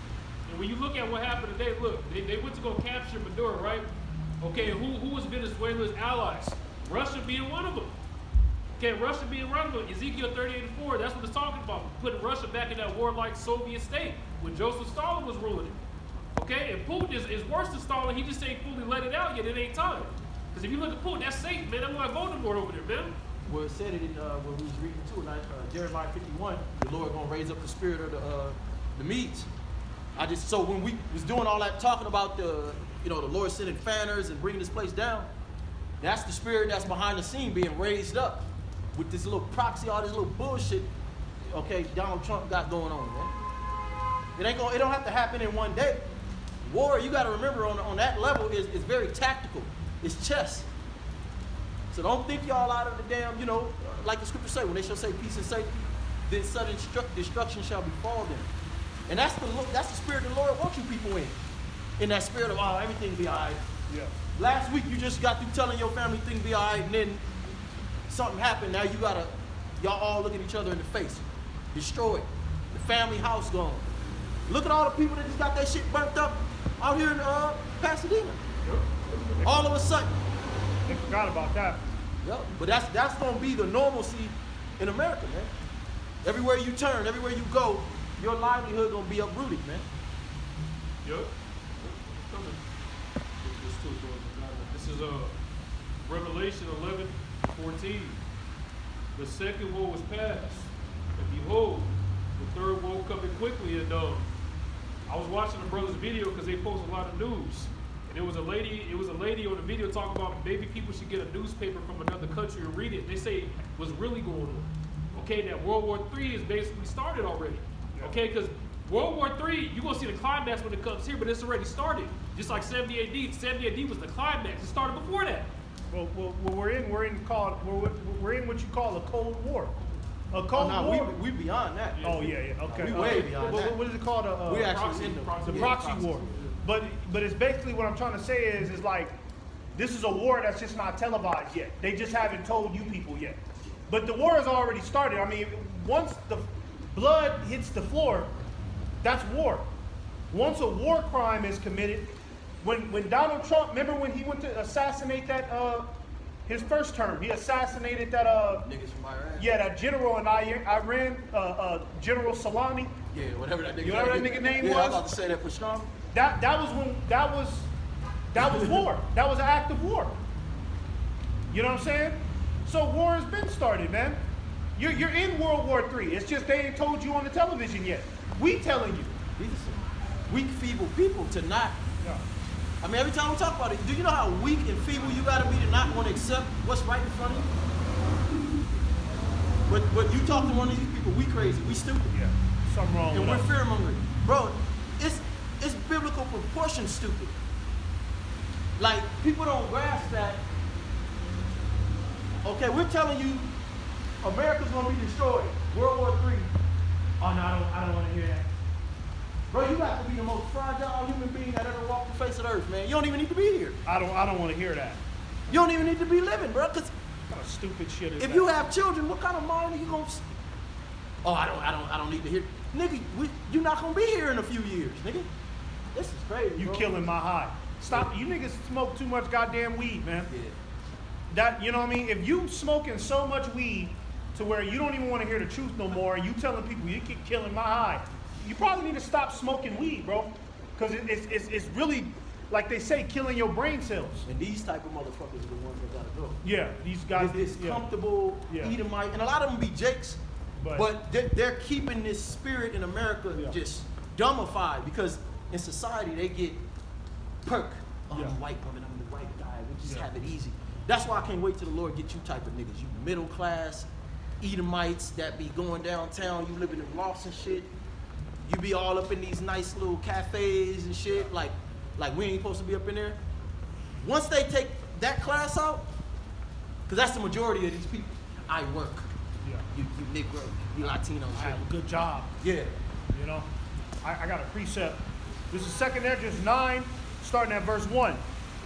E: And when you look at what happened today, look, they went to go capture Maduro, right? Okay, who was Venezuela's allies? Russia being one of them. Okay, Russia being one of them. Ezekiel 38:4, that's what it's talking about. Putting Russia back in that warlike Soviet state when Joseph Stalin was ruling it. Okay, and Putin is worse than Stalin. He just ain't fully let it out yet. It ain't time. Because if you look at Putin, that's safe, man. That's like Voldemort over there, man.
B: Well, it said it in when we was reading too, Jeremiah 51. The Lord gonna raise up the spirit of the Medes. So when we was doing all that talking about the Lord sending fanners and bringing this place down, that's the spirit that's behind the scene being raised up with this little proxy, all this little bullshit. Okay, Donald Trump got going on, man. It don't have to happen in one day. War, you got to remember, on that level is very tactical. It's chess. So don't think y'all out of the damn, you know, like the scripture say, when they shall say peace and safety, then sudden destruction shall befall them. And that's the spirit the Lord wants you people in that spirit of, oh, everything be all right.
A: Yeah.
B: Last week you just got through telling your family things be all right, and then something happened. Now y'all all look at each other in the face. Destroyed. The family house gone. Look at all the people that just got their shit burnt up out here in Pasadena. All of a sudden.
A: They forgot about that.
B: Yep. But that's gonna be the normalcy in America, man. Everywhere you turn, everywhere you go, your livelihood gonna be uprooted, man.
E: Yep. Coming. This is Revelation 11:14. The second woe was past, and behold, the third woe coming quickly. And I was watching the brother's video because they post a lot of news, and it was a lady on the video talking about maybe people should get a newspaper from another country and read it. They say what's really going on. Okay, that World War III is basically started already. Okay, because World War III, you're going to see the climax when it comes here, but it's already started. Just like 70 AD. 70 AD was the climax. It started before that.
A: Well, we're in what you call a Cold War. A Cold
B: Oh, no,
A: War.
B: we beyond that.
A: Oh yeah, okay.
B: We way beyond that.
A: What is it called?
B: We actually
E: proxy-
B: in the
E: proxy-
A: the
E: yeah,
A: proxy
E: proxy.
A: war. But it's basically what I'm trying to say is like this is a war that's just not televised yet. They just haven't told you people yet. But the war has already started. I mean, once the blood hits the floor, that's war. Once a war crime is committed, when Donald Trump, remember when he went to assassinate that his first term, he assassinated that
B: Niggas from Iran.
A: yeah, that general in Iran, General Salami.
B: Yeah, whatever that nigga
A: You know what that nigga name
B: yeah,
A: was?
B: I was about to say that for strong.
A: That was war. That was an act of war. You know what I'm saying? So war has been started, man. You're in World War III. It's just they ain't told you on the television yet. We telling you.
B: These are some weak, feeble people to not.
A: Yeah.
B: I mean, every time we talk about it, do you know how weak and feeble you gotta be to not want to accept what's right in front of you? But you talk to one of these people, we crazy, we stupid,
A: Yeah. Something wrong
B: and
A: with
B: we're
A: us.
B: fear mongering, bro. It's biblical proportion stupid. Like people don't grasp that. Okay, we're telling you, America's gonna be destroyed. World War III. Oh no, I don't want to hear that. Bro, you got to be the most fragile human being that ever walked the face of the earth, man. You don't even need to be here.
A: I don't want to hear that.
B: You don't even need to be living, bro. Cause
A: What kind of stupid shit is
B: if
A: that?
B: you have children, what kind of mind are you gonna? Oh, I don't need to hear. Nigga, you're not gonna be here in a few years, nigga. This is crazy.
A: You
B: bro.
A: killing my high. Stop. You niggas smoke too much goddamn weed, man.
B: Yeah.
A: That, you know what I mean? If you smoking so much weed to where you don't even want to hear the truth no more, and you telling people you keep killing my high, you probably need to stop smoking weed, bro. Because it's really, like they say, killing your brain cells.
B: And these type of motherfuckers are the ones that gotta go.
A: Yeah, these guys.
B: This
A: yeah.
B: comfortable
A: Yeah.
B: Edomite, and a lot of them be jakes,
A: But-
B: but they're keeping this spirit in America
A: Yeah.
B: just dumbified because in society they get perk. Oh,
A: Yeah.
B: I'm a white woman, I'm the white guy. We just
A: Yeah.
B: have it easy. That's why I can't wait till the Lord get you type of niggas. You middle class Edomites that be going downtown. You living in lofts and shit. You be all up in these nice little cafes and shit. Like we ain't supposed to be up in there. Once they take that class out, because that's the majority of these people. I work.
A: Yeah.
B: You Negro, you Latino.
A: I
B: shit.
A: have a good job.
B: Yeah.
A: You know, I got a precept. This is 2 Esdras 9, starting at verse 1.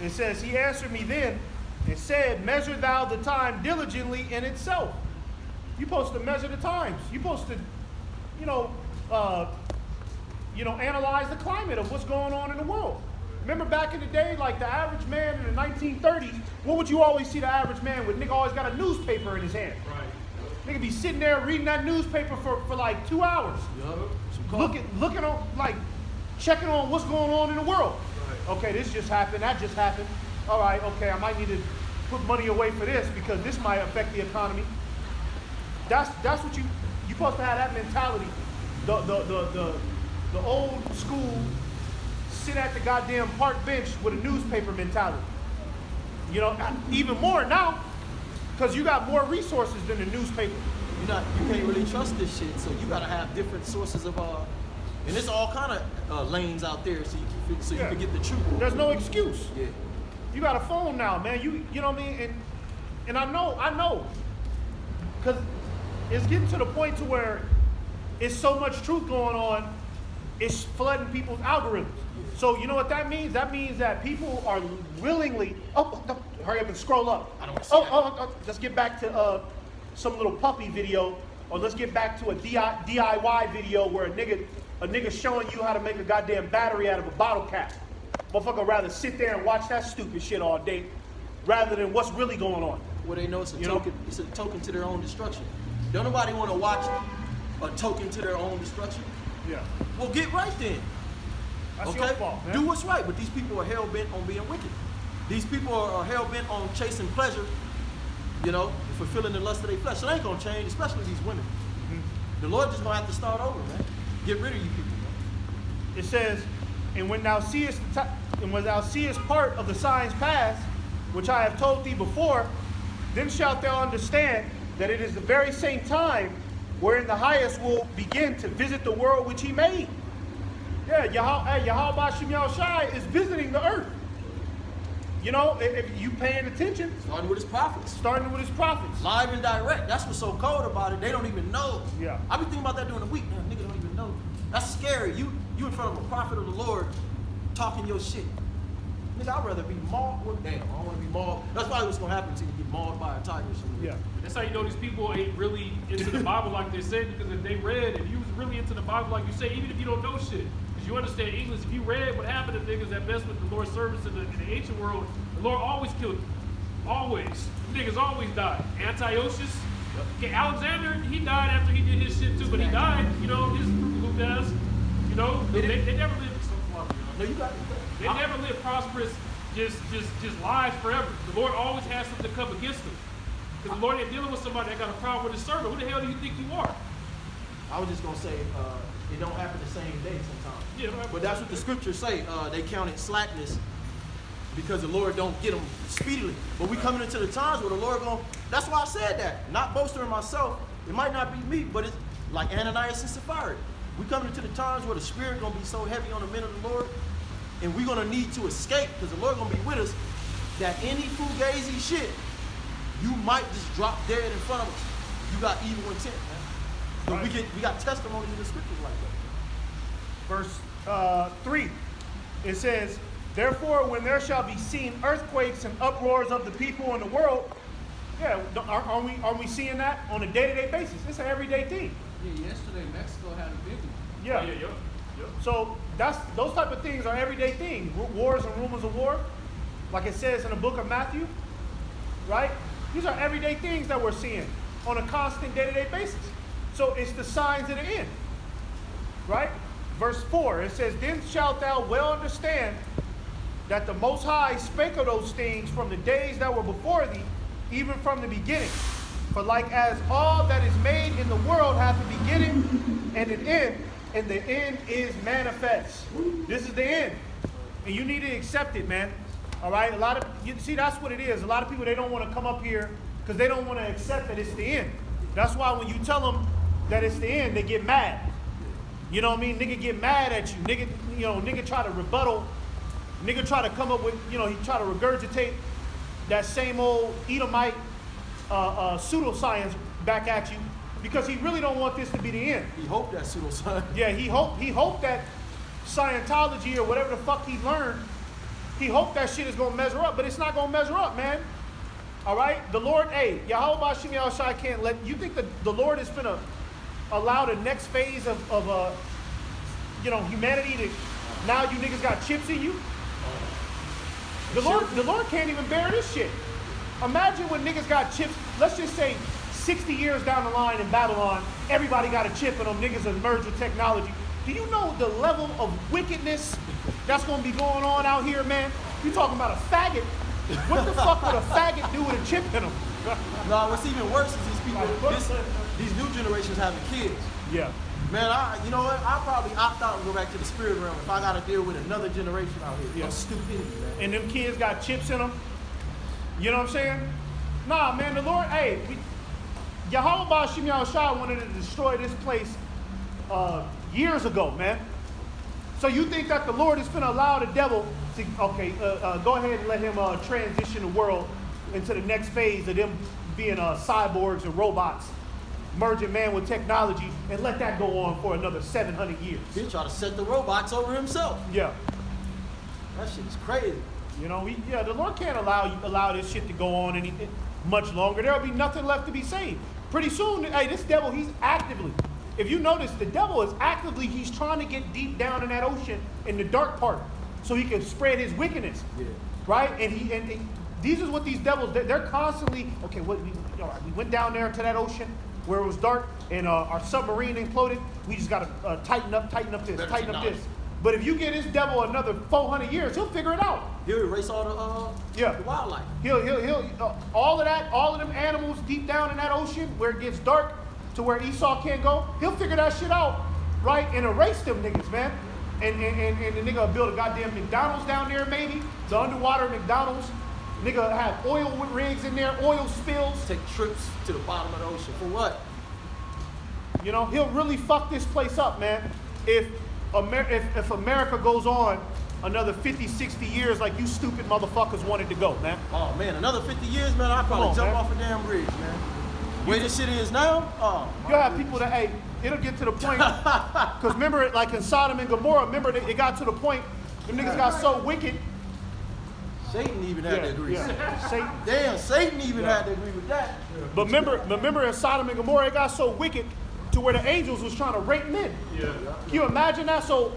A: It says, he answered me then and said, measure thou the time diligently in itself. You're supposed to measure the times. You're supposed to, analyze the climate of what's going on in the world. Remember back in the day, like the average man in the 1930s, what would you always see the average man with? Nigga always got a newspaper in his hand.
E: Right.
A: Nigga be sitting there reading that newspaper for like 2 hours.
B: Yup. Some coffee.
A: Looking on, like, checking on what's going on in the world.
E: Right.
A: Okay, this just happened, that just happened. All right, okay, I might need to put money away for this because this might affect the economy. That's what you're supposed to have that mentality. The old school sit at the goddamn park bench with a newspaper mentality. You know, even more now, because you got more resources than the newspaper.
B: You can't really trust this shit, so you gotta have different sources of And there's all kind of lanes out there so you
A: Yeah.
B: can get the truth.
A: There's no excuse.
B: Yeah.
A: You got a phone now, man. You know what I mean? And I know. Because it's getting to the point to where it's so much truth going on, it's flooding people's algorithms. So you know what that means? That means that people are willingly, hurry up and scroll up.
B: I don't wanna see that.
A: Let's get back to some little puppy video, or let's get back to a DIY video where a nigga showing you how to make a goddamn battery out of a bottle cap. Motherfucker rather sit there and watch that stupid shit all day rather than what's really going on.
B: Well, they know it's a
A: You know?
B: token. It's a token to their own destruction. Don't nobody want to watch a token to their own destruction.
A: Yeah.
B: Well, get right then.
A: That's
B: Okay?
A: your fault, man.
B: Do what's right. But these people are hell bent on being wicked. These people are hell bent on chasing pleasure, you know, fulfilling the lust of their flesh. So it ain't gonna change, especially these women. The Lord just gonna have to start over, man. Get rid of you people, man.
A: It says, and when thou seest part of the signs past, which I have told thee before, then shalt thou understand that it is the very same time wherein the highest will begin to visit the world which he made. Yeah, Yahweh Shem Yahushai is visiting the earth. You know, if you paying attention,
B: Starting with his prophets.
A: starting with his prophets.
B: Live and direct. That's what's so cold about it. They don't even know.
A: Yeah.
B: I be thinking about that during the week. Man, nigga don't even know. That's scary. You in front of a prophet of the Lord talking your shit. Nigga, I'd rather be mauled. Well, damn, I don't want to be mauled. That's probably what's gonna happen to you. Get mauled by a tiger or something.
A: Yeah.
E: That's how you know these people ain't really into the Bible like they say, because if they read, if you was really into the Bible like you say, even if you don't know shit, because you understand English, if you read what happened to niggas that messed with the Lord's servants in the ancient world, the Lord always killed them. Always. Niggas always died. Antiochus, okay, Alexander, he died after he did his shit too, but he died, you know, his group does. You know, they never lived
B: No, you got it.
E: they never lived prosperous, just lives forever. The Lord always has something to come against them. Because the Lord ain't dealing with somebody that got a problem with his servant. Who the hell do you think you are?
B: I was just gonna say it don't happen the same day sometimes.
E: Yeah, it don't happen
B: But that's what the scriptures say. They counted slackness because the Lord don't get them speedily. But we coming into the times where the Lord going. That's why I said that. Not boasting in myself. It might not be me, but it's like Ananias and Sapphira. We coming into the times where the Spirit gonna be so heavy on the men of the Lord, and we're gonna need to escape because the Lord gonna be with us. That any fugazi shit, you might just drop dead in front of us. You got evil intent, man. But
A: Right.
B: we got testimonies in the scriptures like that.
A: Verse 3, it says, therefore, when there shall be seen earthquakes and uproars of the people in the world, yeah, aren't we seeing that on a day-to-day basis? It's an everyday thing.
C: Yeah, yesterday Mexico had a big one.
A: Yeah.
E: Yeah.
A: So those type of things are everyday things. Wars and rumors of war, like it says in the book of Matthew, right? These are everyday things that we're seeing on a constant day-to-day basis. So it's the signs of the end, right? Verse 4, it says, then shalt thou well understand that the Most High spake of those things from the days that were before thee, even from the beginning. For like as all that is made in the world hath a beginning and an end, and the end is manifest. This is the end. And you need to accept it, man. All right? See, that's what it is. A lot of people, they don't want to come up here because they don't want to accept that it's the end. That's why when you tell them that it's the end, they get mad. You know what I mean? Nigga get mad at you. Nigga try to rebuttal. Nigga try to come up with, he try to regurgitate that same old Edomite pseudoscience back at you because he really don't want this to be the end.
B: He hoped that pseudoscience.
A: Yeah, he hoped that Scientology or whatever the fuck he learned, he hoped that shit is gonna measure up, but it's not gonna measure up, man. All right, the Lord, Yahweh Shem Yahushai can't let you think that the Lord is gonna allow the next phase of humanity to now you niggas got chips in you. The Lord can't even bear this shit. Imagine when niggas got chips. Let's just say 60 years down the line in Babylon, everybody got a chip and them niggas have merged with technology. Do you know the level of wickedness that's gonna be going on out here, man? You talking about a faggot? What the fuck would a faggot do with a chip in him?
B: No, what's even worse is these people, these new generations having kids.
A: Yeah.
B: Man, you know what? I'll probably opt out and go back to the spirit realm if I got to deal with another generation out here.
A: Yeah.
B: Of stupidity, man.
A: And them kids got chips in them. You know what I'm saying? Nah, man, the Lord, Yahweh Shem Yahushai wanted to destroy this place years ago, man. So you think that the Lord is finna allow the devil to, okay, go ahead and let him transition the world into the next phase of them being cyborgs and robots, merging man with technology, and let that go on for another 700 years.
B: He try to set the robots over himself.
A: Yeah.
B: That shit is crazy.
A: You know, the Lord can't allow this shit to go on any much longer. There'll be nothing left to be saved. Pretty soon, hey, this devil, he's actively, if you notice, the devil is actively, he's trying to get deep down in that ocean, in the dark part, so he can spread his wickedness.
B: Yeah.
A: Right? And these is what these devils, they're constantly, okay, all right, we went down there to that ocean where it was dark, and our submarine imploded. We just got to tighten up this,
B: Better
A: tighten up
B: technology.
A: this. But if you get this devil another 400 years, he'll figure it out.
B: He'll erase all
A: Yeah.
B: the wildlife.
A: He'll all of them animals deep down in that ocean where it gets dark to where Esau can't go, he'll figure that shit out, right? And erase them niggas, man. And the nigga will build a goddamn McDonald's down there, maybe. The underwater McDonald's. Nigga have oil rigs in there, oil spills.
B: Take trips to the bottom of the ocean. For what?
A: You know, he'll really fuck this place up, man. If America goes on another 50, 60 years like you stupid motherfuckers wanted to go, man.
B: Oh man, another 50 years, man, I'd probably
A: on,
B: jump
A: man.
B: off a damn bridge, man. Where this shit is now, oh.
A: You'll have people that, hey, it'll get to the point, because remember, like in Sodom and Gomorrah, remember it got to the point, them niggas got so wicked.
B: Satan even had to agree.
A: Satan.
B: Damn, Satan even had to agree with that.
A: But remember in Sodom and Gomorrah, it got so wicked to where the angels was trying to rape men.
E: Yeah.
A: Can you imagine that? So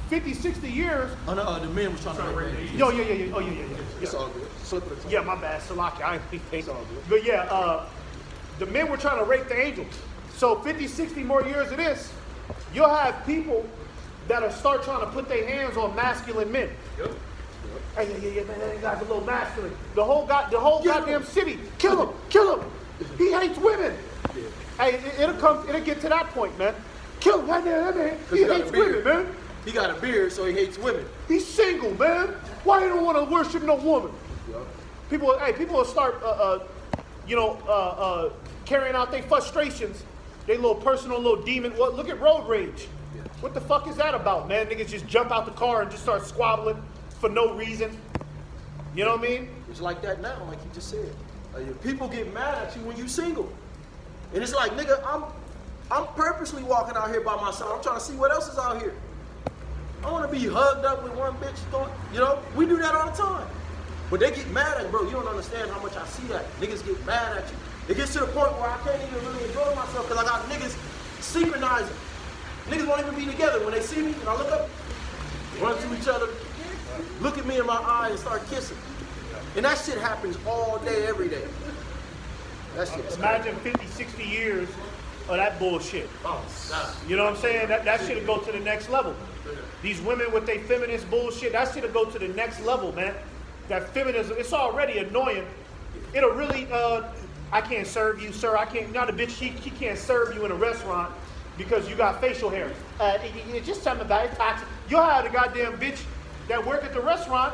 A: 50, 60 years.
B: Oh no, the men was trying to rape.
A: Yo, yeah. Oh, yeah.
B: It's all good. Slip of the tongue.
A: Yeah, my bad, Salaki. I ain't think.
B: It's all good.
A: But yeah, the men were trying to rape the angels. So 50, 60 more years of this, you'll have people that'll start trying to put their hands on masculine men.
E: Yep.
A: Hey, yeah, man, that guy's a little masculine. The whole goddamn city, kill him. He hates women. Hey, it'll get to that point, man. Kill him, that man. He hates women, man.
B: He got a beard, so he hates women.
A: He's single, man. Why you don't want to worship no woman?
B: Yup.
A: People will start, carrying out their frustrations, their little personal little demon. Well, look at road rage.
B: Yeah.
A: What the fuck is that about, man? Niggas just jump out the car and just start squabbling for no reason. You know what I mean?
B: It's like that now, like you just said. People get mad at you when you single. And it's like, nigga, I'm purposely walking out here by myself. I'm trying to see what else is out here. I want to be hugged up with one bitch. We do that all the time. But they get mad at me, bro. You don't understand how much I see that. Niggas get mad at you. It gets to the point where I can't even really enjoy myself because I got niggas synchronizing. Niggas won't even be together. When they see me and I look up, run to each other, look at me in my eye and start kissing. And that shit happens all day, every day. That shit is
A: Imagine 50, 60 years of that bullshit.
B: Oh, God.
A: You know what I'm saying? That shit'll go to the next level. These women with their feminist bullshit, that shit'll go to the next level, man. That feminism, it's already annoying. It'll really, I can't serve you, sir. I can't, not a bitch, she can't serve you in a restaurant because you got facial hair. It's just something about it, toxic. You'll have the goddamn bitch that work at the restaurant,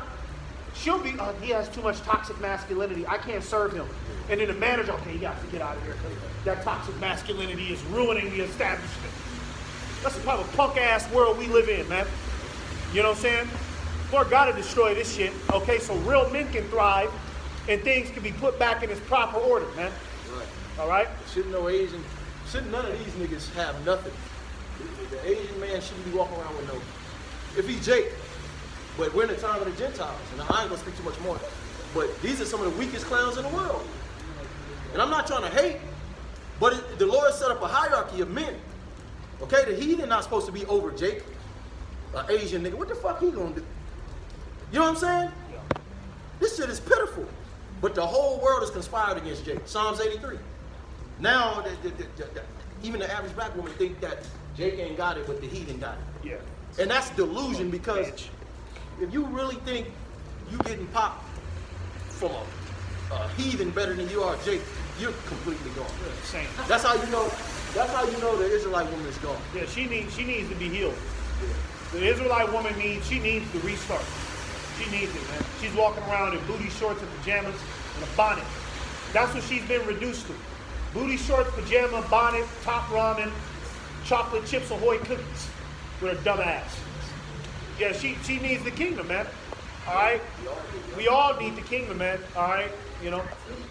A: she'll be, he has too much toxic masculinity. I can't serve him. And then the manager, okay, you got to get out of here because that toxic masculinity is ruining the establishment. That's the type of punk ass world we live in, man. You know what I'm saying? Lord gotta destroy this shit, okay, so real men can thrive and things can be put back in its proper order, man.
B: Right.
A: All right?
B: Shouldn't none of these niggas have nothing. The Asian man shouldn't be walking around with no, if he's Jake. But we're in the time of the Gentiles, and I ain't gonna speak too much more. But these are some of the weakest clowns in the world. And I'm not trying to hate, but the Lord set up a hierarchy of men. Okay, the heathen not supposed to be over Jake, an Asian nigga. What the fuck he gonna do? You know what I'm saying? This shit is pitiful. But the whole world is conspired against Jake. Psalms 83. Now, even the average black woman think that Jake ain't got it, but the heathen got it.
A: Yeah.
B: And that's delusion because
A: Bitch.
B: if you really think you getting popped from a heathen better than you are Jake, you're completely gone.
A: Same.
B: That's how you know. That's how you know the Israelite woman is gone.
A: Yeah, she needs to be healed. The Israelite woman she needs to restart. She needs it, man. She's walking around in booty shorts and pajamas and a bonnet. That's what she's been reduced to. Booty shorts, pajama, bonnet, top ramen, chocolate chips, Ahoy cookies with her dumb ass. Yeah, she needs the kingdom, man. All right? We all need the kingdom, man. All right? You know?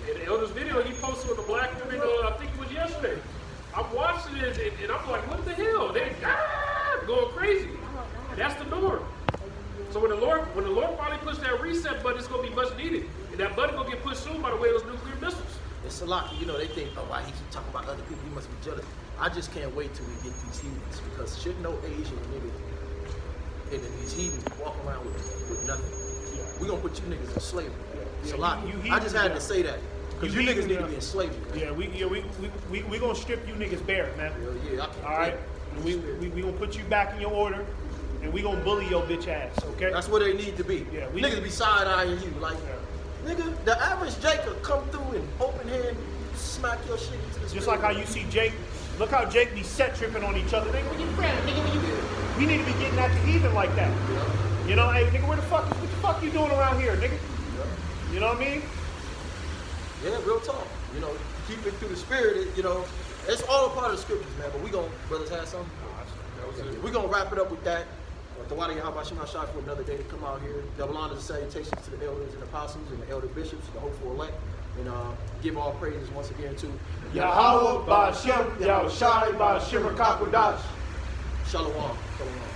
E: In the Elder's video, he posted with the black woman, I think it was yesterday. I'm watching it, and I'm like, what the hell? They going crazy. And that's the norm. So when the Lord finally pushes that reset button, it's gonna be much needed. And that button gonna get pushed soon by the way of those nuclear missiles.
B: It's a lot. You know, they think, oh, why he keep talking about other people? He must be jealous. I just can't wait till we get these heathens, because should no Asian nigga and then these heathens walk around with nothing. We gonna put you niggas in slavery. It's a lot. I just had to say that. Because you niggas need to be in slavery.
A: Yeah, we gonna strip you niggas bare, man.
B: Yeah, I can't
A: All right? We gonna put you back in your order, and we gonna bully your bitch ass, okay?
B: That's where they need to be.
A: Yeah,
B: niggas be side-eyeing you like, nigga, the average Jacob come through and open hand, smack your shit into the
A: Just like how you see Jake. Look how Jake be set tripping on each other. Nigga, when you friend, nigga, when you get. We need to be getting at the heathen like that.
B: Yeah.
A: You know, hey, nigga, what the fuck you doing around here, nigga?
B: Yeah.
A: You know what I mean?
B: Yeah, real talk. You know, keep it through the spirit. You know, it's all a part of the scriptures, man. But we gonna, brothers have something. We're gonna wrap it up with that. Tawada Yahweh Shema Shai for another day to come out here. Double honors and salutations to the elders and apostles and the elder bishops, the hopeful elect, and give all praises once again to
A: Yahweh, Ba'Shem, Yahushai, Ba'Shem, Kakodash.
B: Shalom. Shalom.